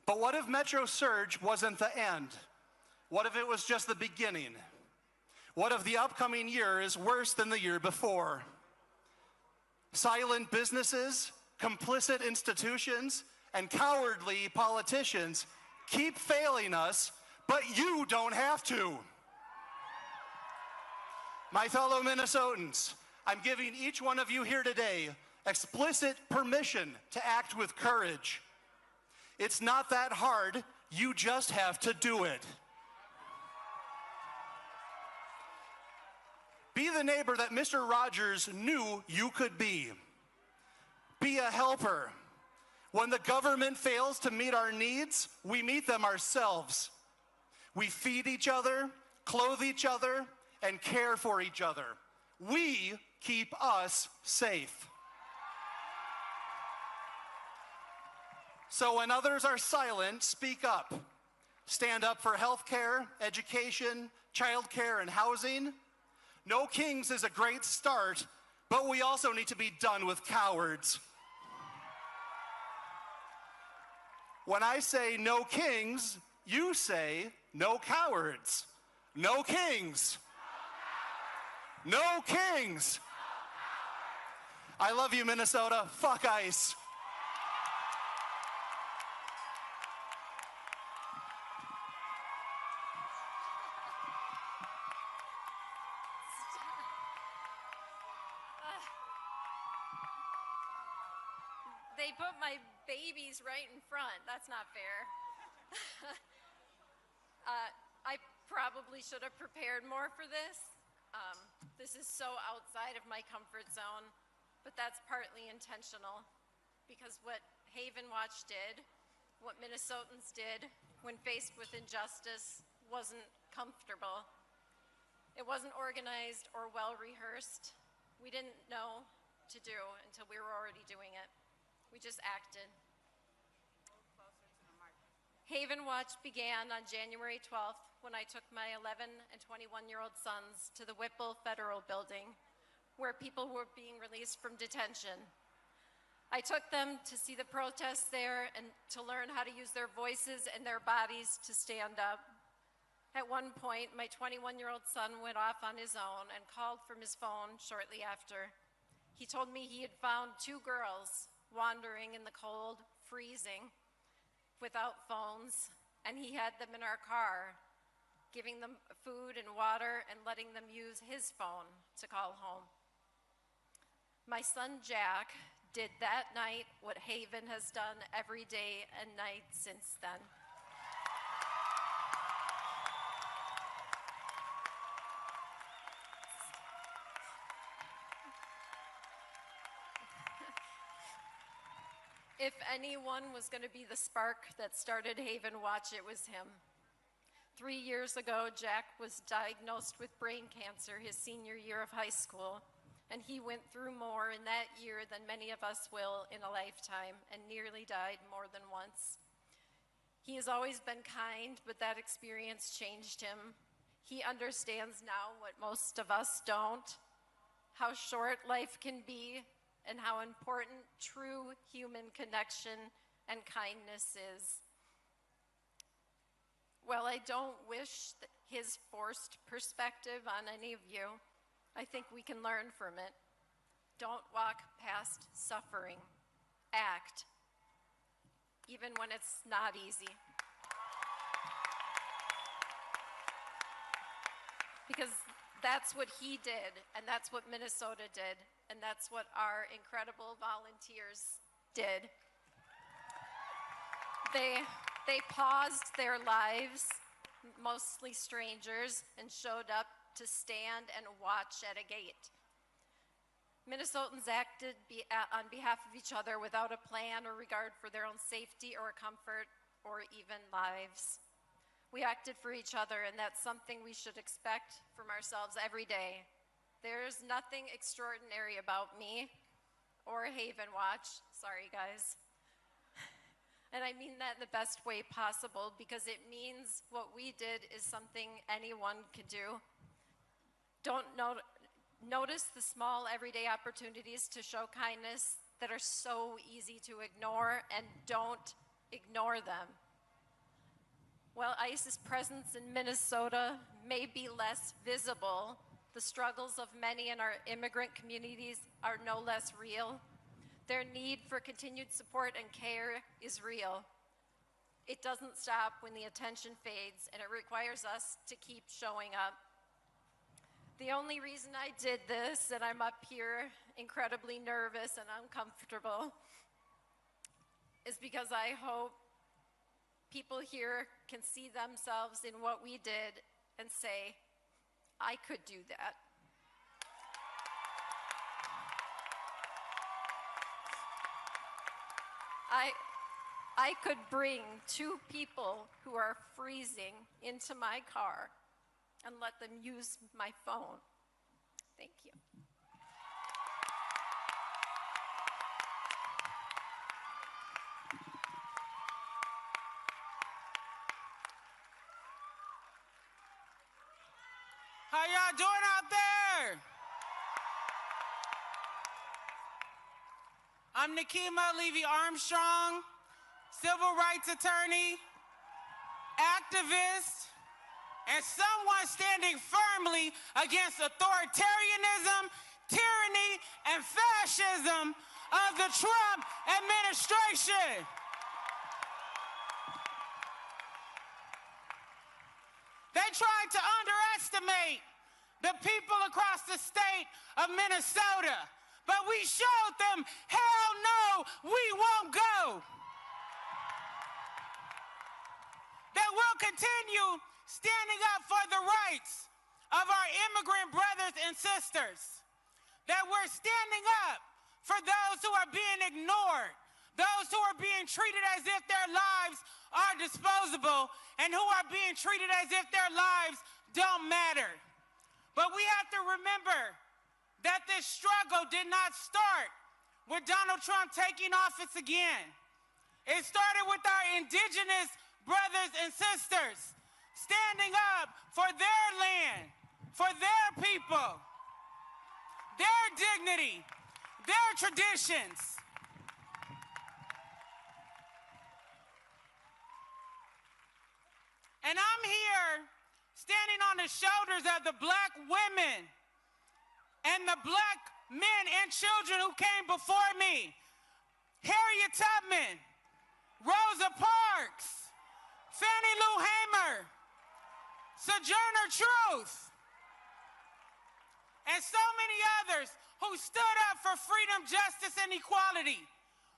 But what if Metro Surge wasn't the end? What if it was just the beginning? What if the upcoming year is worse than the year before? Silent businesses, complicit institutions, and cowardly politicians keep failing us, but you don't have to. My fellow Minnesotans, I'm giving each one of you here today explicit permission to act with courage. It's not that hard. You just have to do it. Be the neighbor that Mr. Rogers knew you could be. Be a helper. When the government fails to meet our needs, we meet them ourselves. We feed each other, clothe each other, and care for each other. We keep us safe. So when others are silent, speak up. Stand up for health care, education, childcare, and housing. No kings is a great start, but we also need to be done with cowards. When I say no kings, you say no cowards. No kings. No kings. I love you, Minnesota. Fuck ICE. They put my babies right in front. That's not fair. I probably should have prepared more for this. This is so outside of my comfort zone, but that's partly intentional because what Haven Watch did, what Minnesotans did when faced with injustice wasn't comfortable. It wasn't organized or well rehearsed. We didn't know to do until we were already doing it. We just acted. Haven Watch began on January 12th when I took my 11 and 21-year-old sons to the Whipple Federal Building, where people were being released from detention. I took them to see the protests there and to learn how to use their voices and their bodies to stand up. At one point, my 21-year-old son went off on his own and called from his phone shortly after. He told me he had found 2 girls wandering in the cold, freezing, without phones, and he had them in our car, giving them food and water and letting them use his phone to call home. My son Jack did that night what Haven has done every day and night since then. If anyone was going to be the spark that started Haven Watch, it was him. 3 years ago, Jack was diagnosed with brain cancer his senior year of high school, and he went through more in that year than many of us will in a lifetime, and nearly died more than once. He has always been kind, but that experience changed him. He understands now what most of us don't, how short life can be, and how important true human connection and kindness is. While I don't wish his forced perspective on any of you, I think we can learn from it. Don't walk past suffering. Act, even when it's not easy. Because that's what he did, and that's what Minnesota did, and that's what our incredible volunteers did. They paused their lives, mostly strangers, and showed up to stand and watch at a gate. Minnesotans acted on behalf of each other without a plan or regard for their own safety or comfort or even lives. We acted for each other, and that's something we should expect from ourselves every day. There's nothing extraordinary about me or Haven Watch. Sorry, guys. And I mean that in the best way possible, because it means what we did is something anyone can do. Notice the small everyday opportunities to show kindness that are so easy to ignore, and don't ignore them. While ICE's presence in Minnesota may be less visible, the struggles of many in our immigrant communities are no less real. Their need for continued support and care is real. It doesn't stop when the attention fades, and it requires us to keep showing up. The only reason I did this, and I'm up here incredibly nervous and uncomfortable, is because I hope people here can see themselves in what we did and say, I could do that. I could bring 2 people who are freezing into my car and let them use my phone. Thank you. How y'all doing out there? I'm Nikema Levy-Armstrong, civil rights attorney, activist, and someone standing firmly against authoritarianism, tyranny, and fascism of the Trump administration. They tried to underestimate the people across the state of Minnesota, but we showed them, hell no, we won't go. That we'll continue standing up for the rights of our immigrant brothers and sisters. That we're standing up for those who are being ignored, those who are being treated as if their lives are disposable, and who are being treated as if their lives don't matter. But we have to remember that this struggle did not start with Donald Trump taking office again. It started with our indigenous brothers and sisters standing up for their land, for their people, their dignity, their traditions. And I'm here standing on the shoulders of the black women and the black men and children who came before me. Harriet Tubman, Rosa Parks, Fannie Lou Hamer, Sojourner Truth, and so many others who stood up for freedom, justice, and equality.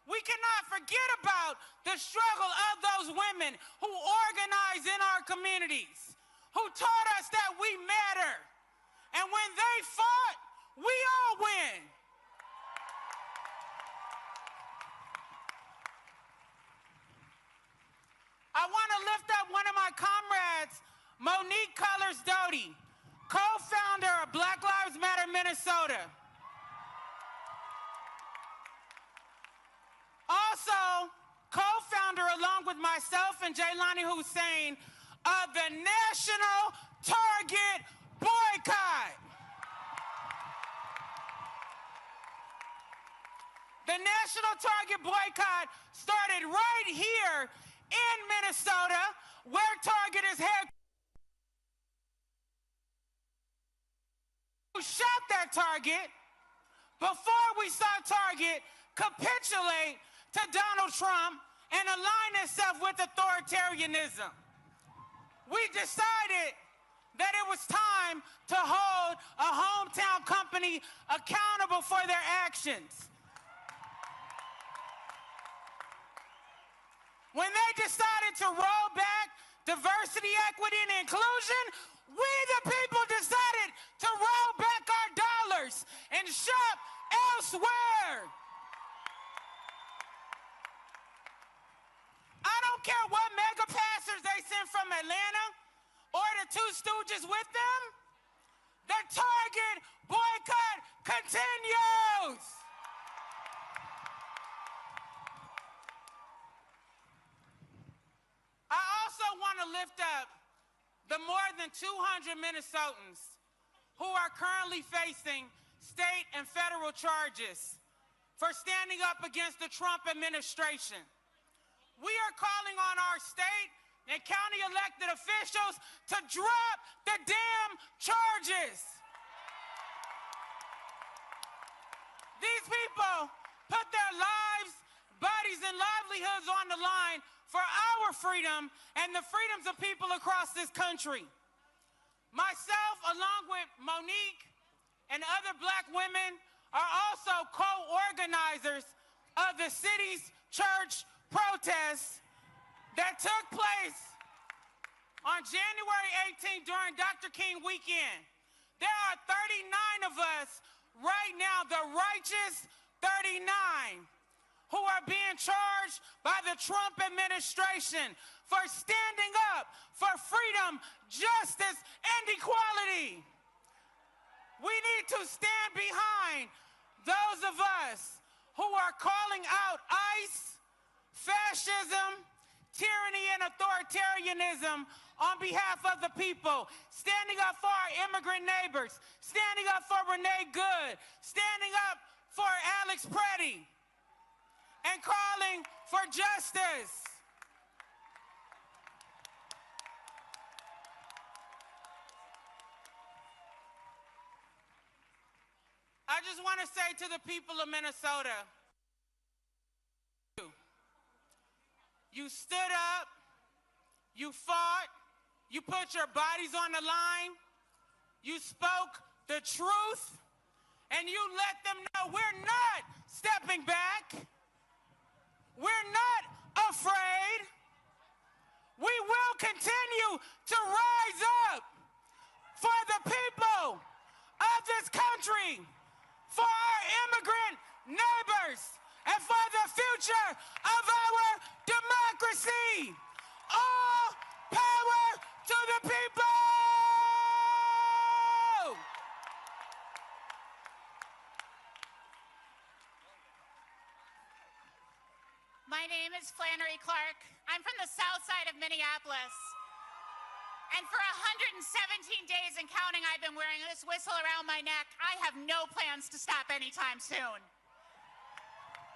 We cannot forget about the struggle of those women who organize in our communities, who taught us that we matter. And when they fought, we all win. I want to lift up one of my comrades, Monique Cullors Doty, co-founder of Black Lives Matter Minnesota. Also, co-founder along with myself and Jaylani Hussein of the National Target Boycott. The National Target Boycott started right here in Minnesota, where Target is headquartered. We shot that Target before we saw Target capitulate to Donald Trump and align itself with authoritarianism. We decided that it was time to hold a hometown company accountable for their actions. When they decided to roll back diversity, equity, and inclusion, we the people decided to roll back our dollars and shop elsewhere. I don't care what mega pastors they send from Atlanta or the Two Stooges with them. The Target boycott continues. I also want to lift up the more than 200 Minnesotans who are currently facing state and federal charges for standing up against the Trump administration. We are calling on our state and county elected officials to drop the damn charges. These people put their lives, bodies, and livelihoods on the line for our freedom and the freedoms of people across this country. Myself, along with Monique and other black women, are also co-organizers of the city's church protests that took place on January 18th during Dr. King weekend. There are 39 of us right now, the righteous 39, who are being charged by the Trump administration for standing up for freedom, justice, and equality. We need to stand behind those of us who are calling out ICE, fascism, tyranny, and authoritarianism on behalf of the people, standing up for our immigrant neighbors, standing up for Renee Good, standing up for Alex Preddy, and calling for justice. I just want to say to the people of Minnesota, you stood up, you fought, you put your bodies on the line, you spoke the truth, and you let them know we're not stepping back. We're not afraid. We will continue to rise up for the people of this country, for our immigrant neighbors, and for the future of our democracy. All power to the people! My name is Flannery Clark. I'm from the south side of Minneapolis. And for 117 days and counting, I've been wearing this whistle around my neck. I have no plans to stop anytime soon.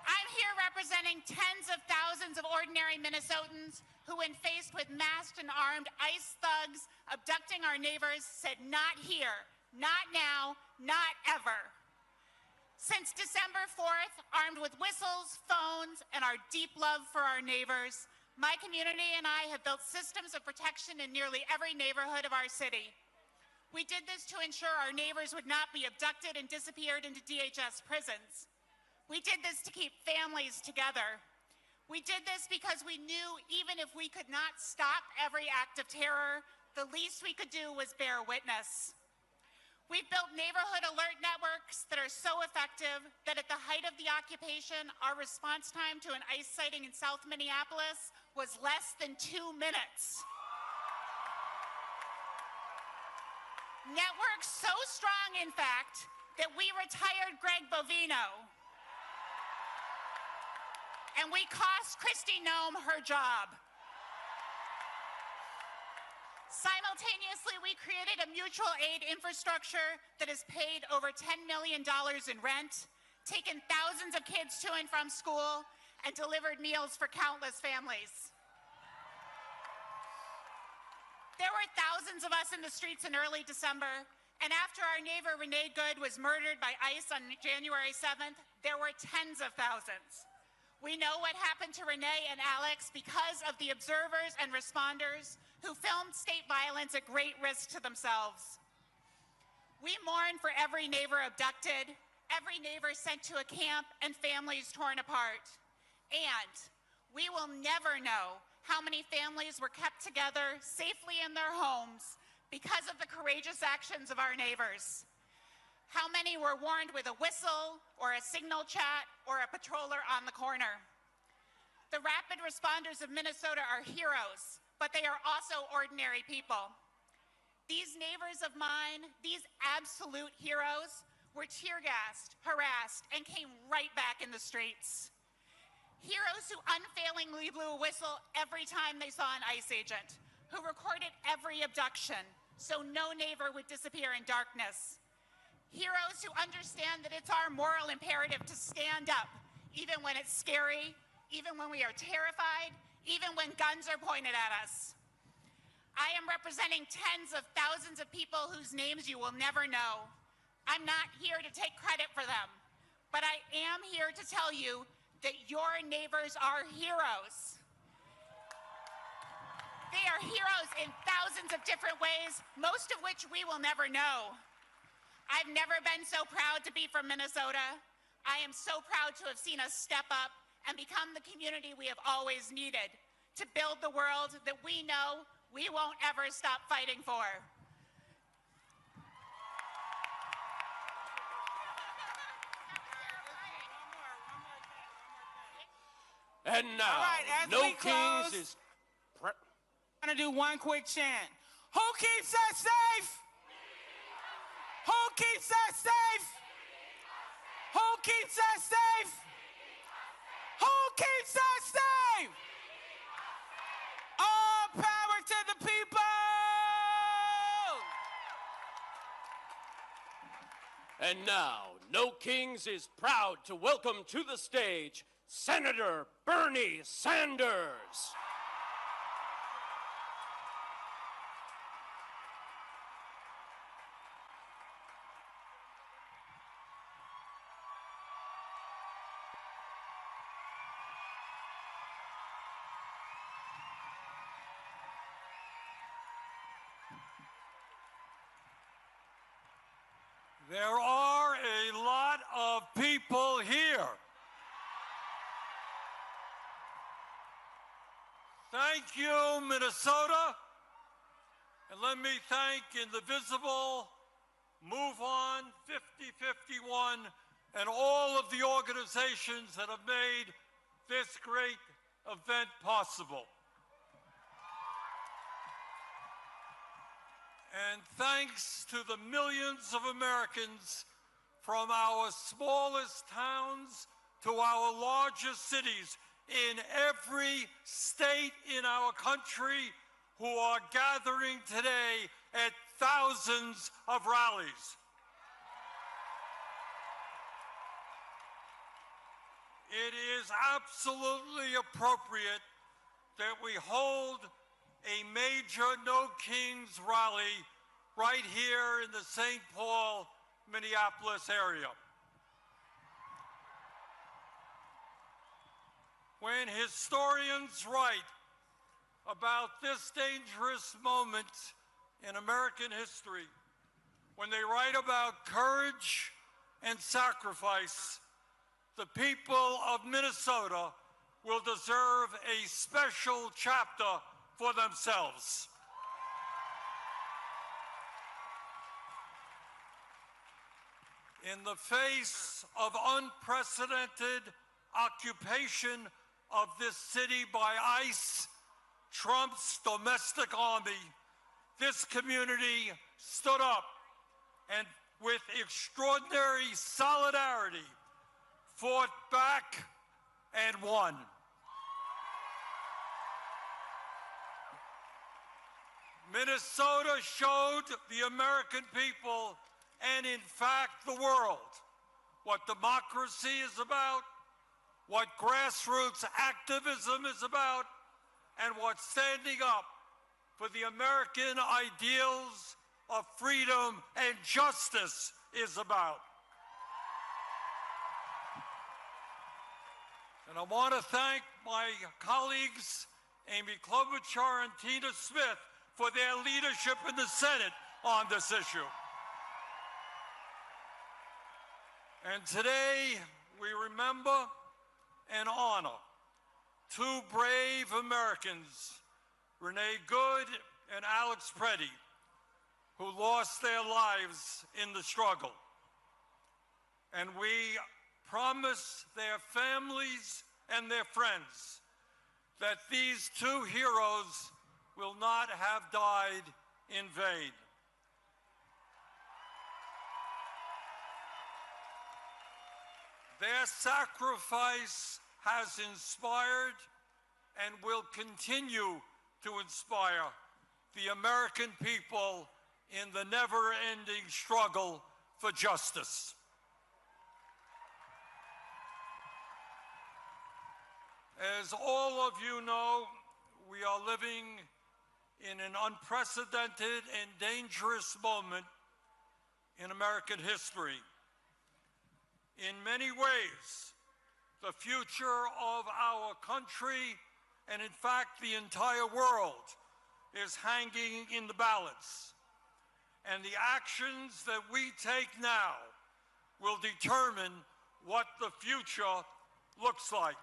I'm here representing tens of thousands of ordinary Minnesotans who, when faced with masked and armed ICE thugs abducting our neighbors, said, not here, not now, not ever. Since December 4th, armed with whistles, phones, and our deep love for our neighbors, my community and I have built systems of protection in nearly every neighborhood of our city. We did this to ensure our neighbors would not be abducted and disappeared into DHS prisons. We did this to keep families together. We did this because we knew even if we could not stop every act of terror, the least we could do was bear witness. We've built neighborhood alert networks that are so effective that at the height of the occupation, our response time to an ICE sighting in South Minneapolis was less than 2 minutes. Networks so strong, in fact, that we retired Greg Bovino. And we cost Kristi Noem her job. Simultaneously, we created a mutual aid infrastructure that has paid over $10 million in rent, taken thousands of kids to and from school, and delivered meals for countless families. There were thousands of us in the streets in early December, and after our neighbor Renee Good was murdered by ICE on January 7th, there were tens of thousands. We know what happened to Renee and Alex because of the observers and responders who filmed state violence at great risk to themselves. We mourn for every neighbor abducted, every neighbor sent to a camp, and families torn apart. And we will never know how many families were kept together safely in their homes because of the courageous actions of our neighbors. How many were warned with a whistle or a signal chat or a patroller on the corner? The rapid responders of Minnesota are heroes, but they are also ordinary people. These neighbors of mine, these absolute heroes, were tear-gassed, harassed, and came right back in the streets. Heroes who unfailingly blew a whistle every time they saw an ICE agent, who recorded every abduction so no neighbor would disappear in darkness. Heroes who understand that it's our moral imperative to stand up, even when it's scary, even when we are terrified, even when guns are pointed at us. I am representing tens of thousands of people whose names you will never know. I'm not here to take credit for them, but I am here to tell you that your neighbors are heroes. They are heroes in thousands of different ways, most of which we will never know. I've never been so proud to be from Minnesota. I am so proud to have seen us step up and become the community we have always needed, to build the world that we know we won't ever stop fighting for. And now, all right, as No we close, Kings is... I'm going to do one quick chant. Who keeps us safe? Who keeps us safe? Who keeps us safe? Who keeps us safe? All power to the people! And now, No Kings is proud to welcome to the stage Senator Bernie Sanders. There are a lot of people here. Thank you, Minnesota. And let me thank Indivisible, Move On, 5051, and all of the organizations that have made this great event possible. And thanks to the millions of Americans from our smallest towns to our largest cities in every state in our country who are gathering today at thousands of rallies. It is absolutely appropriate that we hold a major No Kings rally right here in the St. Paul, Minneapolis area. When historians write about this dangerous moment in American history, when they write about courage and sacrifice, the people of Minnesota will deserve a special chapter for themselves. In the face of unprecedented occupation of this city by ICE, Trump's domestic army, this community stood up and with extraordinary solidarity fought back and won. Minnesota showed the American people and, in fact, the world what democracy is about, what grassroots activism is about, and what standing up for the American ideals of freedom and justice is about. And I want to thank my colleagues, Amy Klobuchar and Tina Smith, for their leadership in the Senate on this issue. And today, we remember and honor two brave Americans, Renee Good and Alex Preddy, who lost their lives in the struggle. And we promise their families and their friends that these two heroes will not have died in vain. Their sacrifice has inspired and will continue to inspire the American people in the never-ending struggle for justice. As all of you know, we are living in an unprecedented and dangerous moment in American history. In many ways, the future of our country, and in fact the entire world, is hanging in the balance. And the actions that we take now will determine what the future looks like.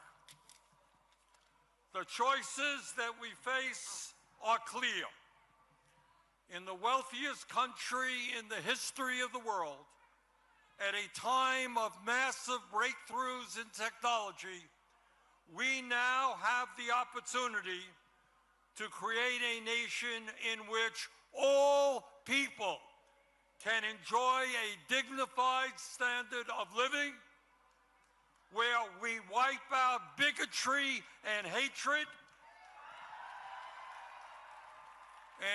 The choices that we face are clear. In the wealthiest country in the history of the world, at a time of massive breakthroughs in technology, we now have the opportunity to create a nation in which all people can enjoy a dignified standard of living, where we wipe out bigotry and hatred,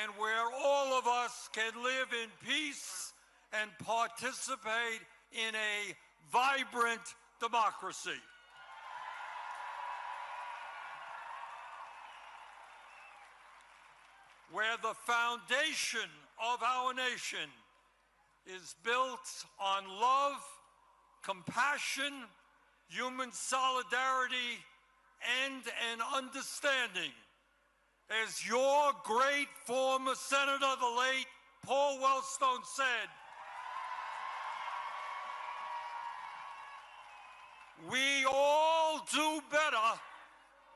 and where all of us can live in peace and participate in a vibrant democracy. Where the foundation of our nation is built on love, compassion, human solidarity, and an understanding. As your great former senator, the late Paul Wellstone, said, we all do better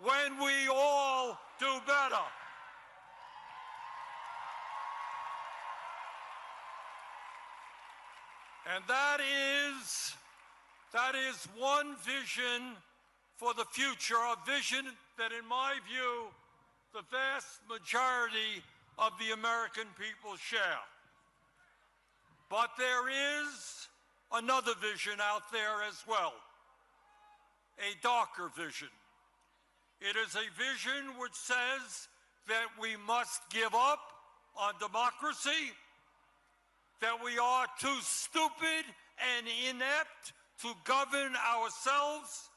when we all do better. And that is one vision for the future, a vision that, in my view, the vast majority of the American people share. But there is another vision out there as well, a darker vision. It is a vision which says that we must give up on democracy, that we are too stupid and inept to govern ourselves,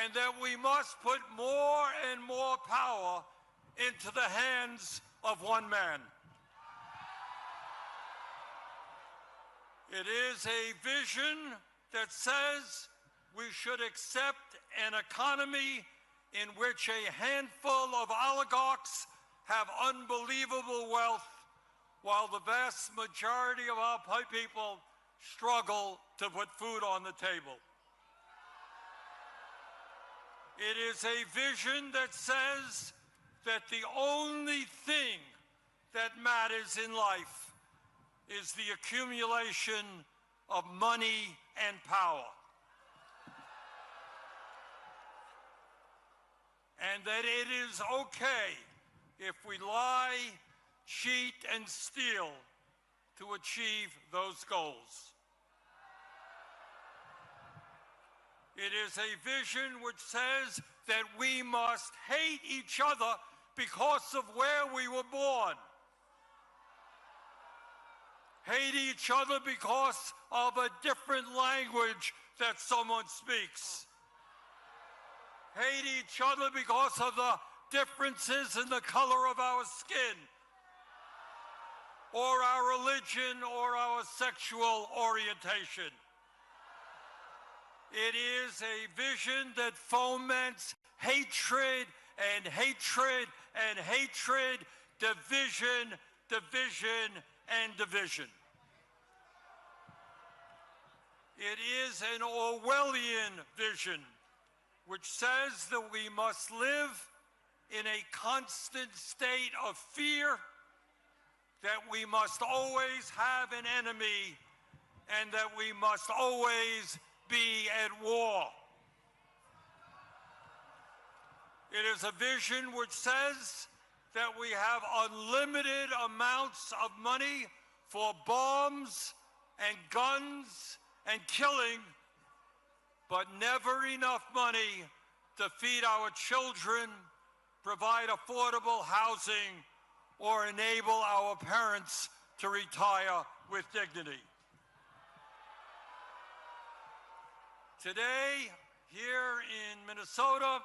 and that we must put more and more power into the hands of one man. It is a vision that says we should accept an economy in which a handful of oligarchs have unbelievable wealth, while the vast majority of our people struggle to put food on the table. It is a vision that says that the only thing that matters in life is the accumulation of money and power. And that it is okay if we lie, cheat, and steal to achieve those goals. It is a vision which says that we must hate each other because of where we were born. Hate each other because of a different language that someone speaks. Hate each other because of the differences in the color of our skin, or our religion, or our sexual orientation. It is a vision that foments hatred and hatred and hatred, division, division, and division. It is an Orwellian vision which says that we must live in a constant state of fear, that we must always have an enemy, and that we must always be at war. It is a vision which says that we have unlimited amounts of money for bombs and guns and killing, but never enough money to feed our children, provide affordable housing, or enable our parents to retire with dignity. Today, here in Minnesota,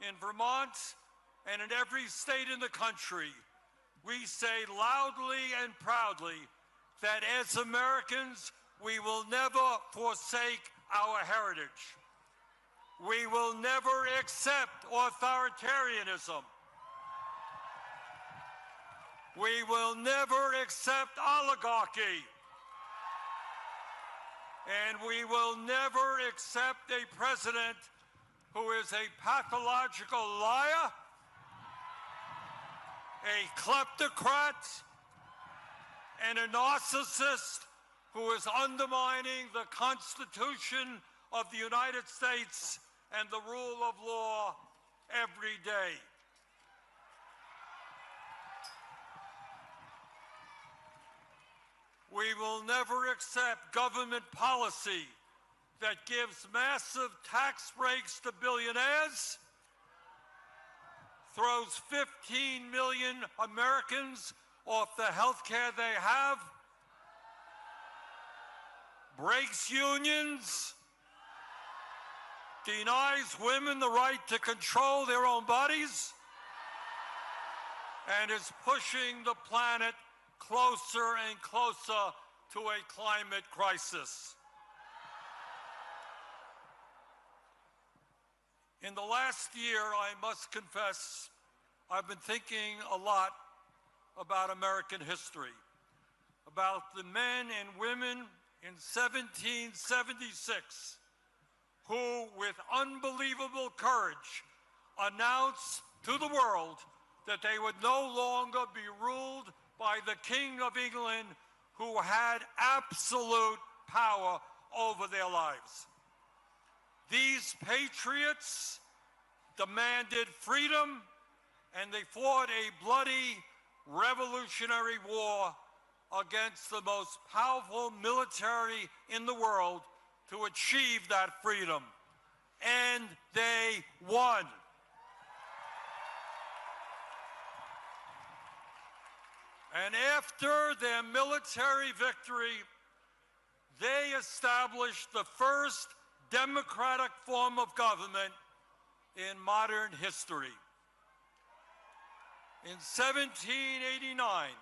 in Vermont, and in every state in the country, we say loudly and proudly that as Americans, we will never forsake our heritage. We will never accept authoritarianism. We will never accept oligarchy. And we will never accept a president who is a pathological liar, a kleptocrat, and a narcissist who is undermining the Constitution of the United States and the rule of law every day. We will never accept government policy that gives massive tax breaks to billionaires, throws 15 million Americans off the health care they have, breaks unions, denies women the right to control their own bodies, and is pushing the planet closer and closer to a climate crisis. In the last year, I must confess, I've been thinking a lot about American history, about the men and women in 1776 who, with unbelievable courage, announced to the world that they would no longer be ruled by the King of England, who had absolute power over their lives. These patriots demanded freedom, and they fought a bloody revolutionary war against the most powerful military in the world to achieve that freedom. And they won. And after their military victory, they established the first democratic form of government in modern history. In 1789,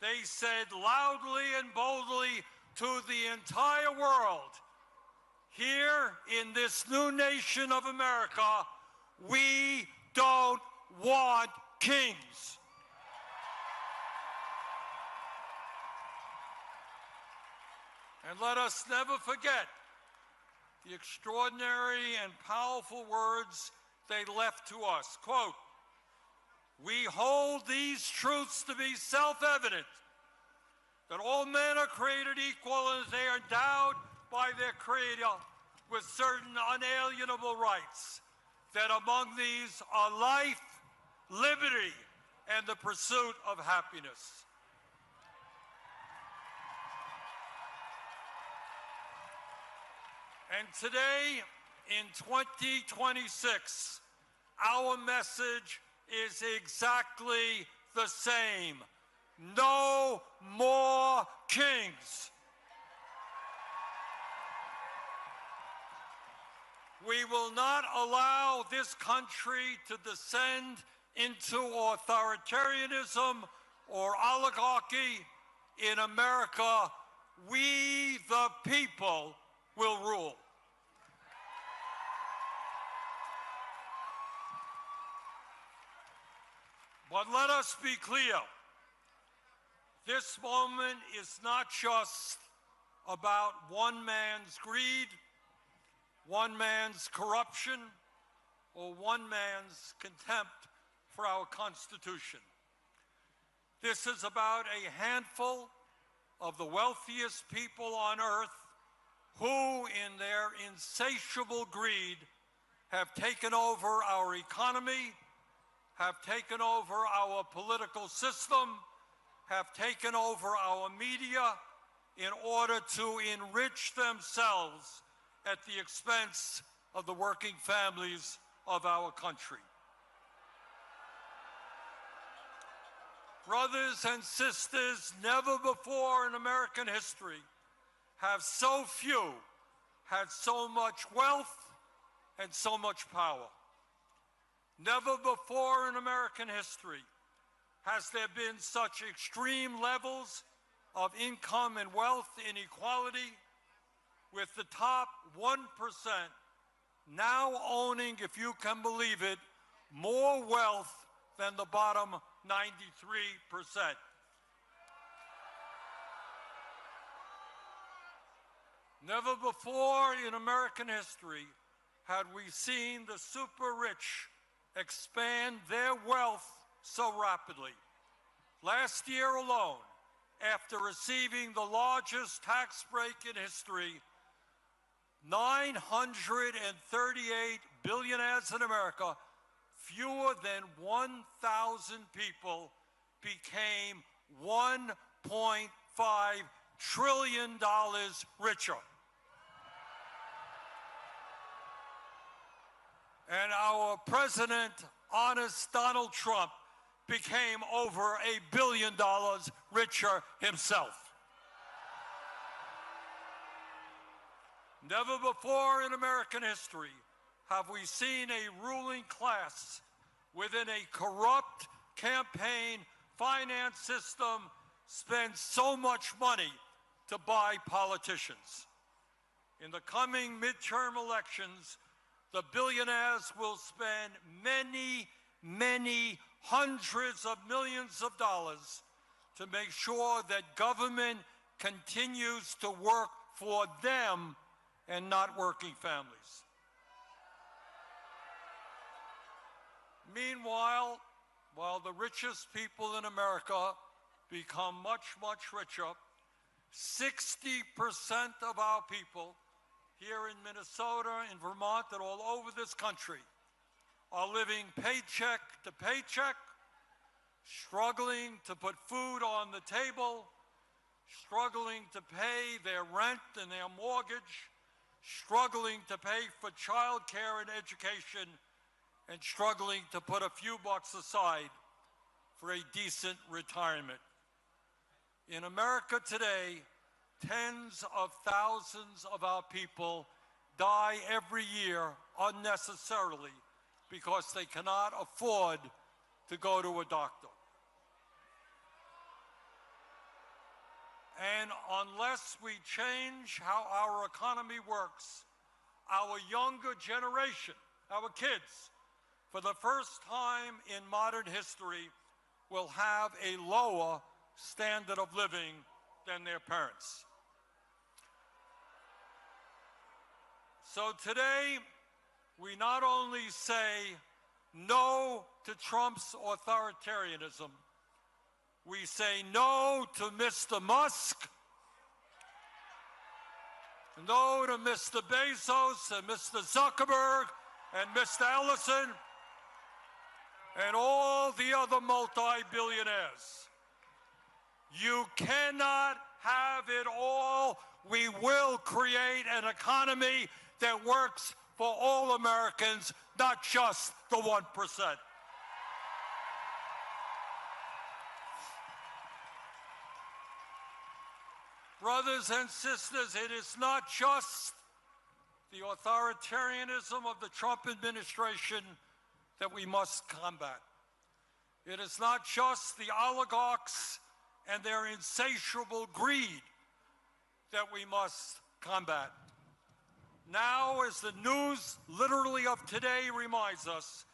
they said loudly and boldly to the entire world, here in this new nation of America, we don't want kings. And let us never forget the extraordinary and powerful words they left to us. Quote, "We hold these truths to be self-evident, that all men are created equal and they are endowed by their Creator with certain unalienable rights, that among these are life, liberty, and the pursuit of happiness." And today, in 2026, our message is exactly the same. No more kings. We will not allow this country to descend into authoritarianism or oligarchy. In America, we, the people, will rule. But let us be clear. This moment is not just about one man's greed, one man's corruption, or one man's contempt for our Constitution. This is about a handful of the wealthiest people on earth who, in their insatiable greed, have taken over our economy, have taken over our political system, have taken over our media in order to enrich themselves at the expense of the working families of our country. Brothers and sisters, never before in American history have so few had so much wealth and so much power. Never before in American history has there been such extreme levels of income and wealth inequality, with the top 1% now owning, if you can believe it, more wealth than the bottom 93%. Never before in American history had we seen the super rich expand their wealth so rapidly. Last year alone, after receiving the largest tax break in history, 938 billionaires in America, fewer than 1,000 people, became $1.5 trillion richer. And our president, honest Donald Trump, became over $1 billion richer himself. Never before in American history have we seen a ruling class within a corrupt campaign finance system spend so much money to buy politicians. In the coming midterm elections, the billionaires will spend many, many hundreds of millions of dollars to make sure that government continues to work for them and not working families. Meanwhile, while the richest people in America become much, much richer, 60% of our people here in Minnesota, in Vermont, and all over this country are living paycheck to paycheck, struggling to put food on the table, struggling to pay their rent and their mortgage, struggling to pay for child care and education, and struggling to put a few bucks aside for a decent retirement. In America today, tens of thousands of our people die every year unnecessarily because they cannot afford to go to a doctor. And unless we change how our economy works, our younger generation, our kids, for the first time in modern history, will have a lower standard of living than their parents. So today, we not only say no to Trump's authoritarianism, we say no to Mr. Musk, no to Mr. Bezos and Mr. Zuckerberg and Mr. Ellison and all the other multi-billionaires. You cannot have it all. We will create an economy that works for all Americans, not just the 1%. Brothers and sisters, it is not just the authoritarianism of the Trump administration that we must combat. It is not just the oligarchs and their insatiable greed that we must combat. Now, as the news literally of today reminds us,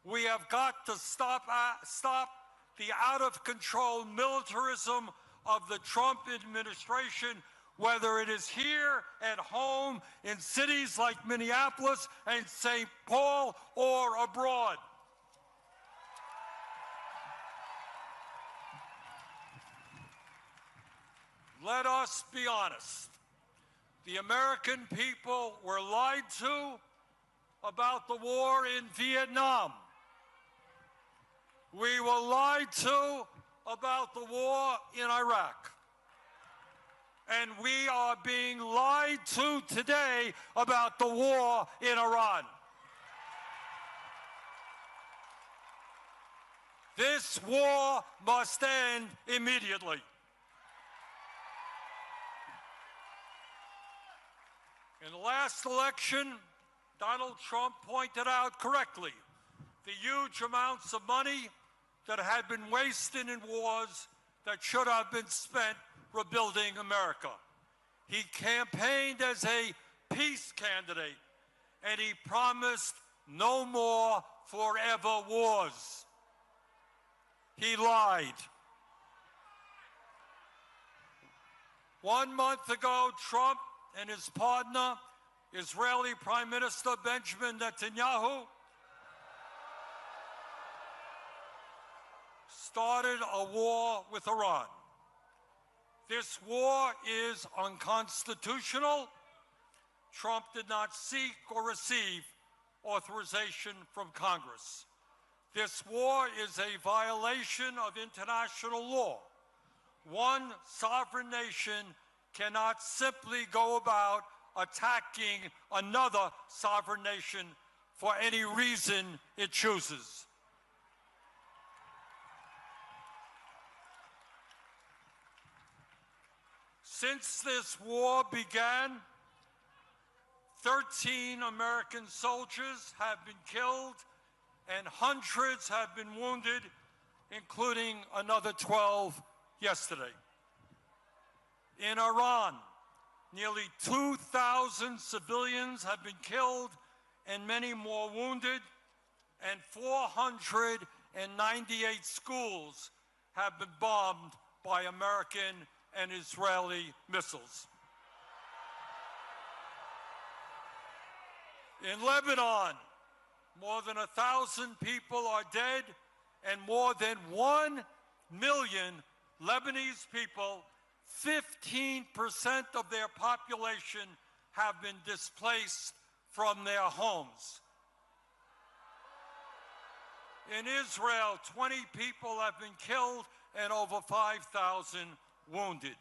we have got to stop the out-of-control militarism of the Trump administration, whether it is here at home in cities like Minneapolis and St. Paul or abroad. Let us be honest. The American people were lied to about the war in Vietnam. We were lied to about the war in Iraq. And we are being lied to today about the war in Iran. This war must end immediately. In the last election, Donald Trump pointed out correctly the huge amounts of money that had been wasted in wars that should have been spent rebuilding America. He campaigned as a peace candidate, and he promised no more forever wars. He lied. 1 month ago, Trump and his partner Israeli Prime Minister Benjamin Netanyahu started a war with Iran. This war is unconstitutional. Trump did not seek or receive authorization from Congress. This war is a violation of international law. One sovereign nation cannot simply go about attacking another sovereign nation for any reason it chooses. Since this war began, 13 American soldiers have been killed and hundreds have been wounded, including another 12 yesterday. In Iran, nearly 2,000 civilians have been killed and many more wounded, and 498 schools have been bombed by American and Israeli missiles. In Lebanon, more than 1,000 people are dead, and more than 1 million Lebanese people, 15% of their population, have been displaced from their homes. In Israel, 20 people have been killed and over 5,000 wounded.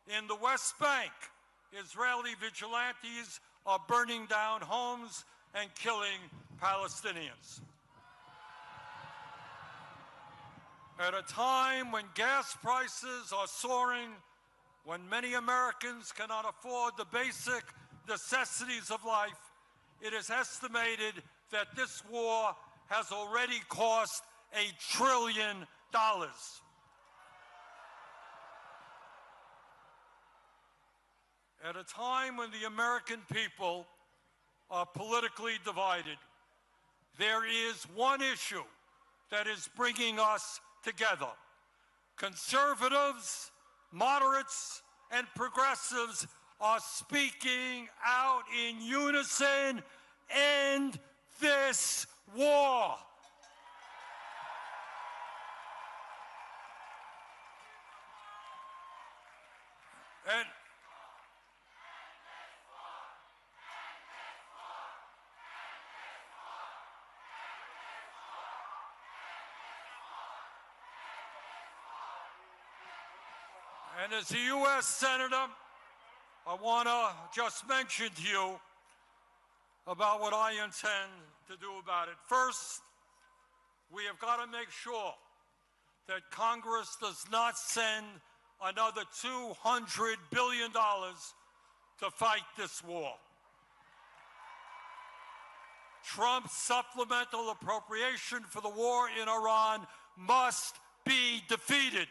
In the West Bank, Israeli vigilantes are burning down homes and killing Palestinians. At a time when gas prices are soaring, when many Americans cannot afford the basic necessities of life, it is estimated that this war has already cost $1 trillion. At a time when the American people are politically divided, there is one issue that is bringing us together. Conservatives, moderates, and progressives are speaking out in unison: end this war. And as a U.S. Senator, I want to just mention to you about what I intend to do about it. First, we have got to make sure that Congress does not send another $200 billion to fight this war. Trump's supplemental appropriation for the war in Iran must be defeated.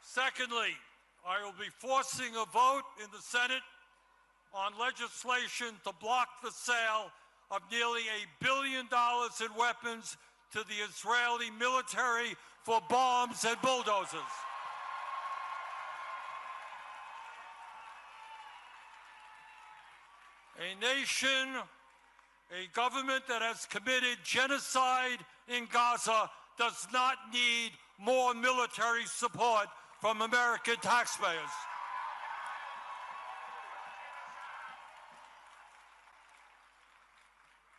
Secondly, I will be forcing a vote in the Senate on legislation to block the sale of nearly $1 billion in weapons to the Israeli military for bombs and bulldozers. A nation, a government that has committed genocide in Gaza does not need more military support from American taxpayers.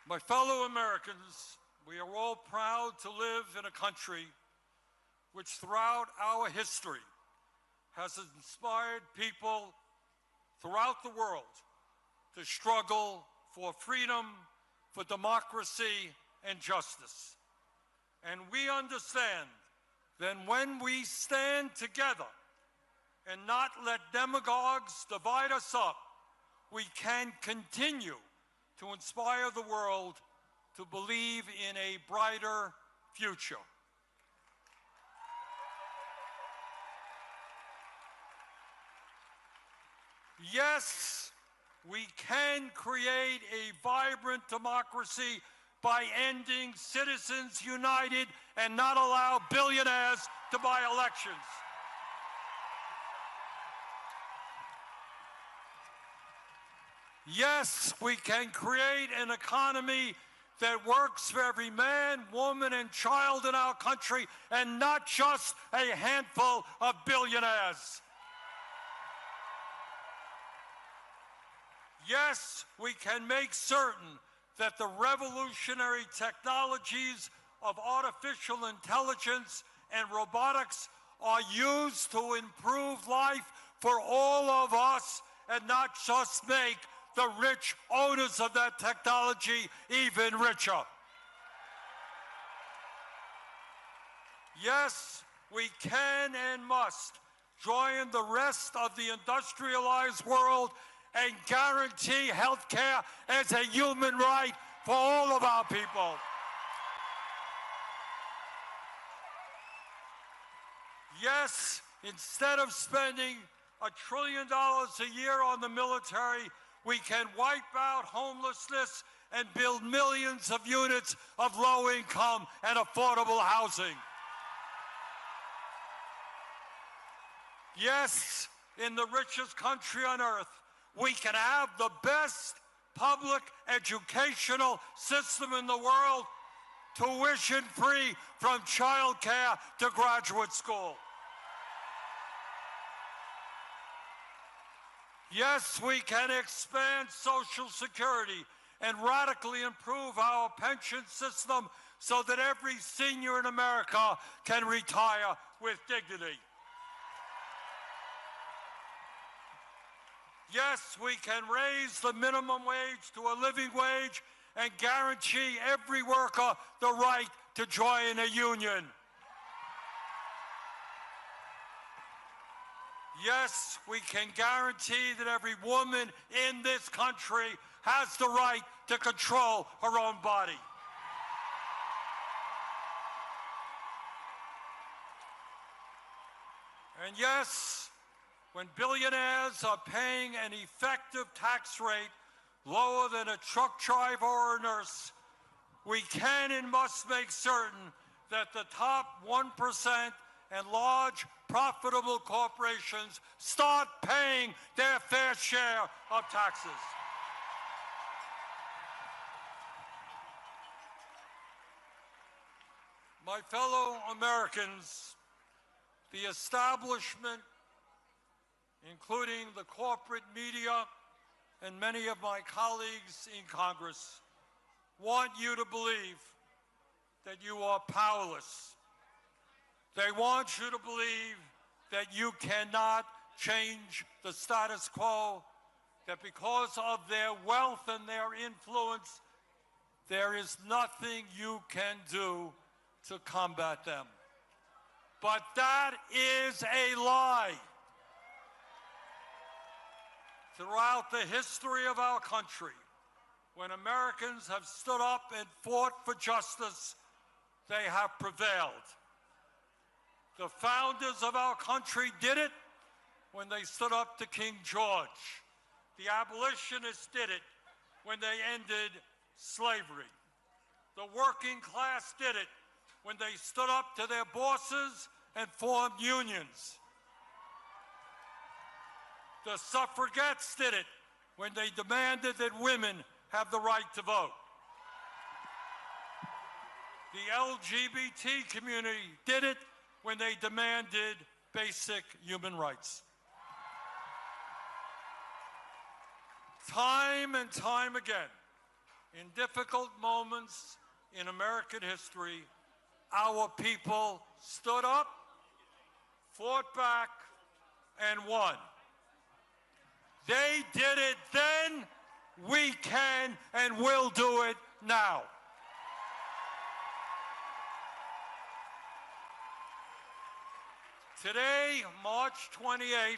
My fellow Americans, we are all proud to live in a country which throughout our history has inspired people throughout the world to struggle for freedom, for democracy, and justice. And we understand that when we stand together and not let demagogues divide us up, we can continue to inspire the world to believe in a brighter future. Yes, we can create a vibrant democracy by ending Citizens United and not allow billionaires to buy elections. Yes, we can create an economy that works for every man, woman, and child in our country, and not just a handful of billionaires. Yes, we can make certain that the revolutionary technologies of artificial intelligence and robotics are used to improve life for all of us and not just make the rich owners of that technology even richer. Yes, we can and must join the rest of the industrialized world and guarantee health care as a human right for all of our people. Yes, instead of spending $1 trillion a year on the military, we can wipe out homelessness and build millions of units of low-income and affordable housing. Yes, in the richest country on earth, we can have the best public educational system in the world, tuition-free from childcare to graduate school. Yes, we can expand Social Security and radically improve our pension system so that every senior in America can retire with dignity. Yes, we can raise the minimum wage to a living wage and guarantee every worker the right to join a union. Yes, we can guarantee that every woman in this country has the right to control her own body. And yes, when billionaires are paying an effective tax rate lower than a truck driver or a nurse, we can and must make certain that the top 1% and large profitable corporations start paying their fair share of taxes. My fellow Americans, the establishment, including the corporate media and many of my colleagues in Congress, want you to believe that you are powerless. They want you to believe that you cannot change the status quo, that because of their wealth and their influence, there is nothing you can do to combat them. But that is a lie. Throughout the history of our country, when Americans have stood up and fought for justice, they have prevailed. The founders of our country did it when they stood up to King George. The abolitionists did it when they ended slavery. The working class did it when they stood up to their bosses and formed unions. The suffragettes did it when they demanded that women have the right to vote. The LGBT community did it when they demanded basic human rights. Time and time again, in difficult moments in American history, our people stood up, fought back, and won. They did it then, we can and will do it now. Today, March 28th,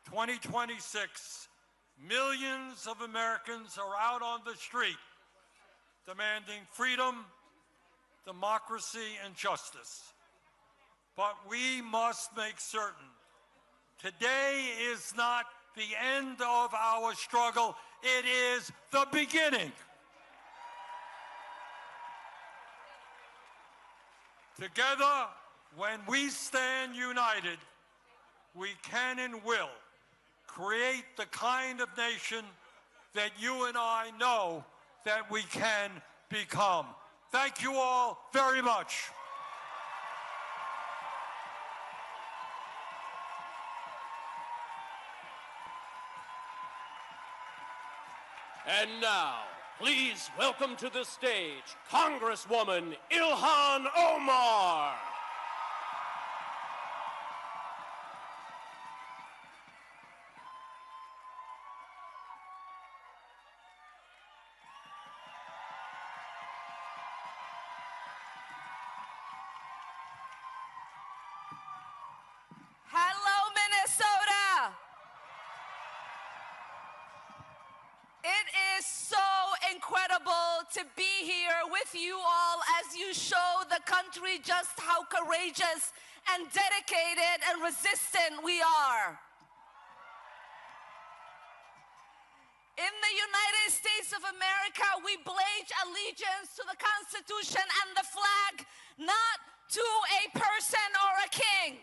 2026, millions of Americans are out on the street demanding freedom, democracy, and justice. But we must make certain today is not the end of our struggle, it is the beginning. Together, when we stand united, we can and will create the kind of nation that you and I know that we can become. Thank you all very much. And now, please welcome to the stage, Congresswoman Omar. Hello, Minnesota. It is so incredible to be here with you all as you show the country just how courageous and dedicated and resistant we are. In the United States of America, we pledge allegiance to the Constitution and the flag, not to a person or a king.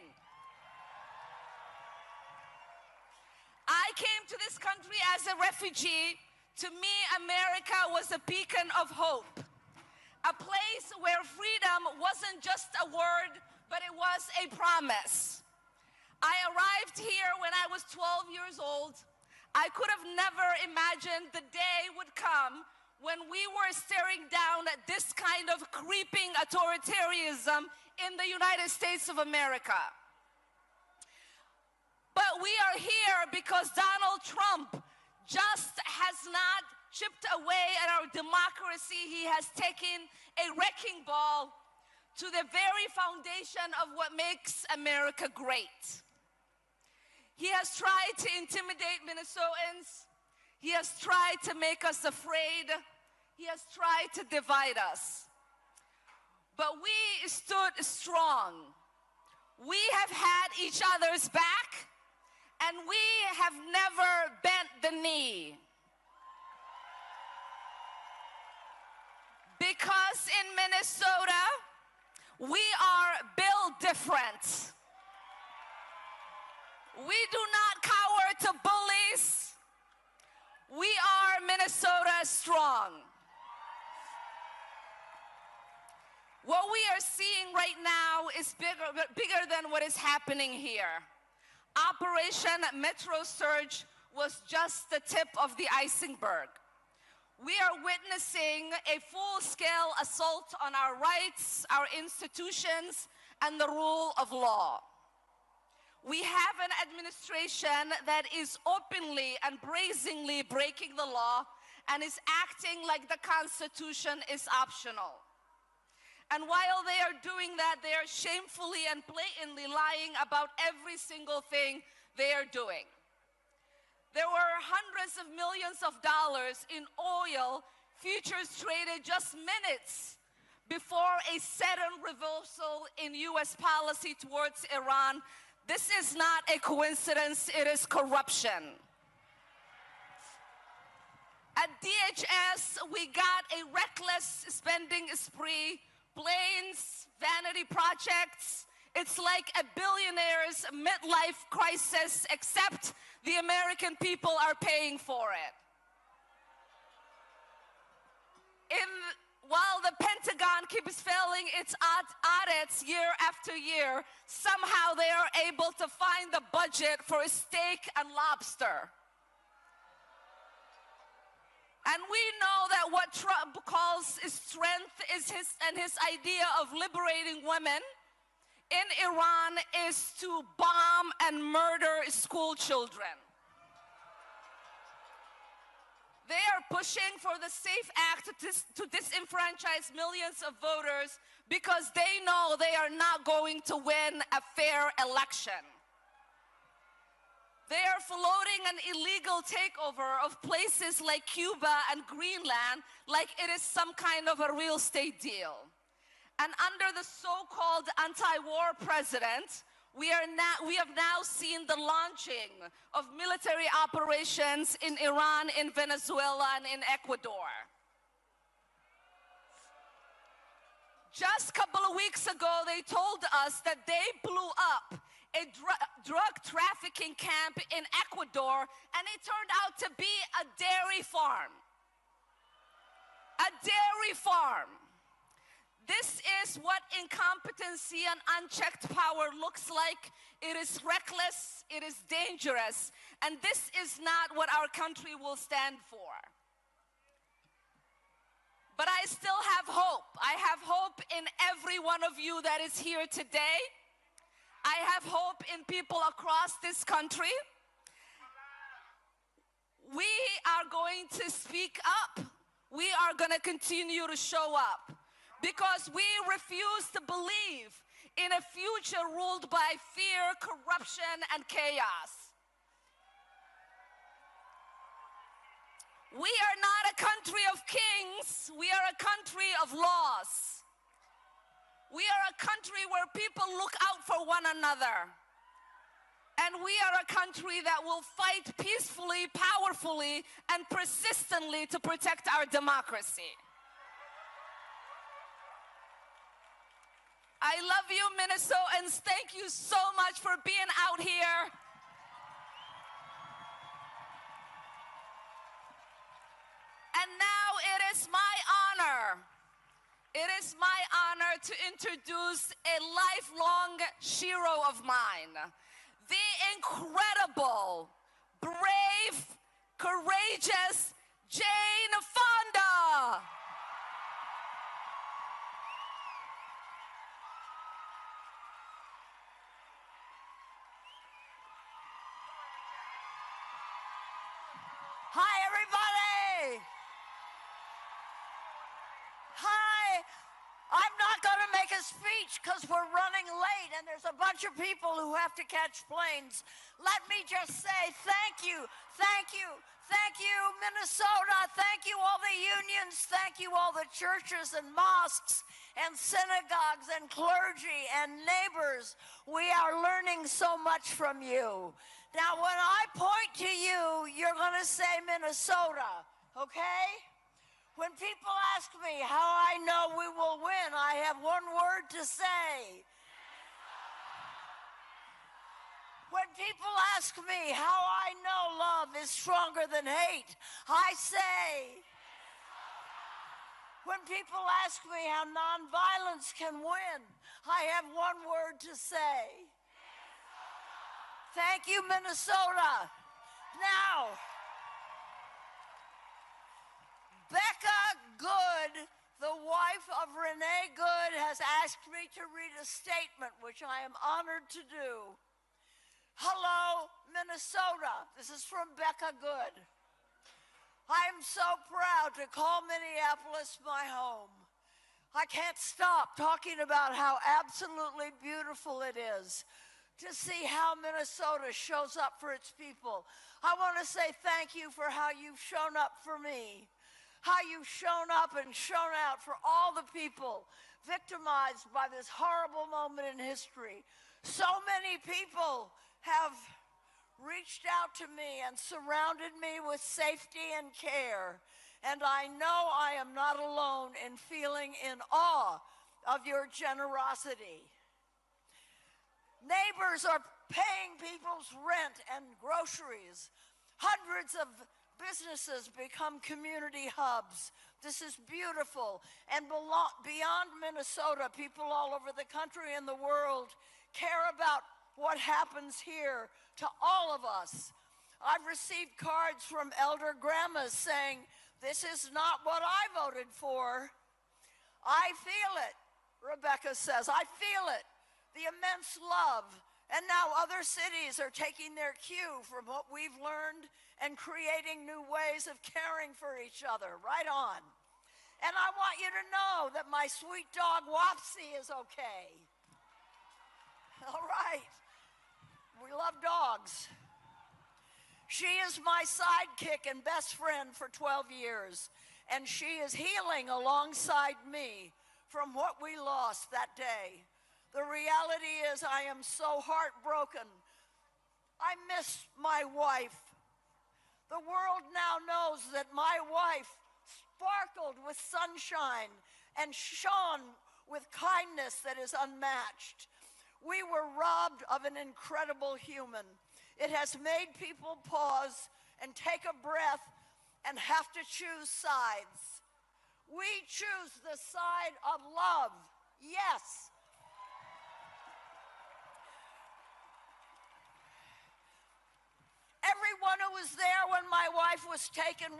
I came to this country as a refugee. To me, America was a beacon of hope, a place where freedom wasn't just a word, but it was a promise. I arrived here when I was 12 years old. I could have never imagined the day would come when we were staring down at this kind of creeping authoritarianism in the United States of America. But we are here because Donald Trump just has not chipped away at our democracy. He has taken a wrecking ball to the very foundation of what makes America great. He has tried to intimidate Minnesotans. He has tried to make us afraid. He has tried to divide us. But we stood strong. We have had each other's back, and we have never bent the knee. Because in Minnesota, we are built different. We do not cower to bullies. We are Minnesota strong. What we are seeing right now is bigger than what is happening here. Operation Metro Surge was just the tip of the iceberg. We are witnessing a full-scale assault on our rights, our institutions, and the rule of law. We have an administration that is openly and brazenly breaking the law and is acting like the Constitution is optional. And while they are doing that, they are shamefully and blatantly lying about every single thing they are doing. There were hundreds of millions of dollars in oil futures traded just minutes before a sudden reversal in U.S. policy towards Iran. This is not a coincidence, it is corruption. At DHS, we got a reckless spending spree, planes, vanity projects. It's like a billionaire's midlife crisis, except the American people are paying for it. While the Pentagon keeps failing its audits year after year, somehow they are able to find the budget for steak and lobster. And we know that what Trump calls strength is his idea of liberating women in Iran is to bomb and murder school children. They are pushing for the SAFE Act to disenfranchise millions of voters because they know they are not going to win a fair election. They are floating an illegal takeover of places like Cuba and Greenland like it is some kind of a real estate deal. And under the so-called anti-war president, we have now seen the launching of military operations in Iran, in Venezuela, and in Ecuador. Just a couple of weeks ago, they told us that they blew up a drug trafficking camp in Ecuador, and it turned out to be a dairy farm. A dairy farm. This is what incompetency and unchecked power looks like. It is reckless, it is dangerous, and this is not what our country will stand for. But I still have hope. I have hope in every one of you that is here today. I have hope in people across this country. We are going to speak up. We are going to continue to show up because we refuse to believe in a future ruled by fear, corruption, and chaos. We are not a country of kings. We are a country of laws. We are a country where people look out for one another. And we are a country that will fight peacefully, powerfully, and persistently to protect our democracy. I love you, Minnesotans. Thank you so much for being out here. And now it is my honor. It is my honor to introduce a lifelong hero of mine, the incredible, brave, courageous Jane Fonda. Hi, everybody. Hi. I'm not going to make a speech because we're running late and there's a bunch of people who have to catch planes. Let me just say thank you, thank you, thank you, Minnesota. Thank you, all the unions. Thank you, all the churches and mosques and synagogues and clergy and neighbors. We are learning so much from you. Now, when I point to you, you're going to say Minnesota, okay? When people ask me how I know we will win, I have one word to say. When people ask me how I know love is stronger than hate, I say. When people ask me how nonviolence can win, I have one word to say. Thank you, Minnesota. Now, Becca Good, the wife of Renee Good, has asked me to read a statement, which I am honored to do. Hello, Minnesota. This is from Becca Good. I am so proud to call Minneapolis my home. I can't stop talking about how absolutely beautiful it is to see how Minnesota shows up for its people. I want to say thank you for how you've shown up for me, how you've shown up and shown out for all the people victimized by this horrible moment in history. So many people have reached out to me and surrounded me with safety and care, and I know I am not alone in feeling in awe of your generosity. Neighbors are paying people's rent and groceries. Hundreds of businesses become community hubs. This is beautiful. And beyond Minnesota, people all over the country and the world care about what happens here to all of us. I've received cards from elder grandmas saying, this is not what I voted for. I feel it, Rebecca says. I feel it. The immense love. And now other cities are taking their cue from what we've learned and creating new ways of caring for each other. Right on. And I want you to know that my sweet dog Wapsie is okay. All right. We love dogs. She is my sidekick and best friend for 12 years. And she is healing alongside me from what we lost that day. The reality is I am so heartbroken. I miss my wife. The world now knows that my wife sparkled with sunshine and shone with kindness that is unmatched. We were robbed of an incredible human. It has made people pause and take a breath and have to choose sides. We choose the side of love. Yes. Everyone who was there when my wife was taken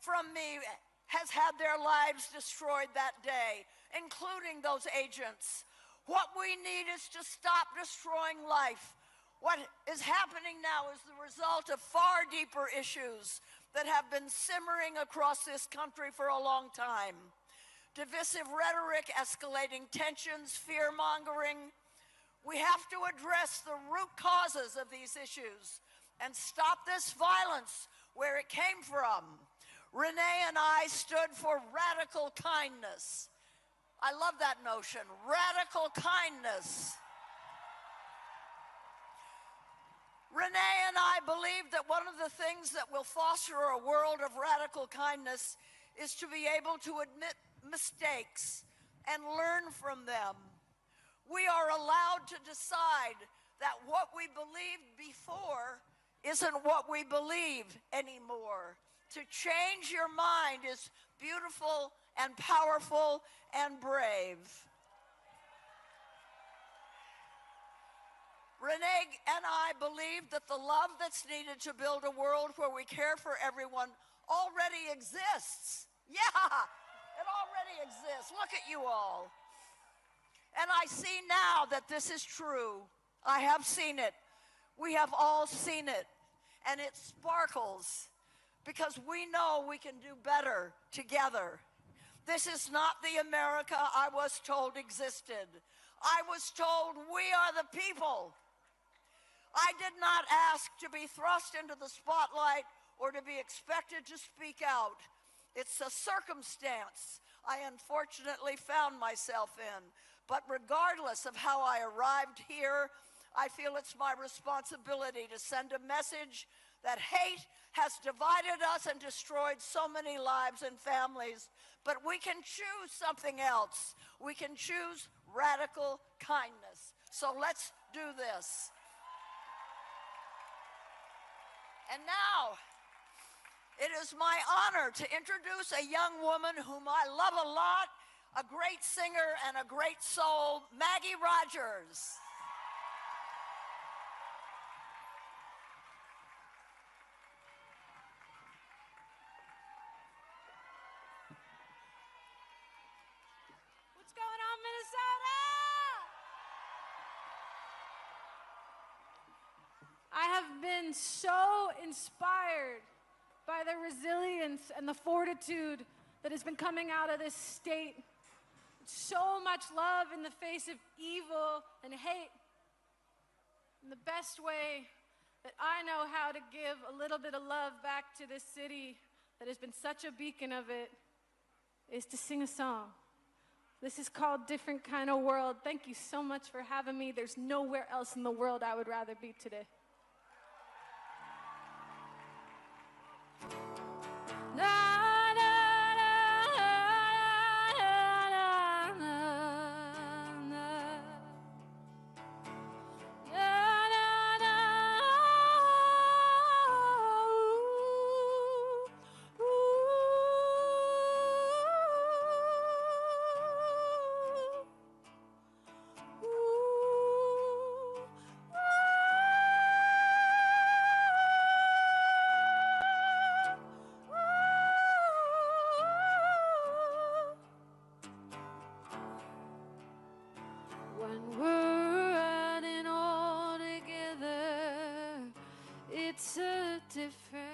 from me has had their lives destroyed that day, including those agents. What we need is to stop destroying life. What is happening now is the result of far deeper issues that have been simmering across this country for a long time. Divisive rhetoric, escalating tensions, fear-mongering. We have to address the root causes of these issues and stop this violence where it came from. Renee and I stood for radical kindness. I love that notion, radical kindness. Renee and I believe that one of the things that will foster a world of radical kindness is to be able to admit mistakes and learn from them. We are allowed to decide that what we believed before isn't what we believe anymore. To change your mind is beautiful and powerful and brave. Renee and I believe that the love that's needed to build a world where we care for everyone already exists. Yeah, it already exists. Look at you all. And I see now that this is true. I have seen it. We have all seen it. And it sparkles because we know we can do better together. This is not the America I was told existed. I was told we are the people. I did not ask to be thrust into the spotlight or to be expected to speak out. It's a circumstance I unfortunately found myself in. But regardless of how I arrived here, I feel it's my responsibility to send a message that hate has divided us and destroyed so many lives and families. But we can choose something else. We can choose radical kindness. So let's do this. And now, it is my honor to introduce a young woman whom I love a lot, a great singer and a great soul, Maggie Rogers. What's going on, Minnesota? I have been so inspired by the resilience and the fortitude that has been coming out of this state. So much love in the face of evil and hate. And the best way that I know how to give a little bit of love back to this city that has been such a beacon of it is to sing a song. This is called Different Kind of World. Thank you so much for having me. There's nowhere else in the world I would rather be today. When we're riding all together, it's a different,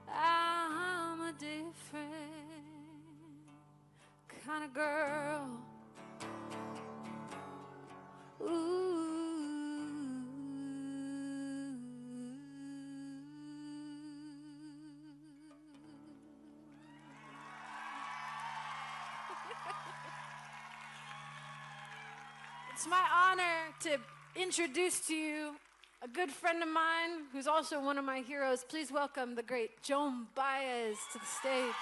I'm a different kind of girl. Ooh. It's my honor to introduce to you a good friend of mine who's also one of my heroes. Please welcome the great Joan Baez to the stage.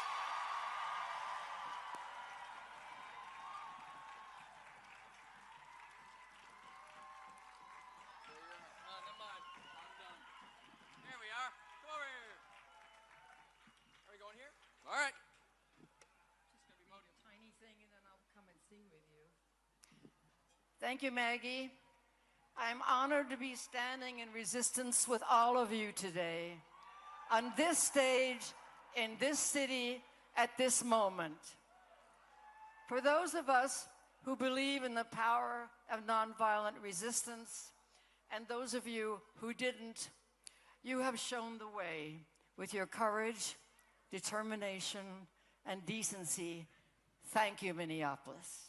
Thank you, Maggie. I'm honored to be standing in resistance with all of you today, on this stage, in this city, at this moment. For those of us who believe in the power of nonviolent resistance, and those of you who didn't, you have shown the way with your courage, determination, and decency. Thank you, Minneapolis.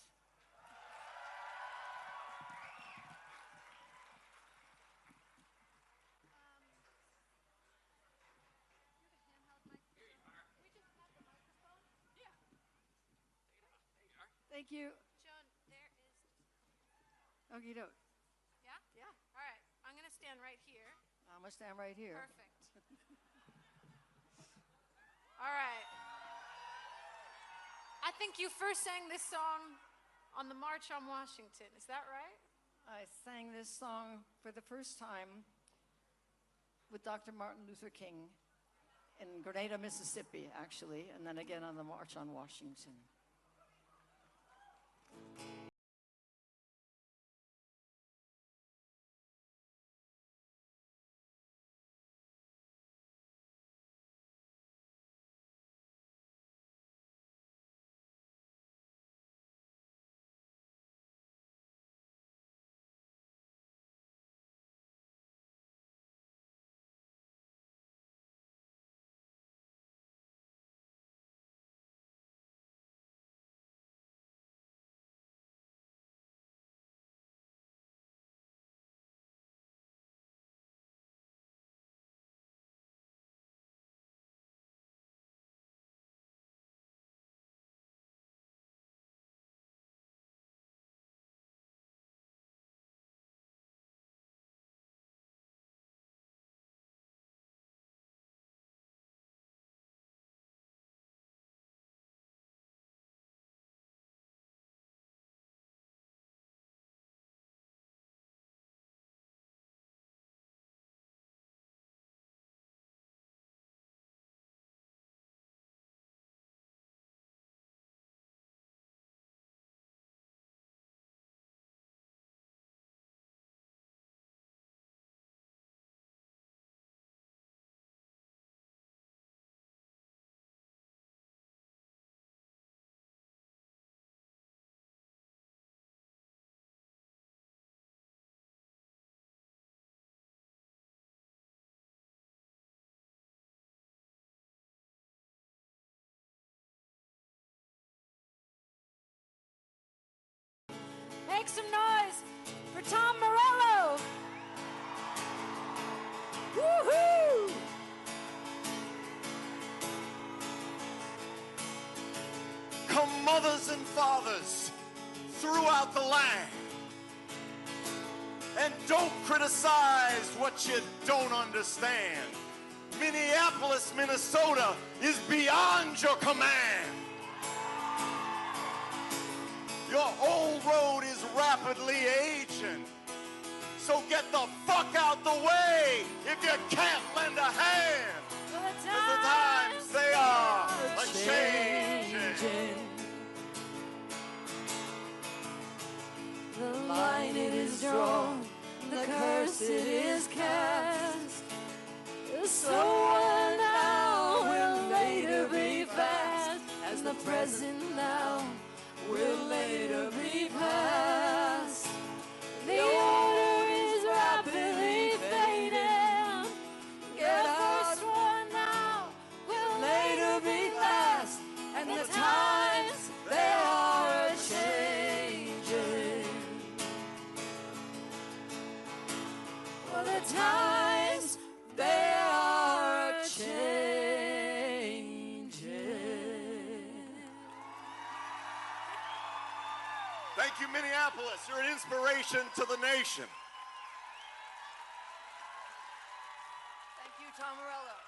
Thank you. Joan, there is... Okie doke. Yeah? Yeah. All right. I'm going to stand right here. I'm going to stand right here. Perfect. All right. I think you first sang this song on the March on Washington. Is that right? I sang this song for the first time with Dr. Martin Luther King in Grenada, Mississippi, actually, and then again on the March on Washington. Make some noise for Tom Morello. Woohoo! Come mothers and fathers throughout the land, and don't criticize what you don't understand. Minneapolis, Minnesota is beyond your command. Your old road is rapidly aging, so get the fuck out the way if you can't lend a hand. Cause the times they are a-changing. The line it is drawn, the curse it is cast. The slower now will later be fast, as the present now will later be past. The order is rapidly fading. Get the first one now will later be last, and the times they are a-changing. Well, the times they are a-changing. Thank you, Minneapolis. You're an inspiration to the nation. Thank you, Tom Morello.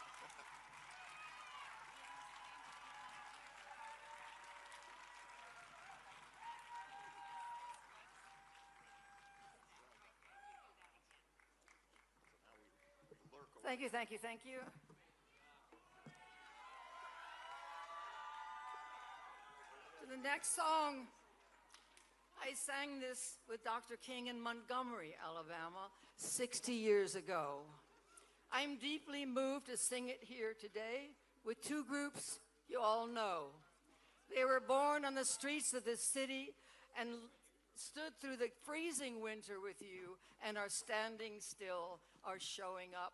Thank you, thank you, thank you. To the next song, I sang this with Dr. King in Montgomery, Alabama, 60 years ago. I'm deeply moved to sing it here today with two groups you all know. They were born on the streets of this city and stood through the freezing winter with you and are standing still, are showing up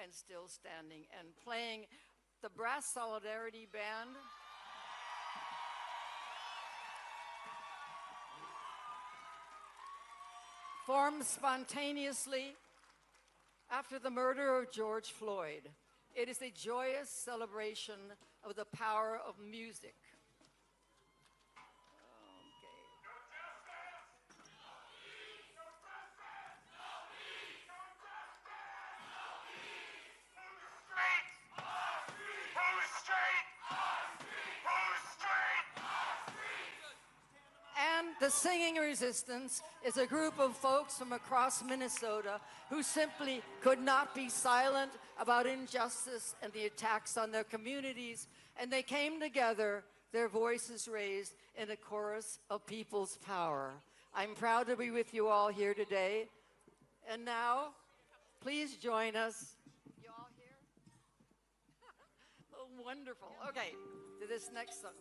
and still standing and playing the Brass Solidarity Band. Formed spontaneously after the murder of George Floyd. It is a joyous celebration of the power of music. And the Singing Resistance is a group of folks from across Minnesota who simply could not be silent about injustice and the attacks on their communities, and they came together, their voices raised in a chorus of people's power. I'm proud to be with you all here today. And now, please join us. You all here? Oh, wonderful. Okay, to this next song.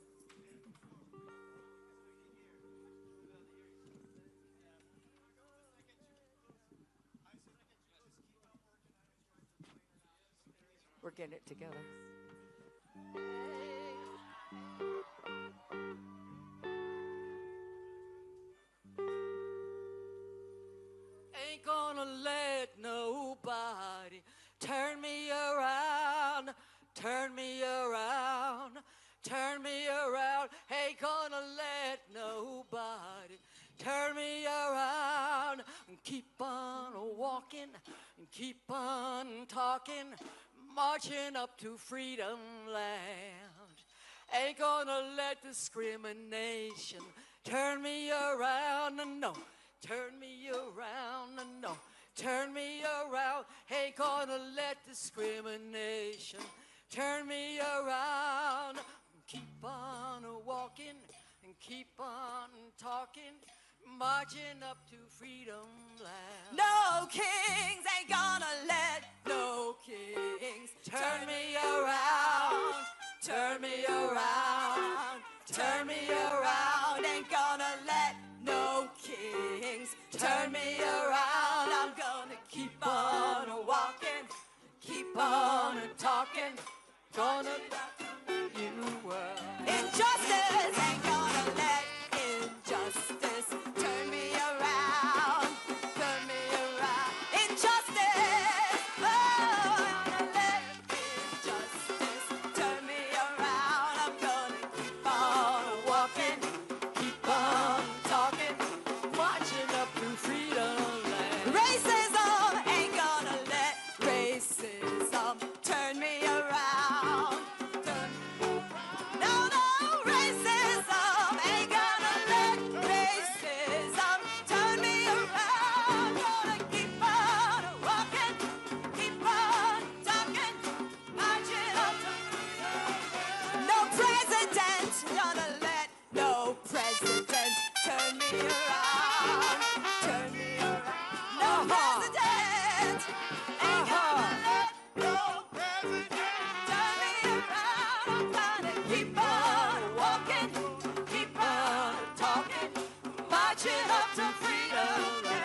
We're getting it together. Ain't gonna let nobody turn me around, turn me around, turn me around. Ain't gonna let nobody turn me around. Keep on walking and keep on talking, marching up to freedom land. Ain't gonna let discrimination turn me around, no. Turn me around, no. Turn me around. Ain't gonna let discrimination turn me around. Keep on walking and keep on talking, marching up to freedom land. No kings ain't gonna let no kings turn me around, turn me around, turn me around. Ain't gonna let no kings turn me around. I'm gonna keep on walking, keep on talking, gonna you world. Injustice ain't gonna let injustice turn me around, turn me around. Injustice, oh, I'm gonna let injustice turn me around. I'm gonna keep on walking, keep on talking, marching up to freedom land. Racism ain't gonna let racism turn me around. No, no, racism ain't gonna let racism turn me around. Gonna keep on walking, keep on talking, marching up to freedom. No president gonna let no president turn me around, turn me around. No president ain't gonna let no president turn me around. I'm gonna keep on walking, keep on talking, marching up to freedom land.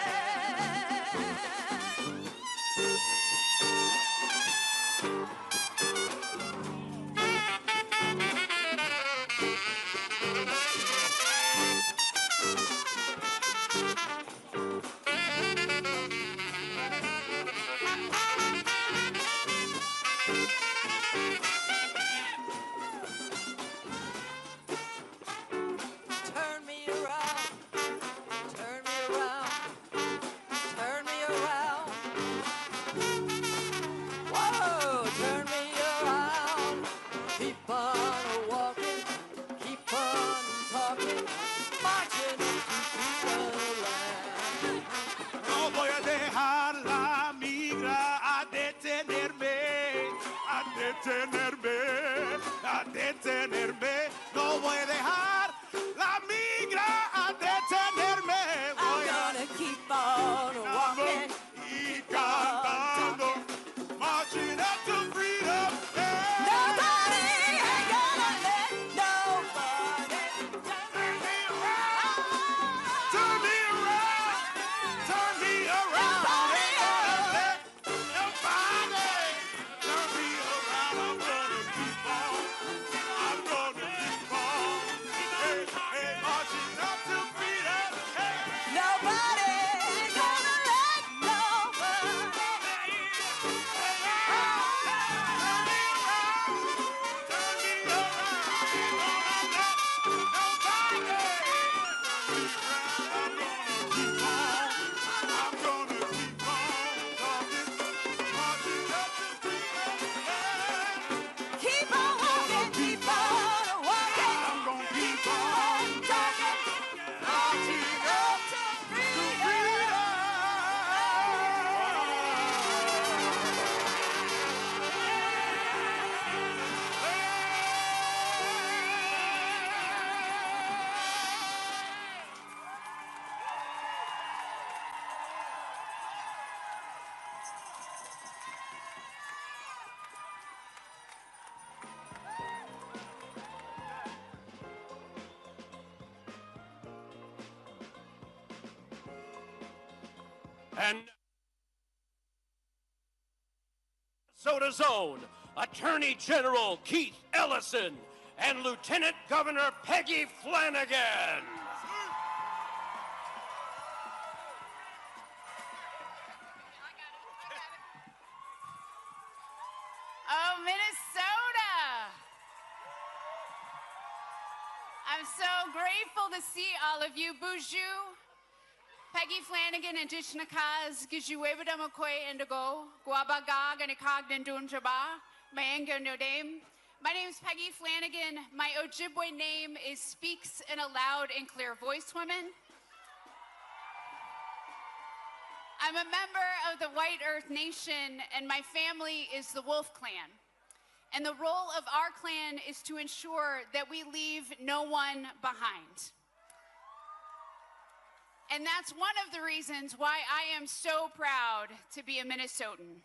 And Minnesota's own Attorney General Keith Ellison and Lieutenant Governor Peggy Flanigan. Oh, Minnesota! I'm so grateful to see all of you. Bonjour. Peggy Flanigan, Indigenous, Gijuebadamakoy Indigo, Guabaga, and Cogdendun Jaba, Mayanga no name. My name is Peggy Flanigan. My Ojibwe name is Speaks in a Loud and Clear Voice Woman. I'm a member of the White Earth Nation, and my family is the Wolf Clan. And the role of our clan is to ensure that we leave no one behind. And that's one of the reasons why I am so proud to be a Minnesotan.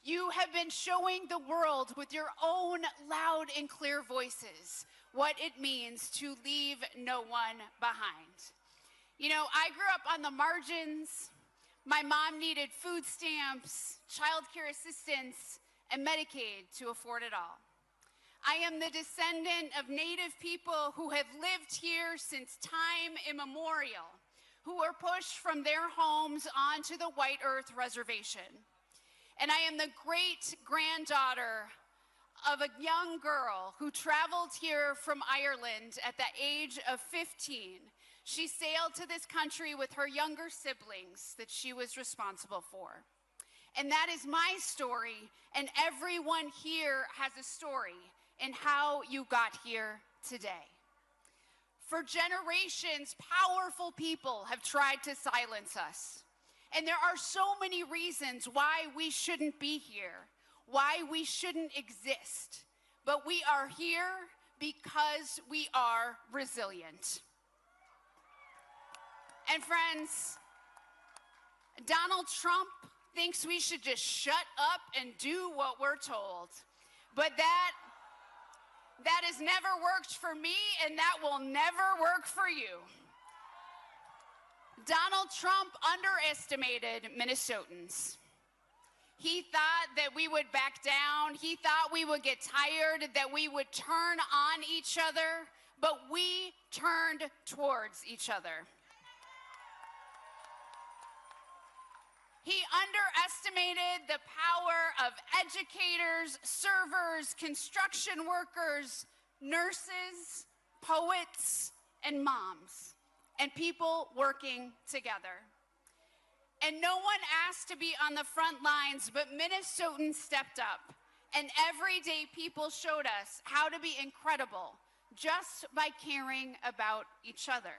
You have been showing the world with your own loud and clear voices what it means to leave no one behind. You know, I grew up on the margins. My mom needed food stamps, child care assistance, and Medicaid to afford it all. I am the descendant of Native people who have lived here since time immemorial, who were pushed from their homes onto the White Earth Reservation. And I am the great-granddaughter of a young girl who traveled here from Ireland at the age of 15. She sailed to this country with her younger siblings that she was responsible for. And that is my story, and everyone here has a story in how you got here today. For generations, powerful people have tried to silence us. And there are so many reasons why we shouldn't be here, why we shouldn't exist. But we are here because we are resilient. And friends, Donald Trump thinks we should just shut up and do what we're told. But that has never worked for me, and that will never work for you. Donald Trump underestimated Minnesotans. He thought that we would back down. He thought we would get tired, that we would turn on each other, but we turned towards each other. He underestimated the power of educators, servers, construction workers, nurses, poets, and moms, and people working together. And no one asked to be on the front lines, but Minnesotans stepped up. And everyday people showed us how to be incredible just by caring about each other.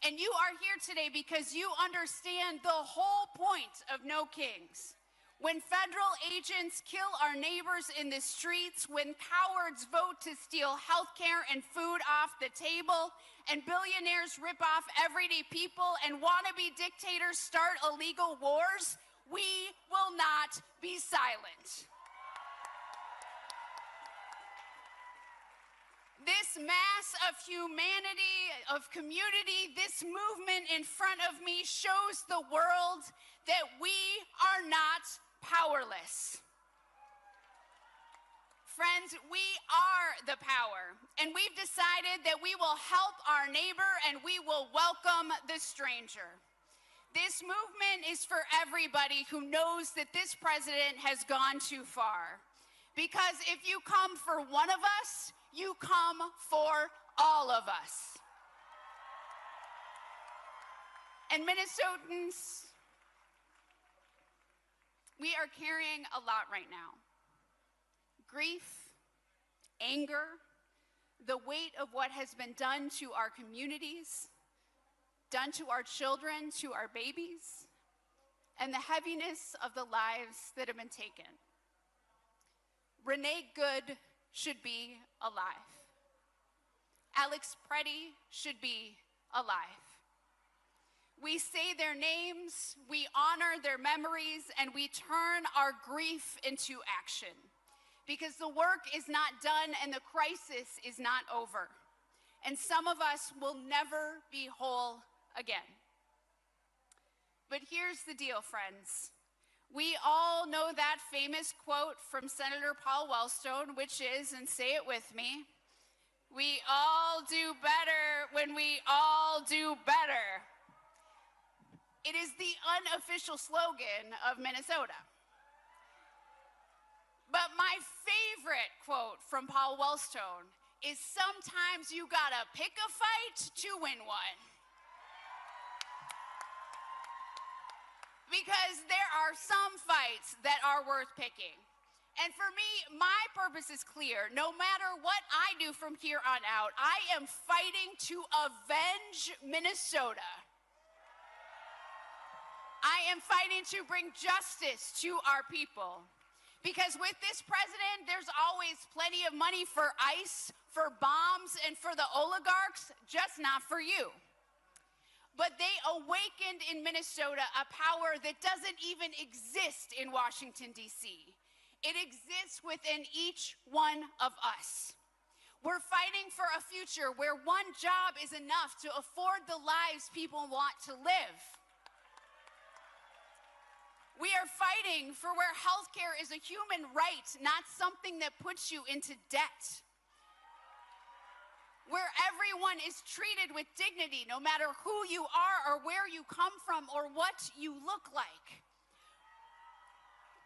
And you are here today because you understand the whole point of No Kings. When federal agents kill our neighbors in the streets, when cowards vote to steal health care and food off the table, and billionaires rip off everyday people, and wannabe dictators start illegal wars, we will not be silent. This mass of humanity, of community, this movement in front of me shows the world that we are not powerless. Friends, we are the power, and we've decided that we will help our neighbor and we will welcome the stranger. This movement is for everybody who knows that this president has gone too far. Because if you come for one of us, you come for all of us. And Minnesotans, we are carrying a lot right now. Grief, anger, the weight of what has been done to our communities, done to our children, to our babies, and the heaviness of the lives that have been taken. Renee Good should be alive. Alex Preddy should be alive. We say their names, we honor their memories, and we turn our grief into action. Because the work is not done and the crisis is not over. And some of us will never be whole again. But here's the deal, friends. We all know that famous quote from Senator Paul Wellstone, which is, and say it with me, we all do better when we all do better. It is the unofficial slogan of Minnesota. But my favorite quote from Paul Wellstone is, sometimes you gotta pick a fight to win one. Because there are some fights that are worth picking. And for me, my purpose is clear. No matter what I do from here on out, I am fighting to avenge Minnesota. I am fighting to bring justice to our people. Because with this president, there's always plenty of money for ICE, for bombs, and for the oligarchs, just not for you. But they awakened in Minnesota a power that doesn't even exist in Washington, D.C. It exists within each one of us. We're fighting for a future where one job is enough to afford the lives people want to live. We are fighting for where healthcare is a human right, not something that puts you into debt. Where everyone is treated with dignity, no matter who you are or where you come from or what you look like.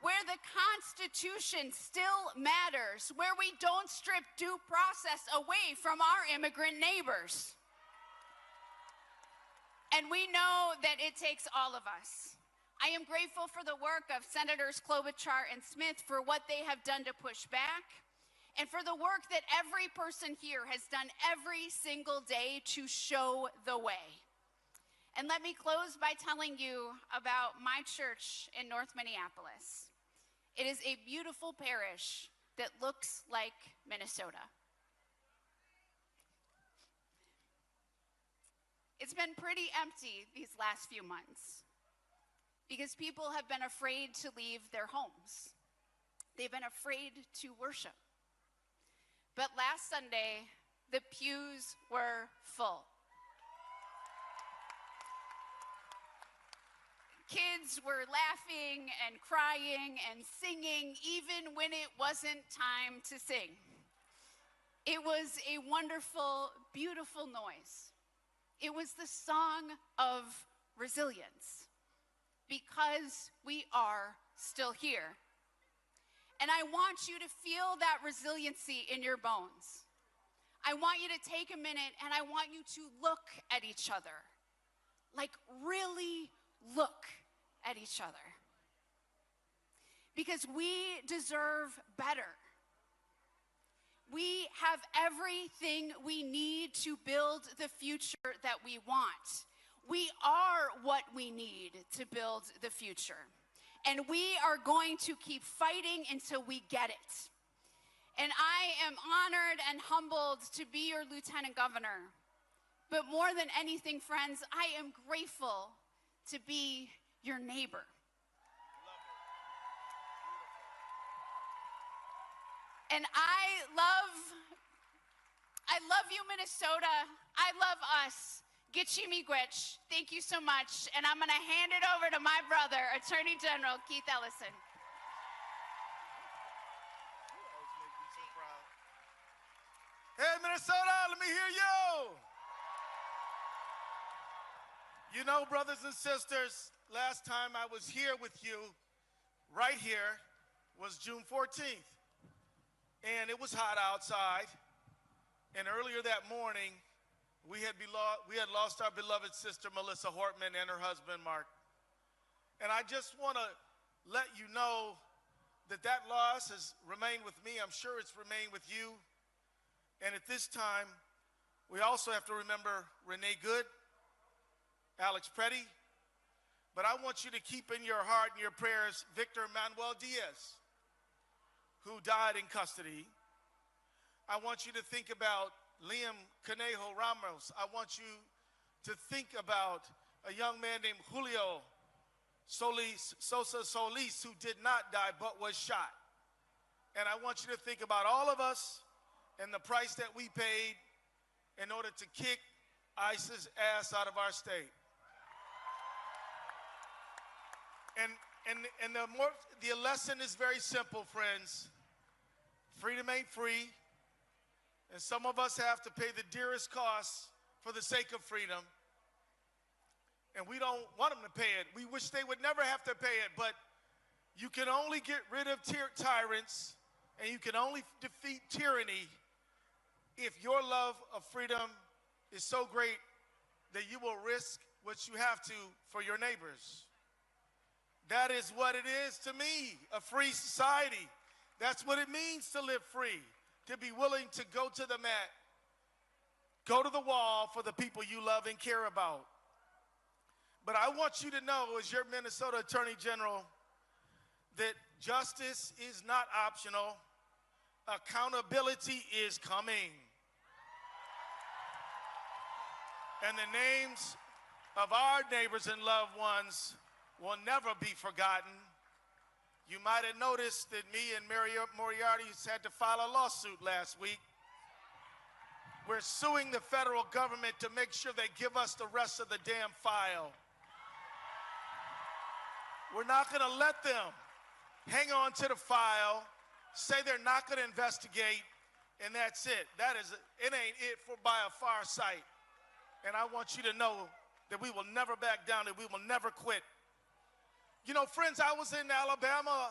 Where the Constitution still matters, where we don't strip due process away from our immigrant neighbors. And we know that it takes all of us. I am grateful for the work of Senators Klobuchar and Smith for what they have done to push back, and for the work that every person here has done every single day to show the way. And let me close by telling you about my church in North Minneapolis. It is a beautiful parish that looks like Minnesota. It's been pretty empty these last few months because people have been afraid to leave their homes. They've been afraid to worship. But last Sunday, the pews were full. Kids were laughing and crying and singing even when it wasn't time to sing. It was a wonderful, beautiful noise. It was the song of resilience, because we are still here. And I want you to feel that resiliency in your bones. I want you to take a minute and I want you to look at each other. Like, really look at each other. Because we deserve better. We have everything we need to build the future that we want. We are what we need to build the future. And we are going to keep fighting until we get it. And I am honored and humbled to be your lieutenant governor. But more than anything, friends, I am grateful to be your neighbor. And I love you, Minnesota. I love us. Gitchi Miigwech, thank you so much. And I'm going to hand it over to my brother, Attorney General Keith Ellison. Hey, Minnesota, let me hear you. You know, brothers and sisters, last time I was here with you, right here, was June 14th. And it was hot outside. And earlier that morning, we had lost our beloved sister, Melissa Hortman, and her husband, Mark. And I just want to let you know that that loss has remained with me. I'm sure it's remained with you. And at this time, we also have to remember Renee Good, Alex Preddy, but I want you to keep in your heart and your prayers Victor Manuel Diaz, who died in custody. I want you to think about Liam Conejo Ramos. I want you to think about a young man named Julio Sosa Solis, who did not die but was shot. And I want you to think about all of us and the price that we paid in order to kick ISIS ass out of our state. And the lesson is very simple, friends. Freedom ain't free, and some of us have to pay the dearest cost for the sake of freedom. And we don't want them to pay it. We wish they would never have to pay it, but you can only get rid of tyrants, and you can only defeat tyranny if your love of freedom is so great that you will risk what you have to for your neighbors. That is what it is to me, a free society. That's what it means to live free, to be willing to go to the mat, go to the wall for the people you love and care about. But I want you to know, as your Minnesota Attorney General, that justice is not optional. Accountability is coming. And the names of our neighbors and loved ones will never be forgotten. You might have noticed that me and Moriarty had to file a lawsuit last week. We're suing the federal government to make sure they give us the rest of the damn file. We're not going to let them hang on to the file, say they're not going to investigate, and that's it. It ain't it by a far sight. And I want you to know that we will never back down, that we will never quit. You know, friends, I was in Alabama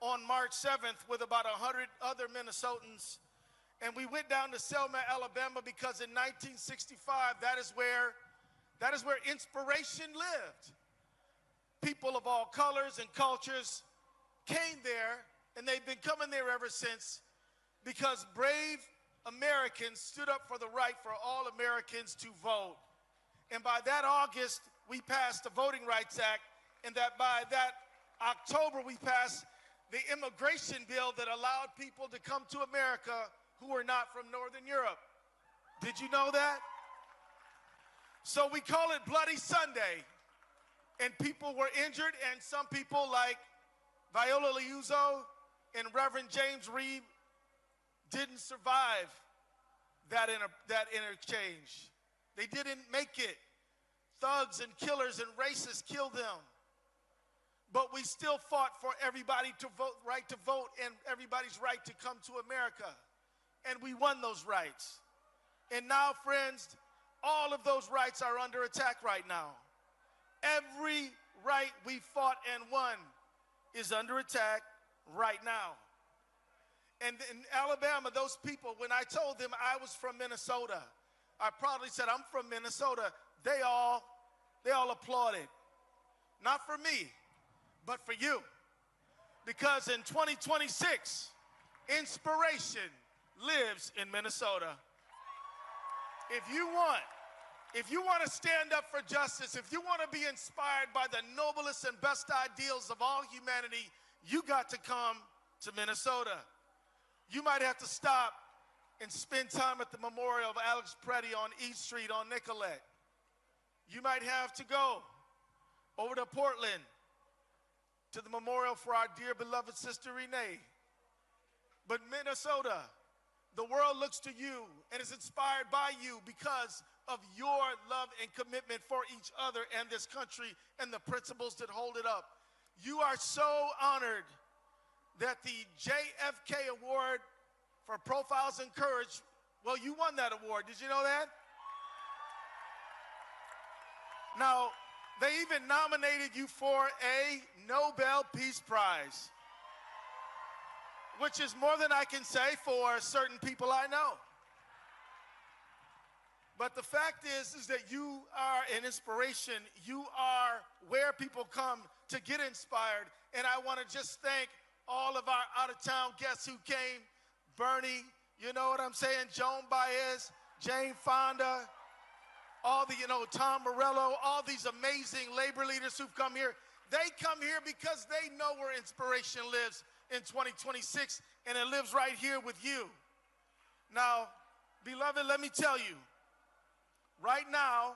on March 7th with about 100 other Minnesotans, and we went down to Selma, Alabama, because in 1965, that is where inspiration lived. People of all colors and cultures came there, and they've been coming there ever since, because brave Americans stood up for the right for all Americans to vote. And by that August, we passed the Voting Rights Act, and that by that October, we passed the immigration bill that allowed people to come to America who were not from Northern Europe. Did you know that? So we call it Bloody Sunday, and people were injured, and some people like Viola Liuzzo and Reverend James Reeb didn't survive that interchange. They didn't make it. Thugs and killers and racists killed them. But we still fought for everybody to vote, right to vote, and everybody's right to come to America. And we won those rights. And now, friends, all of those rights are under attack right now. Every right we fought and won is under attack right now. And in Alabama, those people, when I told them I was from Minnesota, I proudly said, I'm from Minnesota. They all applauded. Not for me, but for you. Because in 2026, inspiration lives in Minnesota. If you want to stand up for justice, if you want to be inspired by the noblest and best ideals of all humanity, you got to come to Minnesota. You might have to stop and spend time at the memorial of Alex Preddy on East Street on Nicollet. You might have to go over to Portland to the memorial for our dear beloved sister Renee. But Minnesota, the world looks to you and is inspired by you because of your love and commitment for each other and this country and the principles that hold it up. You are so honored that the JFK Award for Profiles in Courage, well, you won that award. Did you know that? Now, they even nominated you for a Nobel Peace Prize, which is more than I can say for certain people I know. But the fact is that you are an inspiration. You are where people come to get inspired. And I want to just thank all of our out-of-town guests who came. Bernie, you know what I'm saying? Joan Baez, Jane Fonda, all the, Tom Morello, all these amazing labor leaders who've come here. They come here because they know where inspiration lives in 2026, and it lives right here with you. Now, beloved, let me tell you, right now,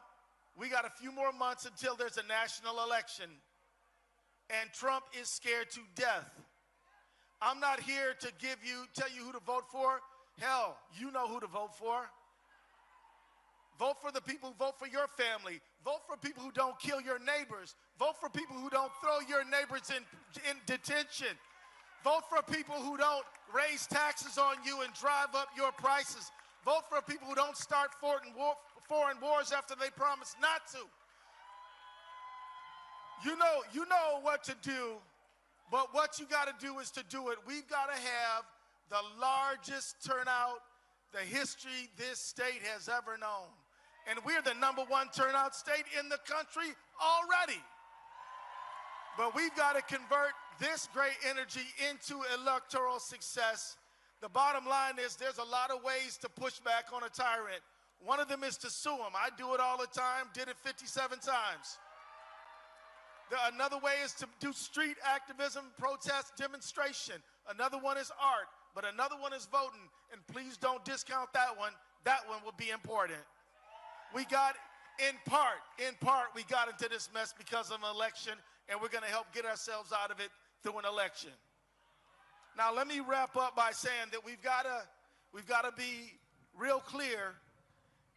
we got a few more months until there's a national election, and Trump is scared to death. I'm not here to tell you who to vote for. Hell, you know who to vote for. Vote for the people who vote for your family. Vote for people who don't kill your neighbors. Vote for people who don't throw your neighbors in detention. Vote for people who don't raise taxes on you and drive up your prices. Vote for people who don't start foreign wars after they promise not to. You know what to do, but what you got to do is to do it. We've got to have the largest turnout the history this state has ever known. And we're the #1 turnout state in the country already. But we've got to convert this great energy into electoral success. The bottom line is there's a lot of ways to push back on a tyrant. One of them is to sue him. I do it all the time, did it 57 times. Another way is to do street activism, protest, demonstration. Another one is art, but another one is voting. And please don't discount that one. That one will be important. We got, in part, we got into this mess because of an election, and we're going to help get ourselves out of it through an election. Now, let me wrap up by saying that we've got to be real clear.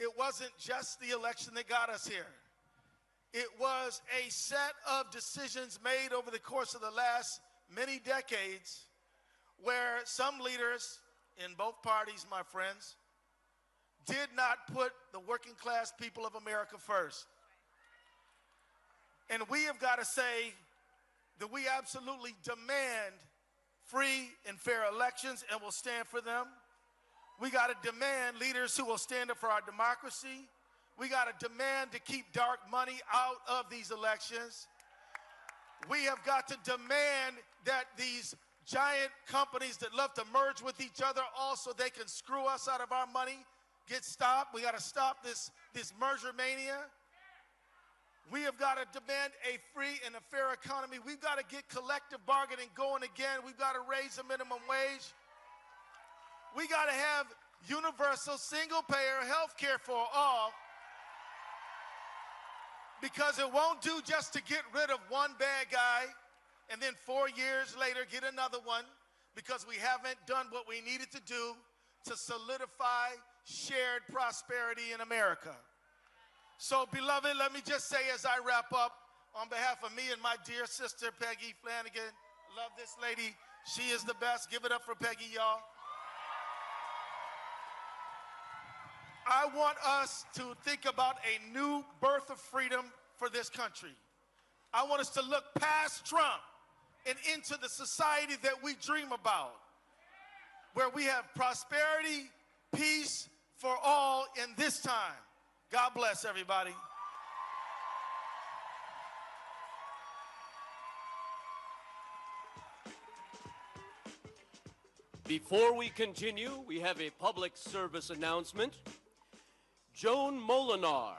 It wasn't just the election that got us here. It was a set of decisions made over the course of the last many decades where some leaders in both parties, my friends, did not put the working class people of America first. And we have got to say that we absolutely demand free and fair elections and will stand for them. We got to demand leaders who will stand up for our democracy. We got to demand to keep dark money out of these elections. We have got to demand that these giant companies that love to merge with each other also they can screw us out of our money get stopped. We got to stop this merger mania. We have got to demand a free and a fair economy. We've got to get collective bargaining going again. We've got to raise the minimum wage. We got to have universal single-payer health care for all, because it won't do just to get rid of one bad guy and then 4 years later get another one, because we haven't done what we needed to do to solidify shared prosperity in America. So, beloved, let me just say as I wrap up, on behalf of me and my dear sister, Peggy Flanigan, love this lady. She is the best. Give it up for Peggy, y'all. I want us to think about a new birth of freedom for this country. I want us to look past Trump and into the society that we dream about, where we have prosperity, peace for all in this time. God bless everybody. Before we continue, we have a public service announcement. Joan Molinar.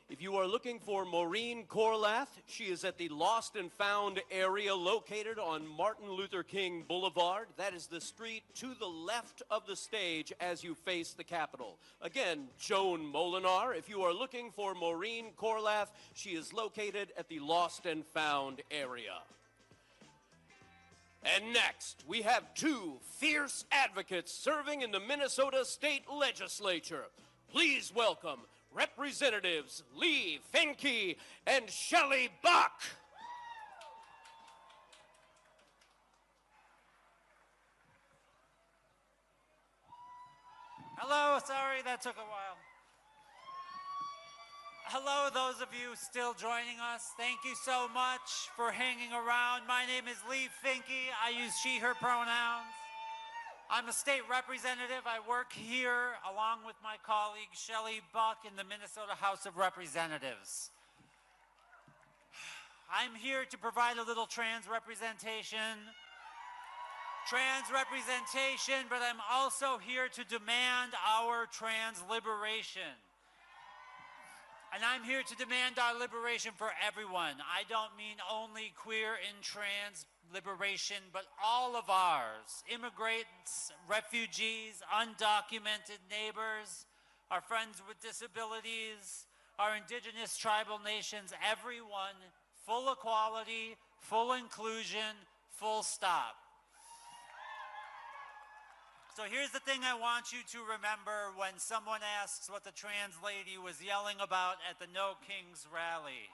If you are looking for Maureen Corlath, she is at the Lost and Found area located on Martin Luther King Boulevard. That is the street to the left of the stage as you face the Capitol. Again, Joan Molinar. If you are looking for Maureen Corlath, she is located at the Lost and Found area. And next, we have two fierce advocates serving in the Minnesota State Legislature. Please welcome Representatives Lee Finke and Shelley Buck. Hello, sorry that took a while. Hello, those of you still joining us. Thank you so much for hanging around. My name is Lee Finke. I use she, her pronouns. I'm a state representative. I work here along with my colleague Shelley Buck in the Minnesota House of Representatives. I'm here to provide a little trans representation, but I'm also here to demand our trans liberation. And I'm here to demand our liberation for everyone. I don't mean only queer and trans liberation, but all of ours. Immigrants, refugees, undocumented neighbors, our friends with disabilities, our indigenous tribal nations, everyone, full equality, full inclusion, full stop. So here's the thing I want you to remember when someone asks what the trans lady was yelling about at the No Kings rally.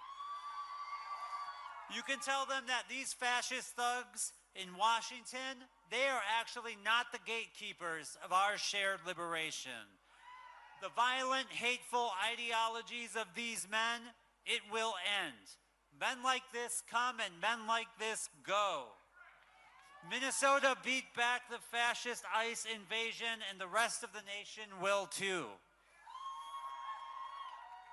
You can tell them that these fascist thugs in Washington, they are actually not the gatekeepers of our shared liberation. The violent, hateful ideologies of these men, it will end. Men like this come and men like this go. Minnesota beat back the fascist ICE invasion, and the rest of the nation will too.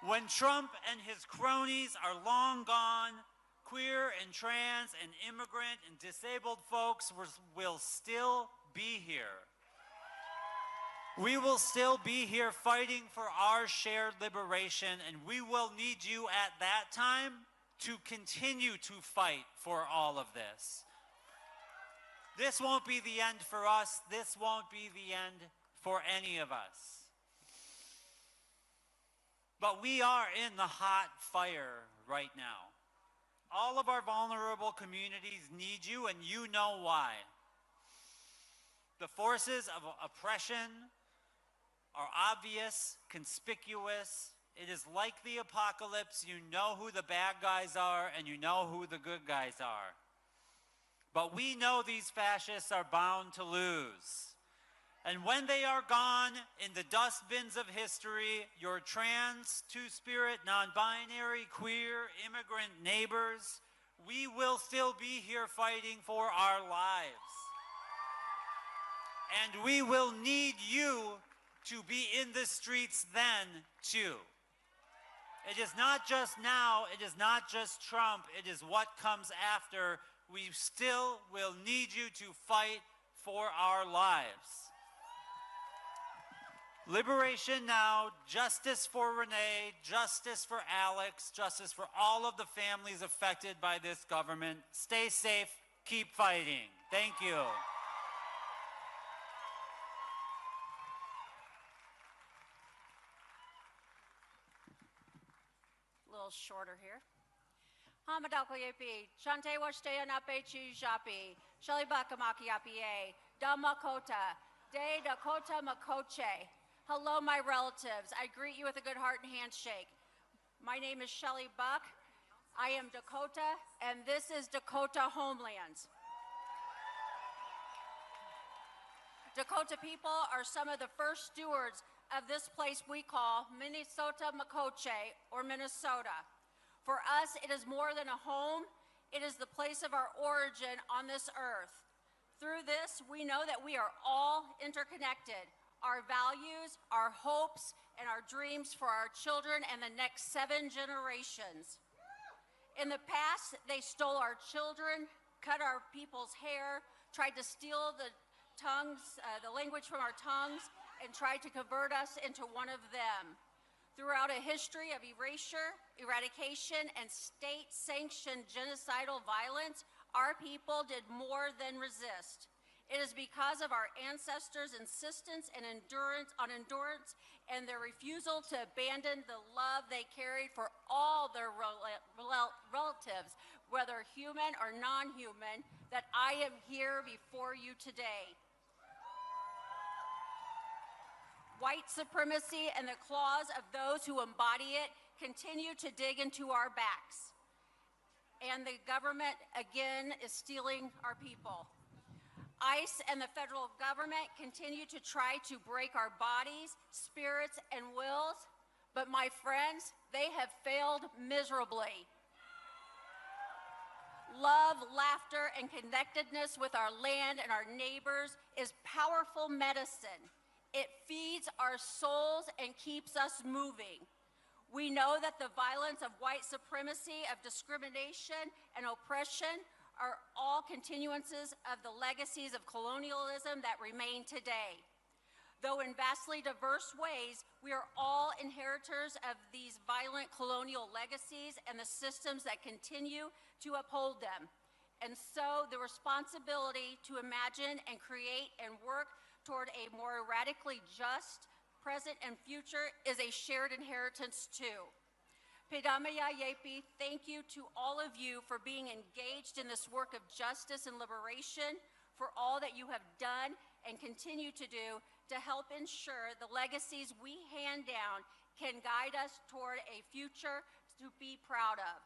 When Trump and his cronies are long gone, queer and trans and immigrant and disabled folks will still be here. We will still be here fighting for our shared liberation, and we will need you at that time to continue to fight for all of this. This won't be the end for us. This won't be the end for any of us. But we are in the hot fire right now. All of our vulnerable communities need you, and you know why. The forces of oppression are obvious, conspicuous. It is like the apocalypse. You know who the bad guys are, and you know who the good guys are. But we know these fascists are bound to lose. And when they are gone in the dustbins of history, your trans, two-spirit, non-binary, queer, immigrant neighbors, we will still be here fighting for our lives. And we will need you to be in the streets then, too. It is not just now, it is not just Trump, it is what comes after. We still will need you to fight for our lives. Liberation now, justice for Renee, justice for Alex, justice for all of the families affected by this government. Stay safe, keep fighting. Thank you. A little shorter here. Hamadako Yepi, Chante Washtea Nape Chi Japi, Shalibaka Makiapi, Damakota, De Dakota Makoche. Hello, my relatives. I greet you with a good heart and handshake. My name is Shelley Buck. I am Dakota, and this is Dakota Homelands. Dakota people are some of the first stewards of this place we call Minnesota Makoche, or Minnesota. For us, it is more than a home. It is the place of our origin on this earth. Through this, we know that we are all interconnected. Our values, our hopes, and our dreams for our children and the next 7 generations. In the past, they stole our children, cut our people's hair, tried to steal the language from our tongues, and tried to convert us into one of them. Throughout a history of erasure, eradication, and state-sanctioned genocidal violence, our people did more than resist. It is because of our ancestors' insistence and endurance and their refusal to abandon the love they carried for all their relatives, whether human or non-human, that I am here before you today. White supremacy and the claws of those who embody it continue to dig into our backs. And the government, again, is stealing our people. ICE and the federal government continue to try to break our bodies, spirits, and wills, but my friends, they have failed miserably. Love, laughter, and connectedness with our land and our neighbors is powerful medicine. It feeds our souls and keeps us moving. We know that the violence of white supremacy, of discrimination, and oppression are all continuances of the legacies of colonialism that remain today. Though in vastly diverse ways, we are all inheritors of these violent colonial legacies and the systems that continue to uphold them. And so the responsibility to imagine and create and work toward a more radically just present and future is a shared inheritance too. Pedamaya Yepi, thank you to all of you for being engaged in this work of justice and liberation, for all that you have done and continue to do to help ensure the legacies we hand down can guide us toward a future to be proud of.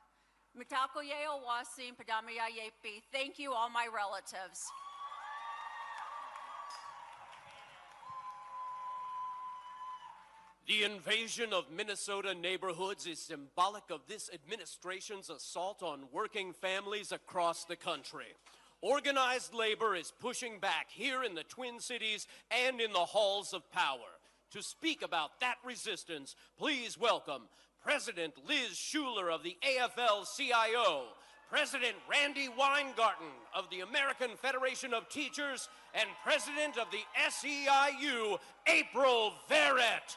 Mitakoye Owasim Padamaya Yepi. Thank you, all my relatives. The invasion of Minnesota neighborhoods is symbolic of this administration's assault on working families across the country. Organized labor is pushing back here in the Twin Cities and in the halls of power. To speak about that resistance, please welcome President Liz Shuler of the AFL-CIO, President Randy Weingarten of the American Federation of Teachers, and President of the SEIU, April Verrett.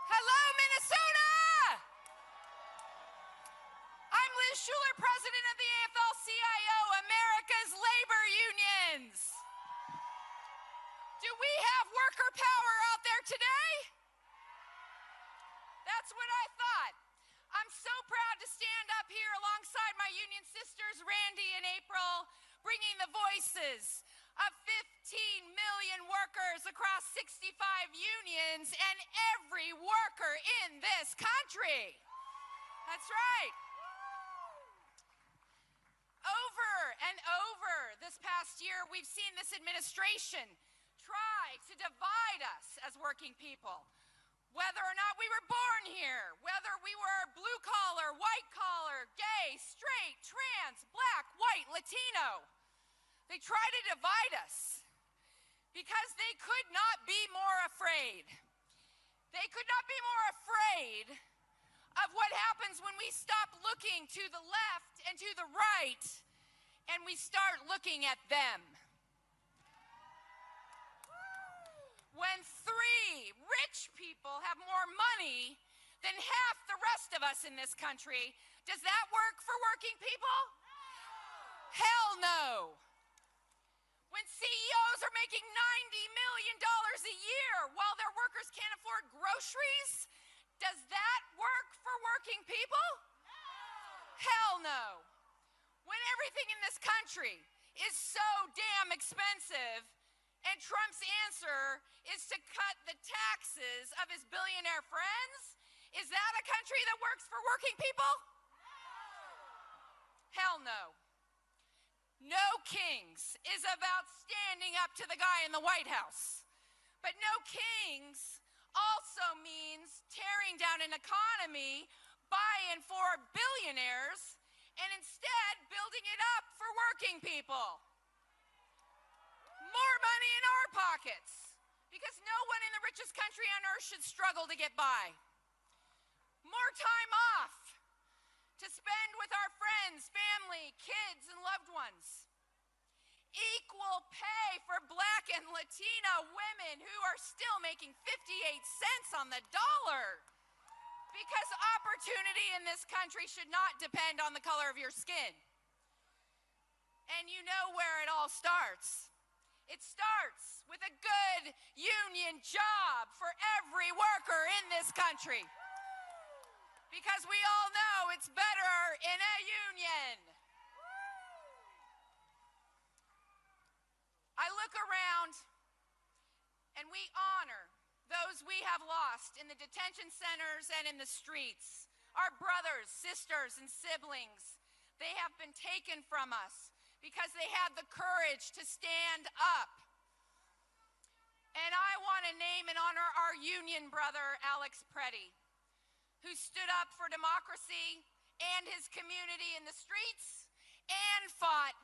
Hello, Minnesota! I'm Liz Shuler, President of the AFL-CIO, America's labor unions. Do we have worker power out there today? That's what I thought. I'm so proud to stand up here alongside my union sisters, Randy and April, bringing the voices of 15 million workers across 65 unions and every worker in this country. That's right. Over and over this past year, we've seen this administration try to divide us as working people. Whether or not we were born here, whether we were blue collar, white collar, gay, straight, trans, black, white, Latino, they try to divide us because they could not be more afraid. They could not be more afraid of what happens when we stop looking to the left and to the right and we start looking at them. When 3 rich people have more money than half the rest of us in this country, does that work for working people? Hell no. When CEOs are making $90 million a year while their workers can't afford groceries, does that work for working people? Hell no. When everything in this country is so damn expensive and Trump's answer is to cut the taxes of his billionaire friends, is that a country that works for working people? Hell no. No Kings is about standing up to the guy in the White House. But no Kings also means tearing down an economy, buying for billionaires, and instead building it up for working people. More money in our pockets, because no one in the richest country on earth should struggle to get by. More time off to spend with our friends, family, kids, and loved ones. Equal pay for Black and Latina women who are still making 58 cents on the dollar. Because opportunity in this country should not depend on the color of your skin. And you know where it all starts. It starts with a good union job for every worker in this country. Because we all know it's better in a union. I look around and we honor those we have lost in the detention centers and in the streets. Our brothers, sisters, and siblings, they have been taken from us because they had the courage to stand up. And I want to name and honor our union brother, Alex Preddy, who stood up for democracy and his community in the streets and fought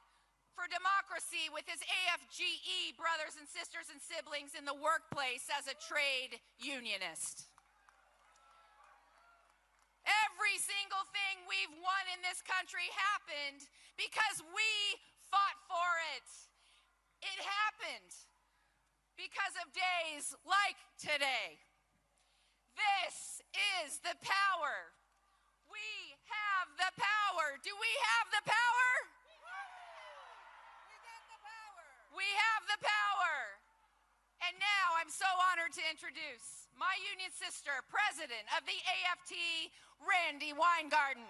for democracy with his AFGE brothers and sisters and siblings in the workplace as a trade unionist. Every single thing we've won in this country happened because we fought for it. It happened because of days like today. This is the power. We have the power. Do we have the power? We have the power. And now I'm so honored to introduce my union sister, President of the AFT, Randy Weingarten.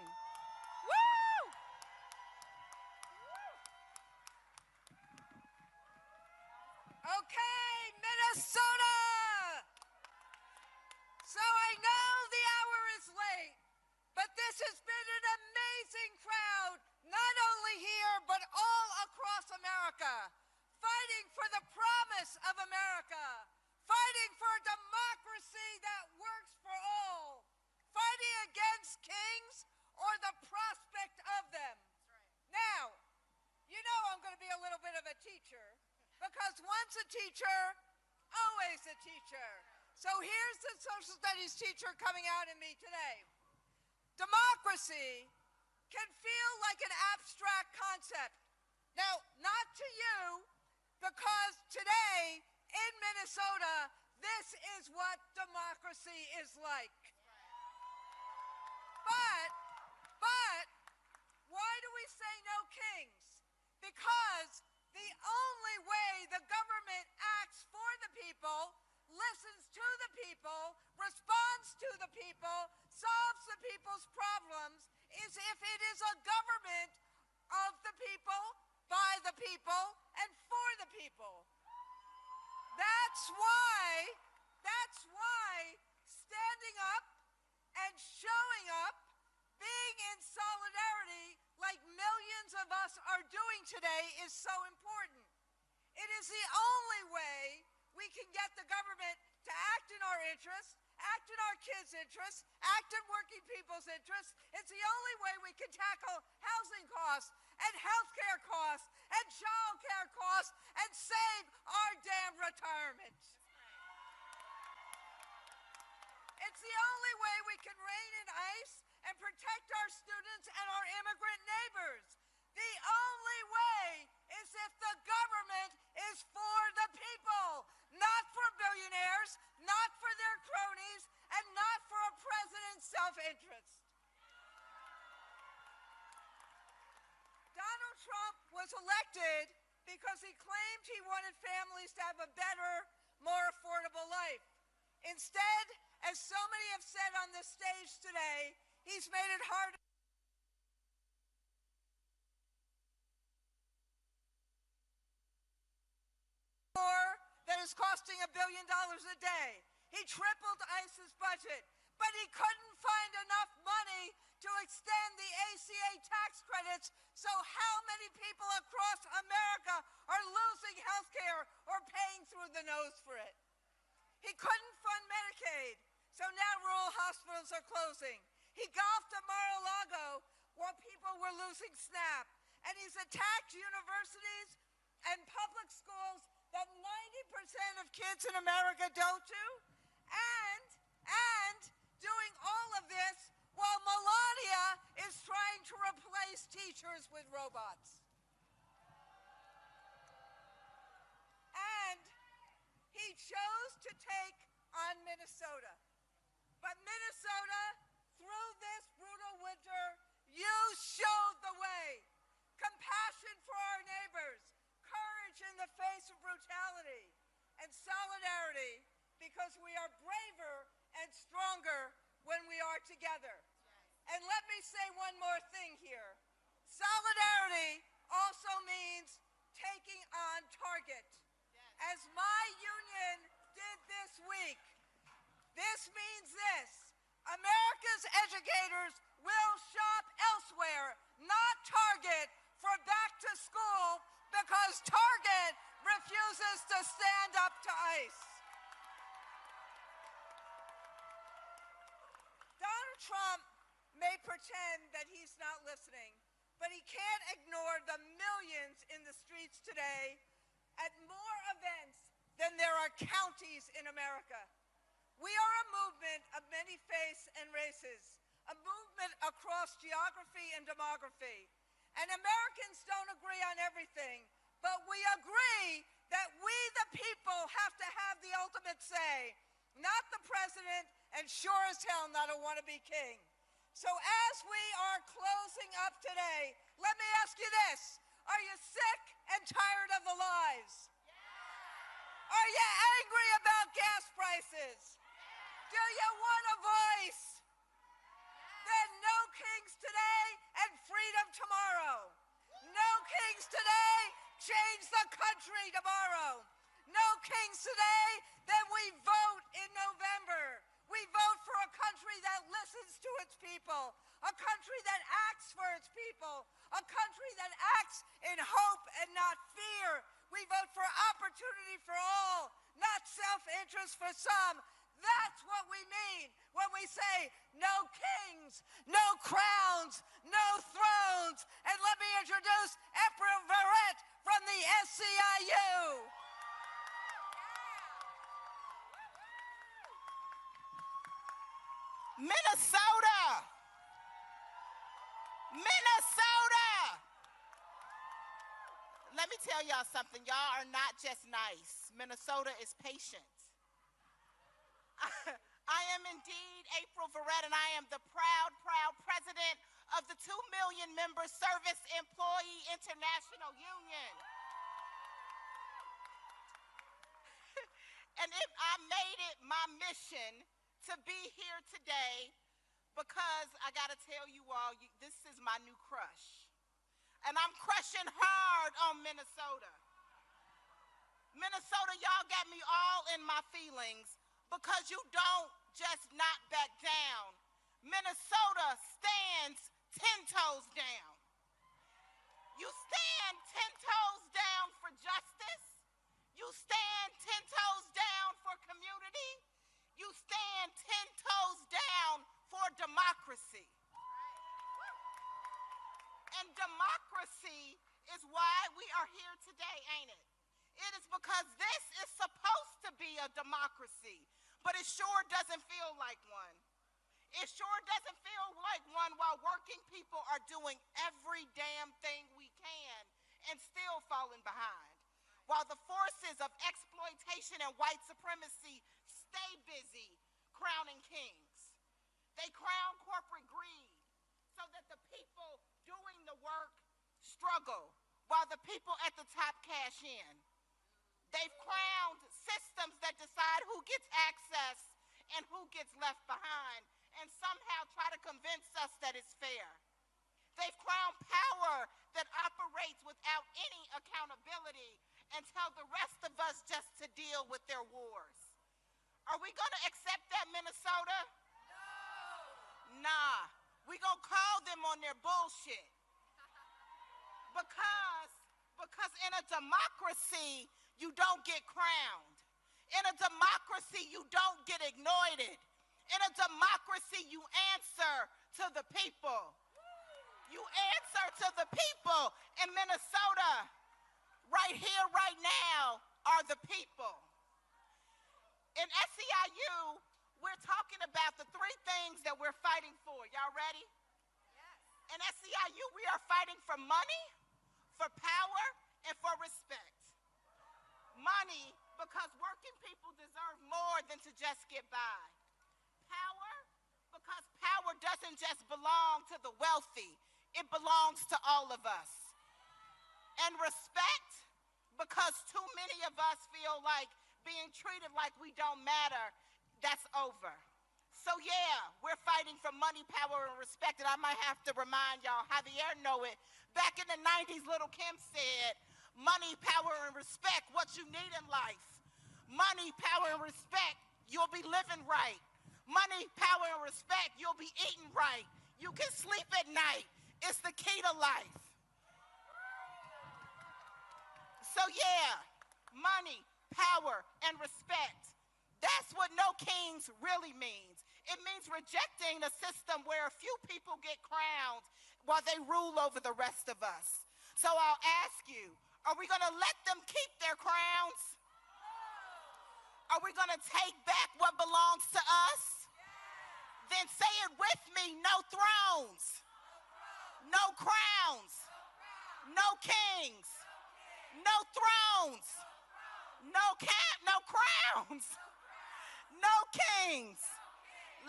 teacher, always a teacher. So here's the social studies teacher coming out in me today. Democracy can feel like an abstract concept. Now, not to you, because today in Minnesota, this is what democracy is like. But, why do we say no kings? Because the only way the government acts for the people, listens to the people, responds to the people, solves the people's problems, is if it is a government of the people, by the people, and for the people. That's why standing up and showing up, being in solidarity like millions of us are doing today is so important. It is the only way we can get the government to act in our interests, act in our kids' interests, act in working people's interests. It's the only way we can tackle housing costs and healthcare costs and child care costs and save our damn retirement. It's the only way we can rein in ICE and protect our students and our immigrant neighbors. The only way is if the government is for the people, not for billionaires, not for their cronies, and not for a president's self-interest. Donald Trump was elected because he claimed he wanted families to have a better, more affordable life. Instead, as so many have said on this stage today, he's made it harder that is costing $1 billion a day. He tripled ICE's budget, but he couldn't find enough money to extend the ACA tax credits, so how many people across America are losing health care or paying through the nose for it? He couldn't fund Medicaid, so now rural hospitals are closing. He golfed at Mar-a-Lago while people were losing SNAP, and he's attacked universities and public schools that 90% of kids in America go to, and doing all of this while Melania is trying to replace teachers with robots. And he chose to take on Minnesota. But Minnesota, through this brutal winter, you showed the way. Compassion for our neighbors, courage in the face of brutality, and solidarity, because we are braver and stronger when we are together. And let me say one more thing here. Solidarity also means taking on target. As my union did this week, this means this: America's educators will shop elsewhere, not Target, for back to school because Target refuses to stand up to ICE. Donald Trump may pretend that he's not listening, but he can't ignore the millions in the streets today at more events than there are counties in America. We are a movement of many faiths and races, a movement across geography and demography. And Americans don't agree on everything, but we agree that we, the people, have to have the ultimate say, not the president, and sure as hell not a wannabe king. So as we are closing up today, let me ask you this: are you sick and tired of the lies? Yeah. Are you angry about gas prices? Yeah. Do you want a voice? Yeah. Then no kings today and freedom tomorrow. No kings today, change the country tomorrow. No kings today, then we vote in November. We vote for a country that listens to its people, a country that acts for its people, a country that acts in hope and not fear. We vote for opportunity for all, not self-interest for some. That's what we mean when we say no kings, no crowns, no thrones. And let me introduce April Verrett from the SCIU. Minnesota. Minnesota. Let me tell y'all something. Y'all are not just nice. Minnesota is patient. I am indeed April Verrett, and I am the proud president of the 2 million member Service Employee International Union. And I made it my mission to be here today because I gotta tell you all, this is my new crush. And I'm crushing hard on Minnesota. Minnesota, y'all got me all in my feelings because you don't just not back down. Minnesota stands 10 toes down. You stand 10 toes down for justice. You stand 10 toes down for community. You stand 10 toes down for democracy. And democracy is why we are here today, ain't it? It is because this is supposed to be a democracy, but it sure doesn't feel like one. It sure doesn't feel like one while working people are doing every damn thing we can and still falling behind. While the forces of exploitation and white supremacy stay busy crowning kings. They crown corporate greed so that the people doing the work struggle while the people at the top cash in. They've crowned systems that decide who gets access and who gets left behind and somehow try to convince us that it's fair. They've crowned power that operates without any accountability and tell the rest of us just to deal with their wars. Are we going to accept that, Minnesota? No. Nah. We're going to call them on their bullshit. Because in a democracy, you don't get crowned. In a democracy, you don't get ignored. In a democracy, you answer to the people. You answer to the people. In Minnesota, right here, right now, are the people. In SEIU, we're talking about the 3 things that we're fighting for. Y'all ready? Yes. In SEIU, we are fighting for money, for power, and for respect. Money, because working people deserve more than to just get by. Power, because power doesn't just belong to the wealthy. It belongs to all of us. And respect, because too many of us feel like being treated like we don't matter. That's over. So yeah, we're fighting for money, power, and respect. And I might have to remind y'all, Javier know it. Back in the 90s, Little Kim said, money, power, and respect, what you need in life. Money, power, and respect, you'll be living right. Money, power, and respect, you'll be eating right. You can sleep at night. It's the key to life. So yeah, money, power, and respect. That's what no kings really means. It means rejecting a system where a few people get crowned while they rule over the rest of us. So I'll ask you, are we going to let them keep their crowns? Are we going to take back what belongs to us? Then say it with me, no thrones, no crowns, no kings, no thrones, no crowns, no kings.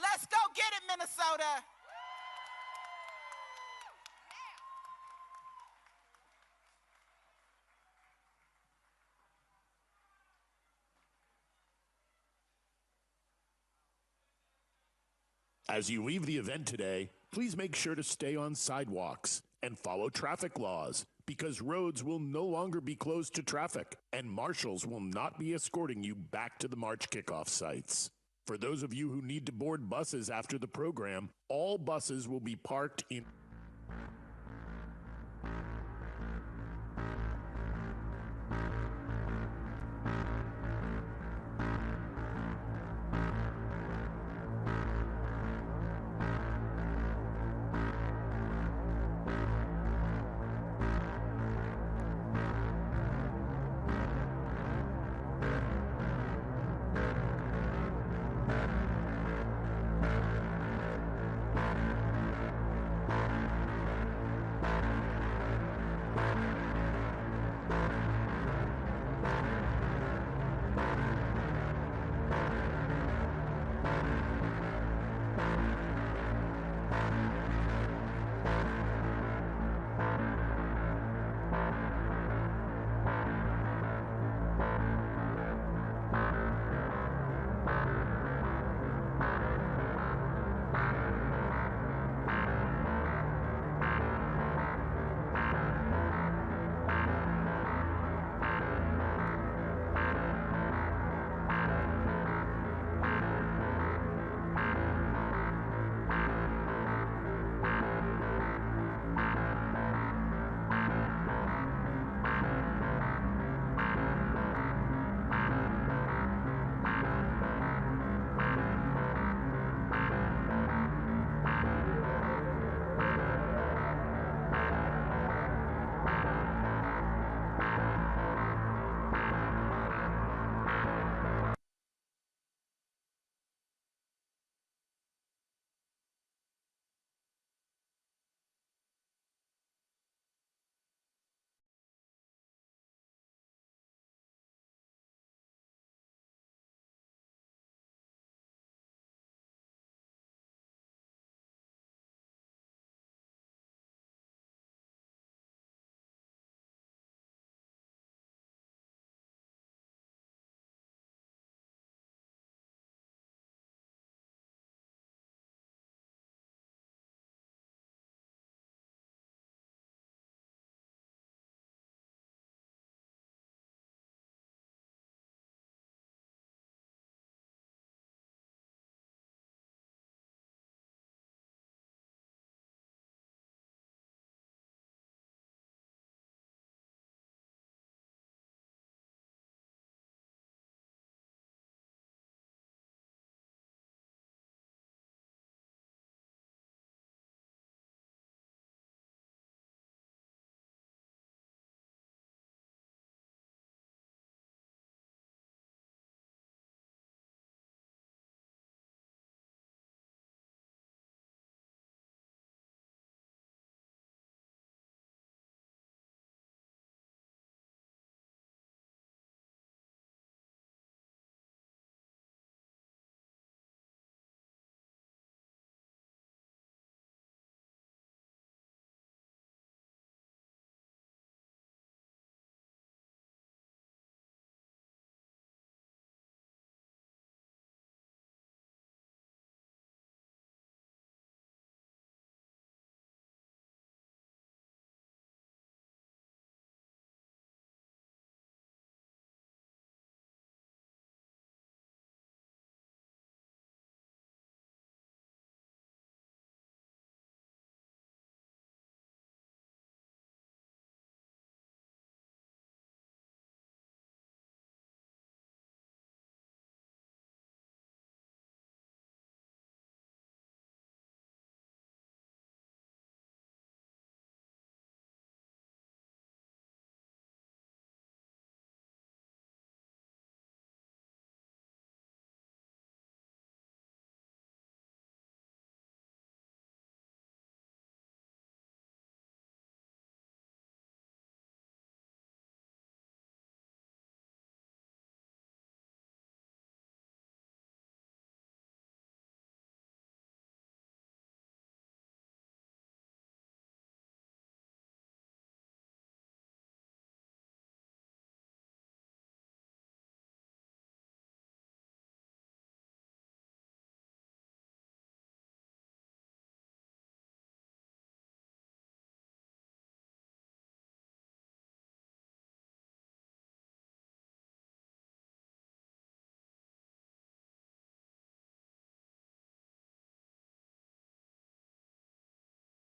Let's go get it, Minnesota. As you leave the event today, please make sure to stay on sidewalks and follow traffic laws, because roads will no longer be closed to traffic and marshals will not be escorting you back to the March kickoff sites. For those of you who need to board buses after the program, all buses will be parked in